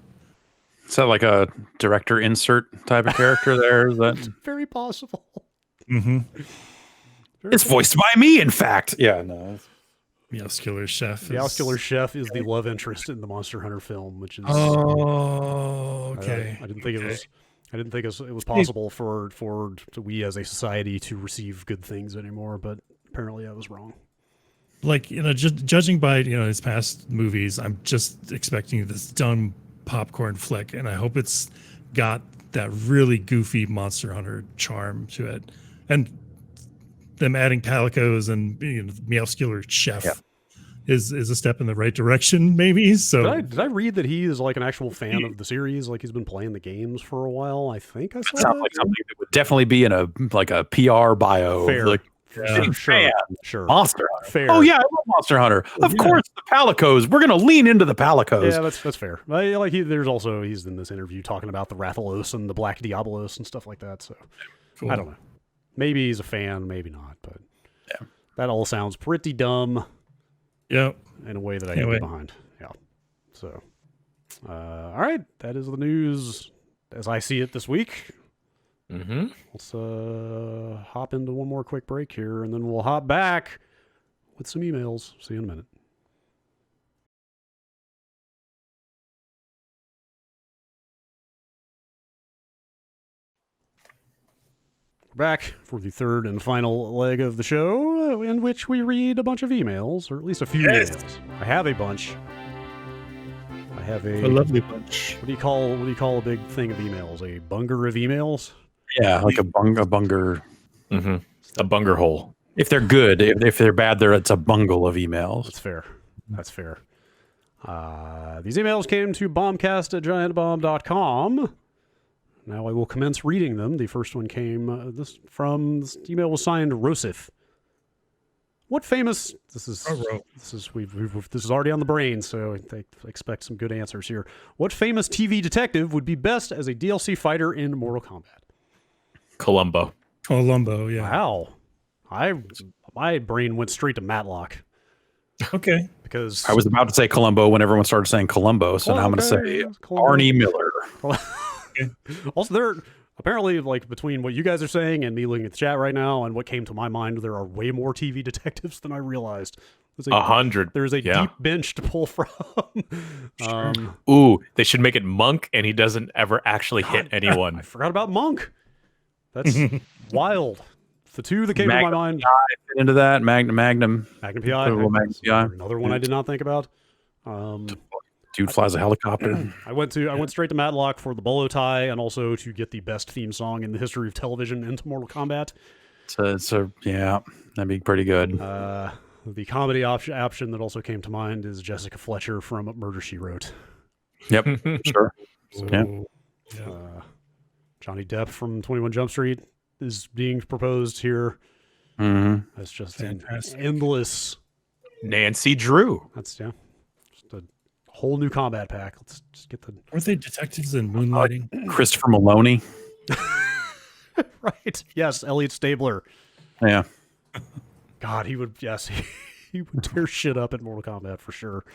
Is that like a director insert type of character there? Is that very possible? Mm-hmm. It's voiced by me, in fact. Yeah, no. Meowscular Chef. Meowscular Chef is the love interest in the Monster Hunter film, which is. Oh, okay. I didn't think it was possible for we as a society to receive good things anymore, but apparently I was wrong. Like, judging by his past movies, I'm just expecting this dumb popcorn flick, and I hope it's got that really goofy Monster Hunter charm to it. And them adding palicos and Meowscular Chef is a step in the right direction, maybe. So did I read that he is like an actual fan of the series? Like he's been playing the games for a while. I think I saw that. Sounds like something that would definitely be in a PR bio. Fair. Like, Sure. Monster Hunter. Fair. Oh yeah, I love Monster Hunter. Of course, the palicos. We're gonna lean into the palicos. Yeah, that's fair. He's in this interview talking about the Rathalos and the Black Diabolos and stuff like that. So cool. I don't know. Maybe he's a fan, maybe not. But that all sounds pretty dumb. Yep. In a way that I can get behind. Yeah. So, all right, that is the news as I see it this week. Mm-hmm. Let's hop into one more quick break here, and then we'll hop back with some emails. See you in a minute. Back for the third and final leg of the show, in which we read a bunch of emails, or at least a few emails. I have a bunch. I have A lovely bunch. What do you call a big thing of emails? A bunger of emails? Yeah, like a bunger. Mm-hmm. A bunger hole. If they're good, if they're bad, it's a bungle of emails. That's fair. That's fair. These emails came to bombcast at giantbomb.com. Now I will commence reading them. The first one came this email was signed Rosif. What famous? This is already on the brain, so I expect some good answers here. What famous TV detective would be best as a DLC fighter in Mortal Kombat? Columbo. Columbo, yeah. Wow, my brain went straight to Matlock. Okay. Because I was about to say Columbo when everyone started saying Columbo, so now I'm going to say Arnie Miller. Also, there apparently, like, between what you guys are saying and me looking at the chat right now and what came to my mind, there are way more TV detectives than I realized. There's 100. There's a deep bench to pull from. Ooh, they should make it Monk, and he doesn't ever actually hit anyone. I forgot about Monk. That's wild. The two that came to my mind. Fit into that Magnum PI. Magnum PI. Another one I did not think about. Dude flies a helicopter. I went straight to Matlock for the bolo tie and also to get the best theme song in the history of television into Mortal Kombat. Yeah, that'd be pretty good. The comedy option that also came to mind is Jessica Fletcher from Murder, She Wrote. Yep, sure. So, Johnny Depp from 21 Jump Street is being proposed here. Mm-hmm. That's just fantastic. Endless. Nancy Drew. That's just a whole new combat pack. Let's just get the. Weren't they detectives in moonlighting? Christopher Maloney. Right. Yes, Elliot Stabler. Yeah. God, he would. Yes, he would tear shit up at Mortal Kombat for sure.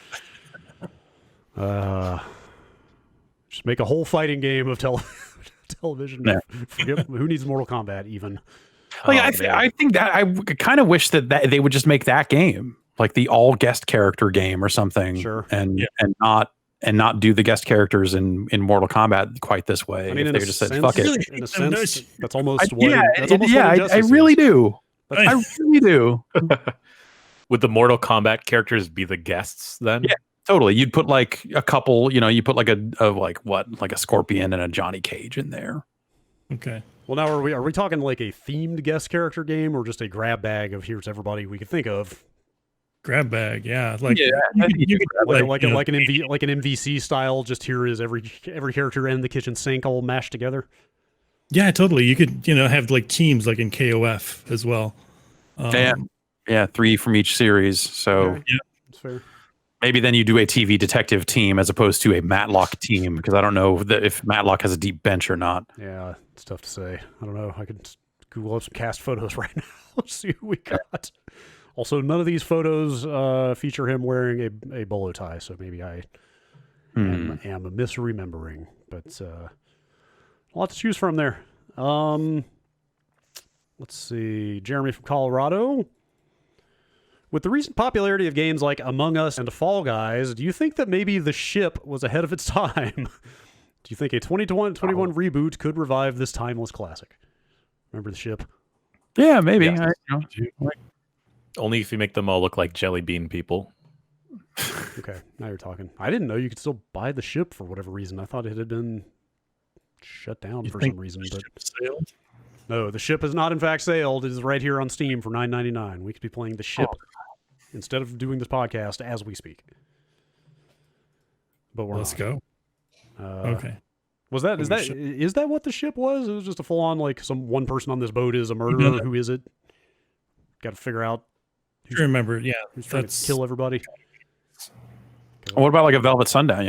Just make a whole fighting game of television. Yeah. Forget who needs Mortal Kombat even. Like, I think that I kind of wish that they would just make that game like the all guest character game or something. Sure. And not do the guest characters in Mortal Kombat quite this way. I mean, if in they a just sense, said, "Fuck it." in a sense, that's almost I really do. I really do. Would the Mortal Kombat characters be the guests then? Yeah, totally. You'd put like a couple, you put like a Scorpion and a Johnny Cage in there. Okay. Well, now are we talking like a themed guest character game or just a grab bag of here's everybody we could think of? Grab bag, yeah. Like you could like an MVC style. Just here is every character and the kitchen sink all mashed together. Yeah, totally. You could have like teams like in KOF as well. Yeah, 3 from each series. So yeah, that's fair. Maybe then you do a TV detective team as opposed to a Matlock team, because I don't know if Matlock has a deep bench or not. Yeah, it's tough to say. I don't know. I could Google up some cast photos right now. See who we got. Also, none of these photos feature him wearing a bolo tie, so maybe I am misremembering. But a lot to choose from there. Let's see. Jeremy from Colorado. With the recent popularity of games like Among Us and Fall Guys, do you think that maybe The Ship was ahead of its time? Do you think a 2021 reboot could revive this timeless classic? Remember The Ship? Yeah, maybe. Yeah. Only if you make them all look like jelly bean people. Okay, now you're talking. I didn't know you could still buy The Ship for whatever reason. I thought it had been shut down for some reason. But sailed? No, The Ship has not in fact sailed. It is right here on Steam for $9.99. We could be playing The Ship instead of doing this podcast as we speak. But Let's go. Okay. Is that what The Ship was? It was just a full on like some one person on this boat is a murderer. Who is it? Got to figure out. I remember. Yeah, who's trying to kill everybody. What about like a Velvet Sundown?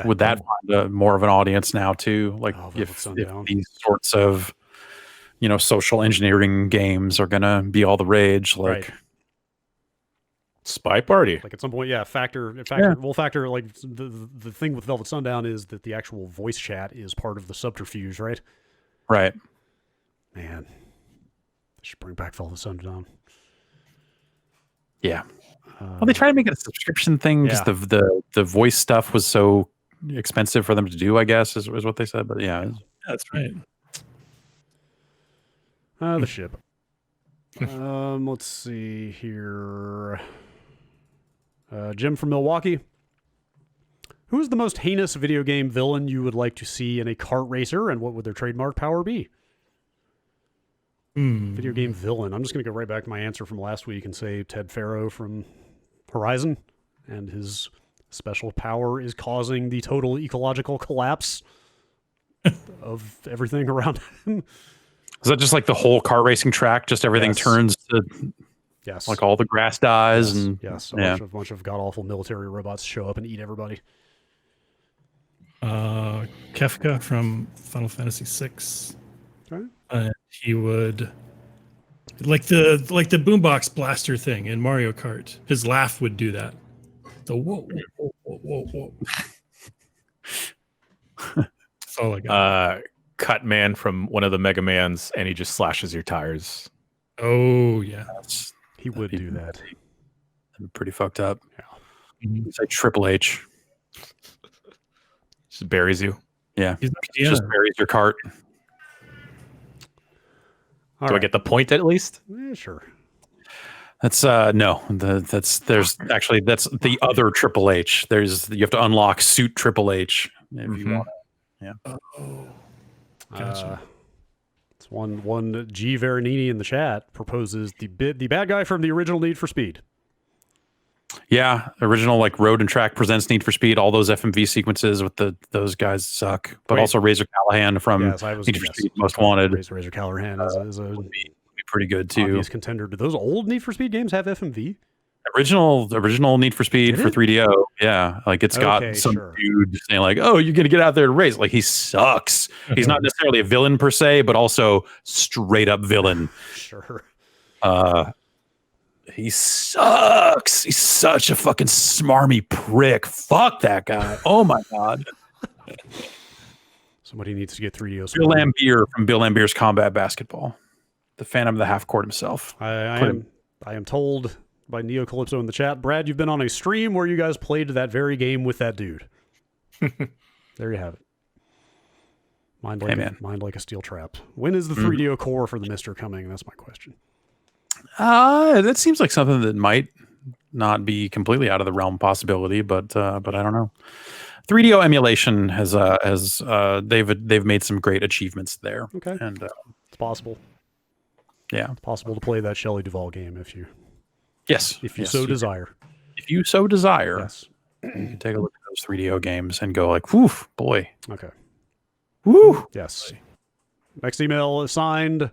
Would that find more of an audience now too? Like if these sorts of social engineering games are gonna be all the rage, like Spy Party. Like at some point, we'll factor like the thing with Velvet Sundown is that the actual voice chat is part of the subterfuge, right? Right. Man, they should bring back Follow the Sun Dawn. Yeah. Well, they tried to make it a subscription thing because the voice stuff was so expensive for them to do, I guess, is what they said. But yeah. That's right. The ship. Let's see here. Jim from Milwaukee. Who is the most heinous video game villain you would like to see in a kart racer, and what would their trademark power be? Video game villain. I'm just going to go right back to my answer from last week and say Ted Faro from Horizon, and his special power is causing the total ecological collapse of everything around him. Is that just like the whole kart racing track? Just everything turns to like all the grass dies and a bunch of god awful military robots show up and eat everybody. Kefka from Final Fantasy VI. Okay. He would like the boombox blaster thing in Mario Kart. His laugh would do that. The whoa, whoa, whoa, whoa, whoa. That's all I got. Cut Man from one of the Mega Mans, and he just slashes your tires. Oh yeah, he would do that. That'd be pretty fucked up. Yeah. It's like Triple H. Just buries you. Yeah. Just buries your cart. Do I get the point at least? Sure. That's no. That's the other Triple H. You have to unlock Suit Triple H if you want. Yeah. Oh. Gotcha. It's one G Veronini in the chat proposes the bad guy from the original Need for Speed. Yeah, original like Road and Track presents Need for Speed. All those FMV sequences with those guys suck. But also Razor Callahan from Need for Speed Most Wanted. Razor Callahan is a would be pretty good too. Obvious contender. Do those old Need for Speed games have FMV? Original Need for Speed for 3DO. Yeah, like it's got some dude saying like, "Oh, you're gonna get out there and race." Like he sucks. He's not necessarily a villain per se, but also straight up villain. Sure. He sucks. He's such a fucking smarmy prick. Fuck that guy. Oh my god. Somebody needs to get 3DO. Bill Lambier from Bill Lambier's Combat Basketball, the Phantom of the Half Court himself. I am told by Neo Calypso in the chat, Brad, you've been on a stream where you guys played that very game with that dude. There you have it. Mind like a steel trap. When is the 3DO core for the Mister coming? That's my question. That seems like something that might not be completely out of the realm possibility, but I don't know. 3DO emulation has they've made some great achievements there. Okay, and it's possible. Yeah, it's possible to play that Shelley Duvall game if you so desire. If you so desire, yes, you can take a look at those 3DO games and go like, "Whew, boy." Okay. Woo. Yes. Next email is signed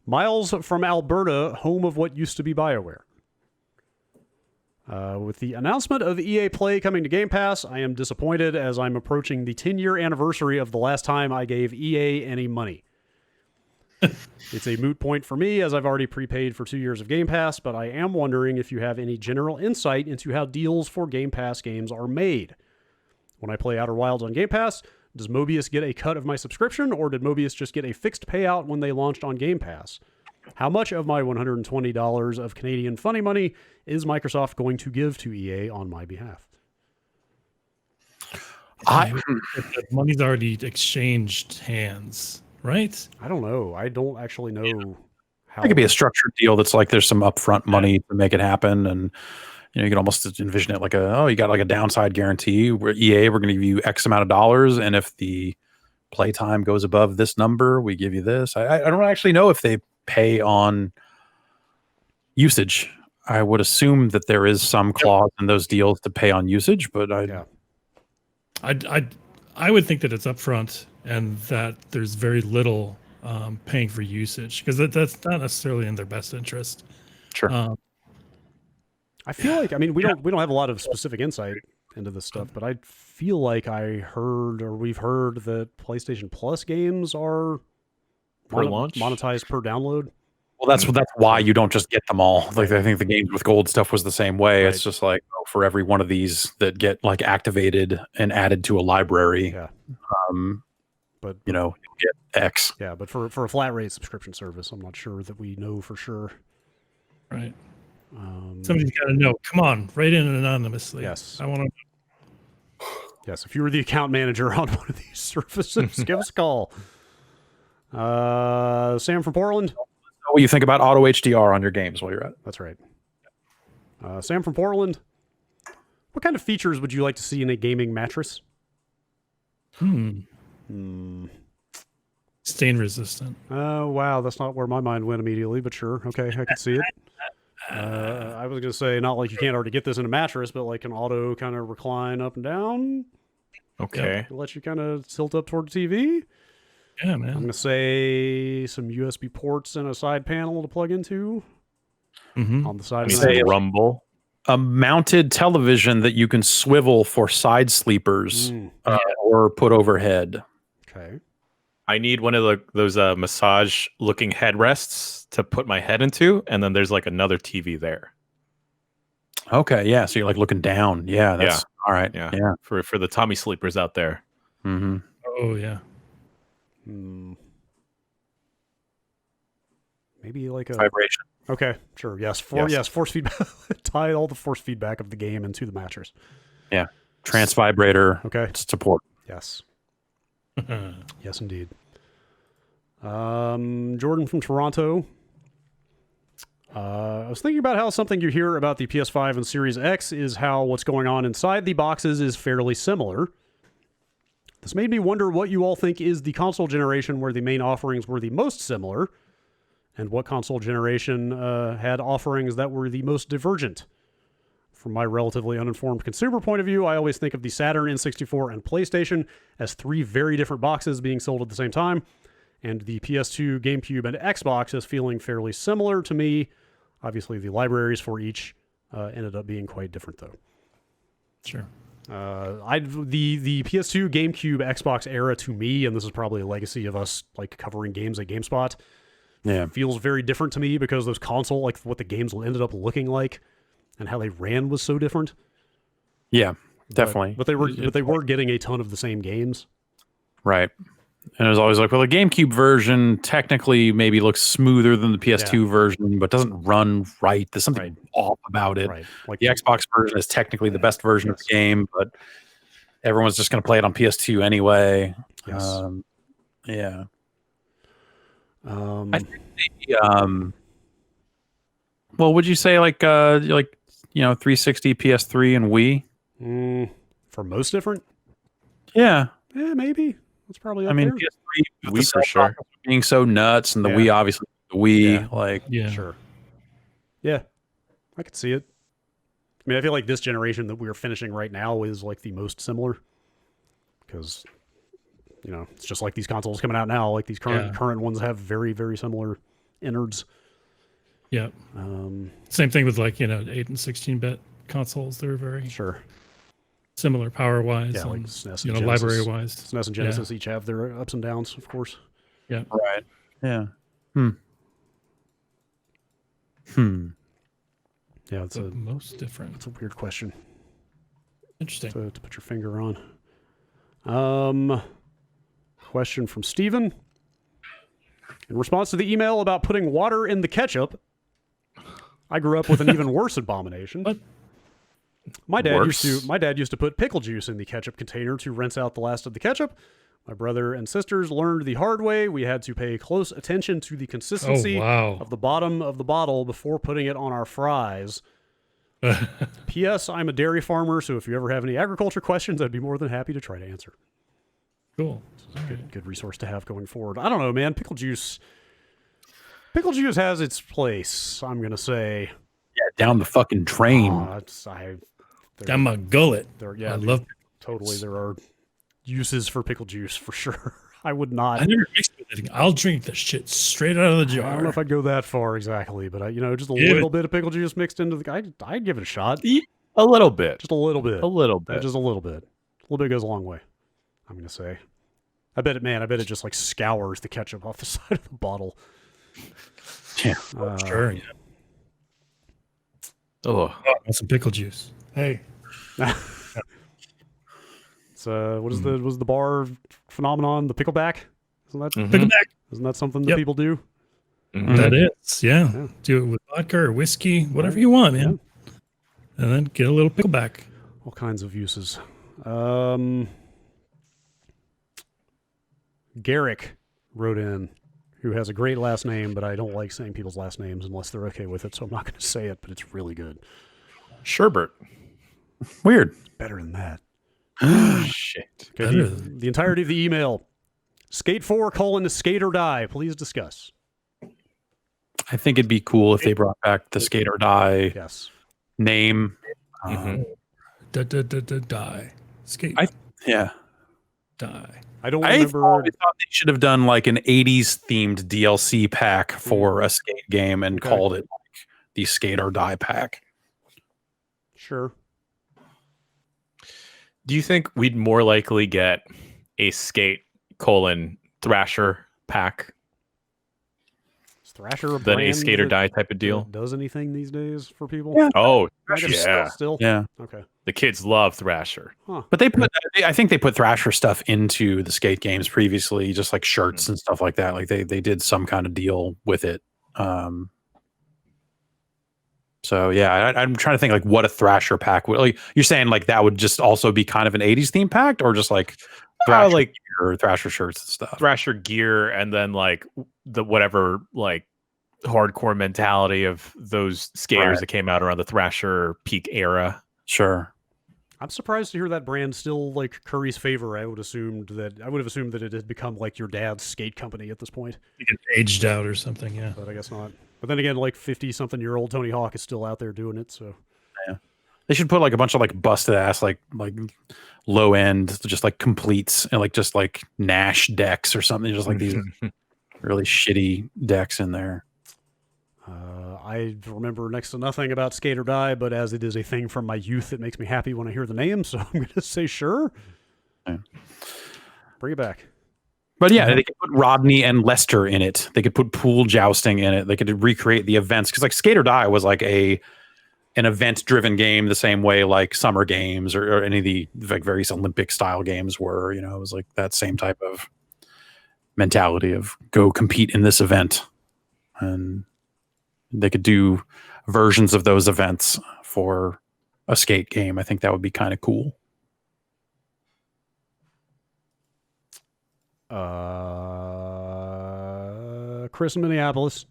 Miles from Alberta, home of what used to be BioWare. With the announcement of EA Play coming to Game Pass, I am disappointed as I'm approaching the 10-year anniversary of the last time I gave EA any money. It's a moot point for me as I've already prepaid for 2 years of Game Pass, but I am wondering if you have any general insight into how deals for Game Pass games are made. When I play Outer Wilds on Game Pass, does Mobius get a cut of my subscription, or did Mobius just get a fixed payout when they launched on Game Pass? How much of my $120 of Canadian funny money is Microsoft going to give to EA on my behalf? The money's already exchanged hands, right? I don't know. I don't actually know how. It could be a structured deal that's like there's some upfront money to make it happen, and you can almost envision it like you got like a downside guarantee where EA, we're going to give you X amount of dollars, and if the playtime goes above this number, we give you this. I don't actually know if they pay on usage. I would assume that there is some clause in those deals to pay on usage, but I would think that it's upfront and that there's very little paying for usage because that's not necessarily in their best interest. Sure. I feel like we don't have a lot of specific insight into this stuff, but I feel like we've heard that PlayStation Plus games are per launch monetized per download. Well, that's why you don't just get them all. Like I think the games with gold stuff was the same way. Right. It's just like for every one of these that get like activated and added to a library, but you'll get X. Yeah, but for a flat rate subscription service, I'm not sure that we know for sure. Right. Somebody's got to know. Come on, write in anonymously. Yes. I want to. Yes, if you were the account manager on one of these services, give us a call. Sam from Portland. What you think about auto HDR on your games while you're at it? That's right. Sam from Portland. What kind of features would you like to see in a gaming mattress? Stain resistant. Oh, wow. That's not where my mind went immediately, but sure. Okay, I can see it. I was going to say, not like you can't already get this in a mattress, but like an auto kind of recline up and down. Okay. It lets you kind of tilt up toward the TV. Yeah, I'm man. going to say some USB ports and a side panel to plug into on the side of the Say mattress. Rumble. A mounted television that you can swivel for side sleepers or put overhead. Okay. I need one of those massage looking headrests to put my head into, and then there's like another TV there. Okay, yeah. So you're like looking down. Yeah, that's all right. Yeah. Yeah. For the Tommy sleepers out there. Mm-hmm. Oh yeah. Maybe like a Vibration. Okay, sure. Yes, force feedback. Tie all the force feedback of the game into the mattress. Yeah. Trance vibrator. Okay. Support. Yes. Yes, indeed. Jordan from Toronto. I was thinking about how something you hear about the PS5 and Series X is how what's going on inside the boxes is fairly similar. This made me wonder what you all think is the console generation where the main offerings were the most similar, and what console generation had offerings that were the most divergent. From my relatively uninformed consumer point of view, I always think of the Saturn, N64, and PlayStation as three very different boxes being sold at the same time, and the PS2, GameCube, and Xbox as feeling fairly similar to me. Obviously, the libraries for each ended up being quite different, though. Sure. The PS2, GameCube, Xbox era to me, and this is probably a legacy of us like covering games at GameSpot, feels very different to me because those console, like what the games ended up looking like and how they ran was so different. Yeah, definitely. But they were getting a ton of the same games. Right. And it was always like, well, the GameCube version technically maybe looks smoother than the PS2 version, but doesn't run right. There's something off about it. Right. Like the Xbox version is technically the best version of the game, but everyone's just going to play it on PS2 anyway. Yes. Yeah. I think maybe, well, would you say like 360, PS3, and Wii? For most different? Yeah. Yeah, maybe. That's probably up I mean, there. PS3 Wii for sure. Being so nuts, and the Wii obviously the Wii, Sure. Yeah, I could see it. I mean, I feel like this generation that we're finishing right now is like the most similar because, it's just like these consoles coming out now. Like these current ones have very, very similar innards. Yeah. Same thing with 8 and 16-bit consoles. They're very similar power-wise. Yeah, like SNES and Genesis. Library-wise. SNES and Genesis each have their ups and downs, of course. Yeah. Right. Yeah. Yeah, it's most different. It's a weird question. Interesting. To put your finger on. Question from Steven. In response to the email about putting water in the ketchup, I grew up with an even worse abomination. What? My dad used to put pickle juice in the ketchup container to rinse out the last of the ketchup. My brother and sisters learned the hard way. We had to pay close attention to the consistency of the bottom of the bottle before putting it on our fries. P.S. I'm a dairy farmer, so if you ever have any agriculture questions, I'd be more than happy to try to answer. Cool. Good resource to have going forward. I don't know, man. Pickle juice has its place, I'm going to say. Yeah, down the fucking drain. Down my gullet. I love totally. There are uses for pickle juice for sure. I would not. I never mixed with anything. I'll drink this shit straight out of the jar. I don't know if I'd go that far exactly, but just a little bit of pickle juice mixed into I'd give it a shot. A little bit. Just a little bit. A little bit. Just a little bit. A little bit goes a long way, I'm going to say. I bet it just like scours the ketchup off the side of the bottle. Yeah. Sure. Yeah. Oh, want some pickle juice. Hey. It's what is the bar phenomenon? The pickleback? Isn't that Pickleback. Isn't that something that people do? That is, yeah. Do it with vodka or whiskey, whatever you want, man. And then get a little pickleback. All kinds of uses. Garrick wrote in, who has a great last name, but I don't like saying people's last names unless they're okay with it, so I'm not going to say it, but it's really good. Sherbert. Weird. It's better than that. Shit. Okay, the entirety of the email. Skate 4, skate or die. Please discuss. I think it'd be cool if they brought back the skate or die name. Die. Skate. Yeah. Die. I don't I remember. thought they should have done like an 80s themed DLC pack for a skate game and called it like the Skate or Die pack. Sure. Do you think we'd more likely get a skate Thrasher pack Is Thrasher than a skate or die type of deal? Does anything these days for people? Yeah. Oh, Still? Yeah. Okay. The kids love Thrasher. But I think they put Thrasher stuff into the skate games previously, just like shirts and stuff like that. Like they did some kind of deal with it. So yeah, I'm trying to think like what a Thrasher pack would. Like you're saying like that would just also be kind of an 80s theme pack, or just like Thrasher gear or Thrasher shirts and stuff. Thrasher gear, and then like the whatever like hardcore mentality of those skaters that came out around the Thrasher peak era. Sure. I'm surprised to hear that brand still like curries favor. I would have assumed that it had become like your dad's skate company at this point. You get aged out or something, yeah. But I guess not. But then again, like 50-something-year-old Tony Hawk is still out there doing it. So yeah, they should put like a bunch of like busted ass like low end, just like completes and like just like Nash decks or something, just like these really shitty decks in there. I remember next to nothing about Skate or Die, but as it is a thing from my youth, it makes me happy when I hear the name, so I'm going to say sure. Yeah. Bring it back. But yeah, they could put Rodney and Lester in it. They could put pool jousting in it. They could recreate the events. Because like Skate or Die was like an event-driven game the same way like Summer Games or any of the like various Olympic-style games were. You know, it was like that same type of mentality of go compete in this event. And they could do versions of those events for a skate game. I think that would be kind of cool. Chris in Minneapolis.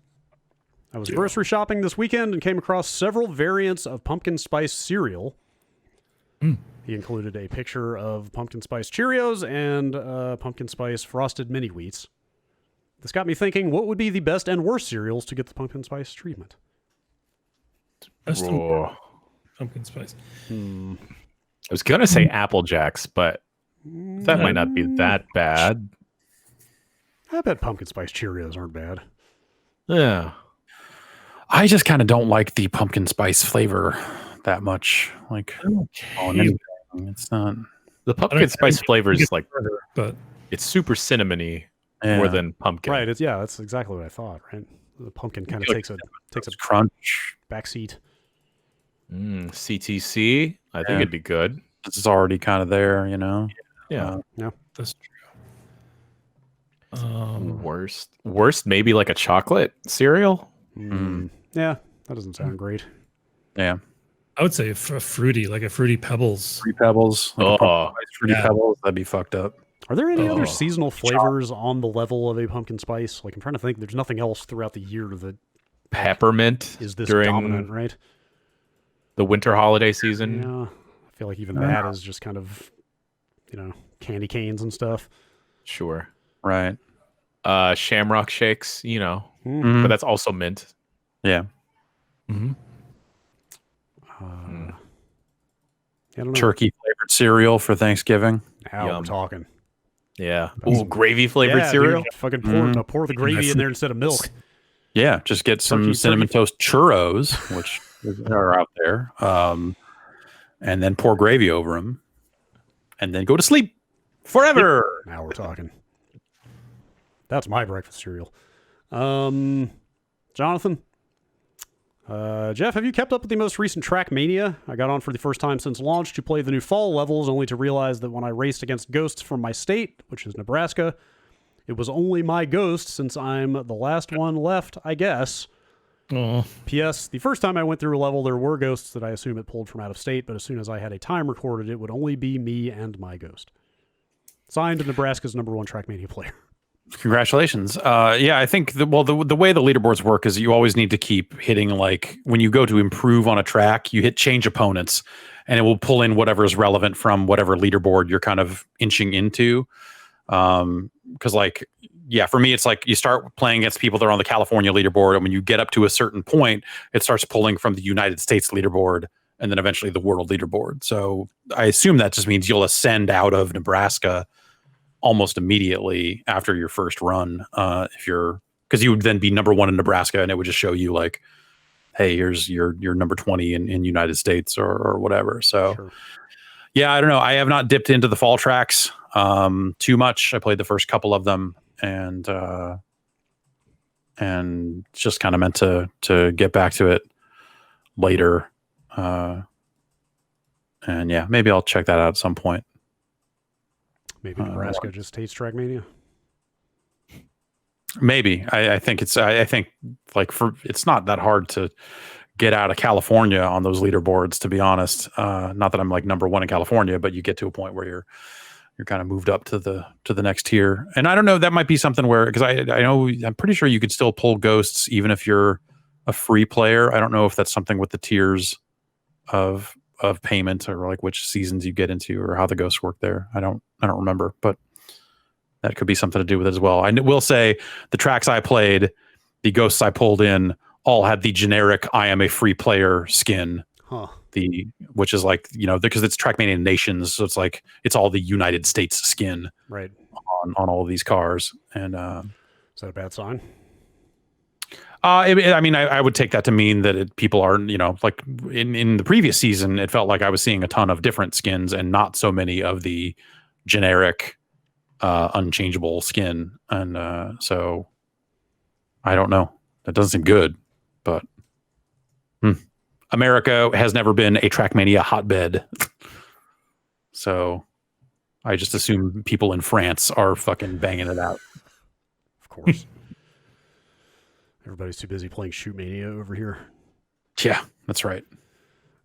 I was grocery shopping this weekend and came across several variants of pumpkin spice cereal. He included a picture of pumpkin spice Cheerios and pumpkin spice frosted mini wheats. This got me thinking, what would be the best and worst cereals to get the pumpkin spice treatment? Best and worst pumpkin spice. I was gonna say Apple Jacks, but that might not be that bad. I bet pumpkin spice Cheerios aren't bad. Yeah. I just kind of don't like the pumpkin spice flavor that much. Like, it's not. The pumpkin spice flavor is like, but it's super cinnamony more than pumpkin. Right. That's exactly what I thought. Right. The pumpkin kind of takes a crunch backseat. CTC. I think it'd be good. It's already kind of there, you know. Yeah. That's true. Worst, maybe like a chocolate cereal. Yeah, that doesn't sound great. Yeah, I would say a fruity Pebbles. Fruity Pebbles. Like Fruity Pebbles. That'd be fucked up. Are there any other seasonal flavors on the level of a pumpkin spice? Like I'm trying to think. There's nothing else throughout the year that peppermint is this during dominant, right? The winter holiday season. Yeah, I feel like even that is just kind of, candy canes and stuff. Sure. Right. Shamrock shakes, but that's also mint. Yeah. I don't know. Turkey flavored cereal for Thanksgiving. Now we're talking. Yeah. Ooh, gravy flavored cereal. Dude, fucking pour the gravy in there instead of milk. Yeah, just get some cinnamon toast churros, which are out there, and then pour gravy over them, and then go to sleep forever. Now we're talking. That's my breakfast cereal. Jonathan, Jeff, have you kept up with the most recent Trackmania? I got on for the first time since launch to play the new fall levels, only to realize that when I raced against ghosts from my state, which is Nebraska, it was only my ghost since I'm the last one left, I guess. Oh, P.S. The first time I went through a level, there were ghosts that I assume it pulled from out of state, but as soon as I had a time recorded, it would only be me and my ghost. Signed, Nebraska's #1 Trackmania player. Congratulations. Yeah, I think the way the leaderboards work is you always need to keep hitting, like when you go to improve on a track, you hit change opponents and it will pull in whatever is relevant from whatever leaderboard you're kind of inching into. Because like, yeah, for me, it's like you start playing against people that are on the California leaderboard, and when you get up to a certain point, it starts pulling from the United States leaderboard and then eventually the world leaderboard. So I assume that just means you'll ascend out of Nebraska almost immediately after your first run, because you would then be #1 in Nebraska, and it would just show you like, hey, here's your number 20 in United States or whatever. So Sure. yeah, I don't know. I have not dipped into the fall tracks too much. I played the first couple of them and just kind of meant to get back to it later. And yeah, maybe I'll check that out at some point. Maybe Nebraska just hates Trackmania. Maybe. I think it's like it's not that hard to get out of California on those leaderboards, to be honest. Not that I'm like #1 in California, but you get to a point where you're kind of moved up to the next tier. And I don't know, that might be something where, because I know, I'm pretty sure you could still pull ghosts even if you're a free player. I don't know if that's something with the tiers of payment or like which seasons you get into or how the ghosts work there. I don't remember, but that could be something to do with it as well. I will say the tracks I played, the ghosts I pulled in all had the generic "I am a free player" skin. Huh. Which is like, because it's Trackmania Nations, so it's like it's all the United States skin Right. on all of these cars. And Is that a bad sign? I would take that to mean that people are, like in the previous season, it felt like I was seeing a ton of different skins and not so many of the generic unchangeable skin. And so I don't know. That doesn't seem good, but America has never been a Trackmania hotbed. So I just assume people in France are fucking banging it out. Of course. Everybody's too busy playing Shootmania over here. Yeah, that's right.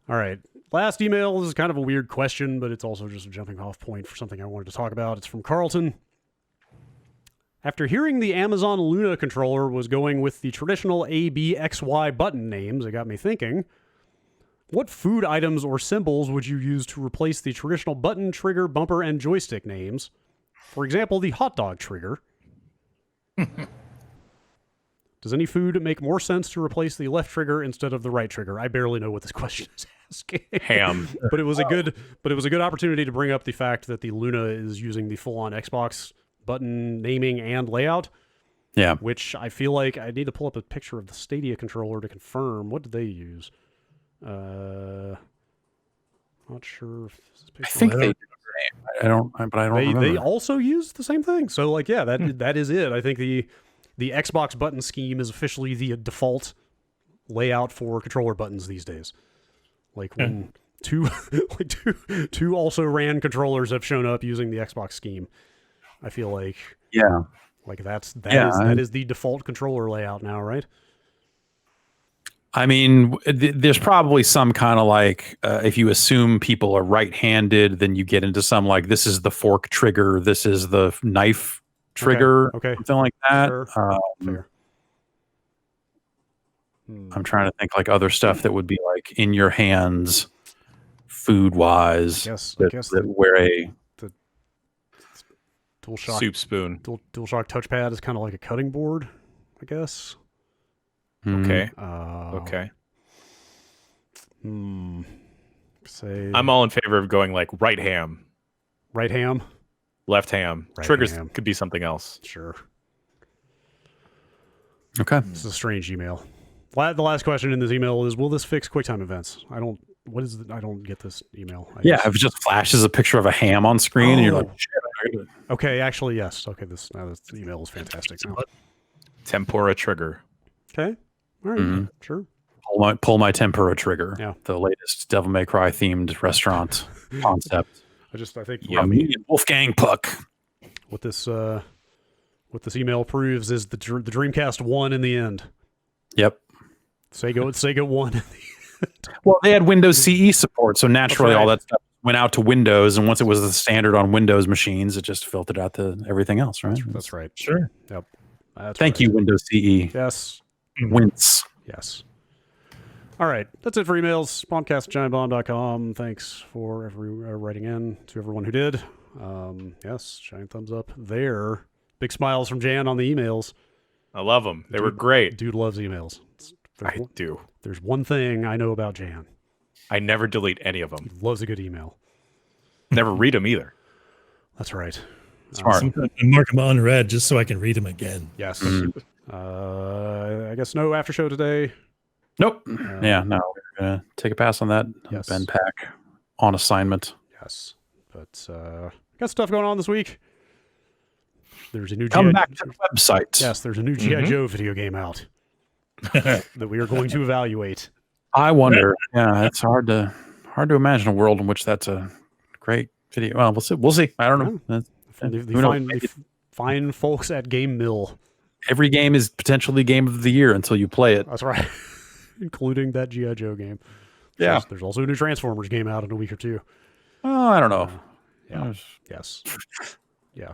All right. Last email. This is kind of a weird question, but it's also just a jumping off point for something I wanted to talk about. It's from Carlton. After hearing the Amazon Luna controller was going with the traditional A, B, X, Y button names, it got me thinking, what food items or symbols would you use to replace the traditional button, trigger, bumper, and joystick names? For example, the hot dog trigger. Does any food make more sense to replace the left trigger instead of the right trigger? I barely know what this question is asking. Ham. But it was a good opportunity to bring up the fact that the Luna is using the full-on Xbox button naming and layout. Yeah. Which I feel like I need to pull up a picture of the Stadia controller to confirm. What did they use? Not sure if this is I think they I don't remember. They also use the same thing. So like, yeah, that is it. I think the Xbox button scheme is officially the default layout for controller buttons these days. Like when two also ran controllers have shown up using the Xbox scheme. I feel like that is the default controller layout now, right? I mean, there's probably some kind of like, if you assume people are right-handed, then you get into some like, this is the fork trigger, this is the knife trigger, okay. something like that. Sure. Fair. I'm trying to think like other stuff that would be like in your hands, food-wise. I guess that where the DualShock Soup spoon. DualShock touchpad is kind of like a cutting board, I guess. Okay. Okay. Say I'm all in favor of going like right ham, right ham, left ham. Right Triggers ham. could be something else. Sure. Okay. This is a strange email. The last question in this email is: will this fix QuickTime events? I don't get this email. If it just flashes a picture of a ham on screen and you're like, shit. Okay, actually, yes. Okay, this email is fantastic now. Tempura trigger. Okay. All right. Sure. pull my tempura trigger. Yeah. The latest Devil May Cry themed restaurant concept. I think Me and Wolfgang Puck. what this email proves is the Dreamcast won in the end. Yep. Sega won. Well, they had Windows CE support, so naturally right. all that stuff went out to Windows, and once it was the standard on Windows machines, it just filtered out to everything else, right? That's right. Sure. Yep. Thank you, Windows CE. Yes. Wince. Yes. All right. That's it for emails. Bombcast@giantbomb.com. Thanks for writing in to everyone who did. Yes, giant thumbs up there. Big smiles from Jan on the emails. I love them. They were great. Dude loves emails. I do. There's one thing I know about Jan. I never delete any of them. He loves a good email. Never read them either. That's right. Smart. Sometimes I mark them unread just so I can read them again. Yes. I guess no after show today. Nope. Yeah, no. We're going to take a pass on that. Yes. Ben Pack on assignment. Yes. But got stuff going on this week. There's a new Come back to the website. Yes, there's a new G.I. Joe video game out that we are going to evaluate. I wonder. Yeah, it's hard to imagine a world in which that's a great video. Well, we'll see. We'll see. I don't know. The fine folks at Game Mill. Every game is potentially game of the year until you play it. That's right. Including that G.I. Joe game. Yeah. There's also a new Transformers game out in a week or two. Oh, I don't know. Yeah. Yes. Yeah.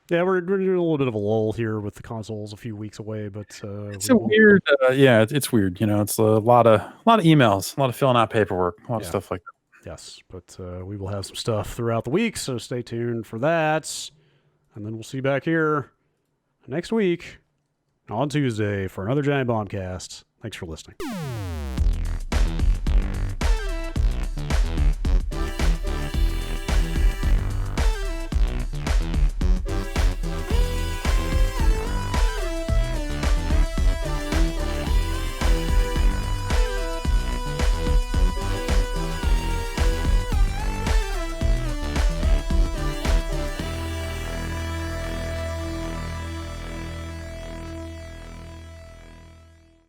Yeah, we're doing a little bit of a lull here with the consoles a few weeks away, but it's a weird. Yeah, it's weird. It's a lot of emails, a lot of filling out paperwork, a lot of stuff like that. Yes, but we will have some stuff throughout the week, so stay tuned for that. And then we'll see you back here next week on Tuesday for another Giant Bombcast. Thanks for listening.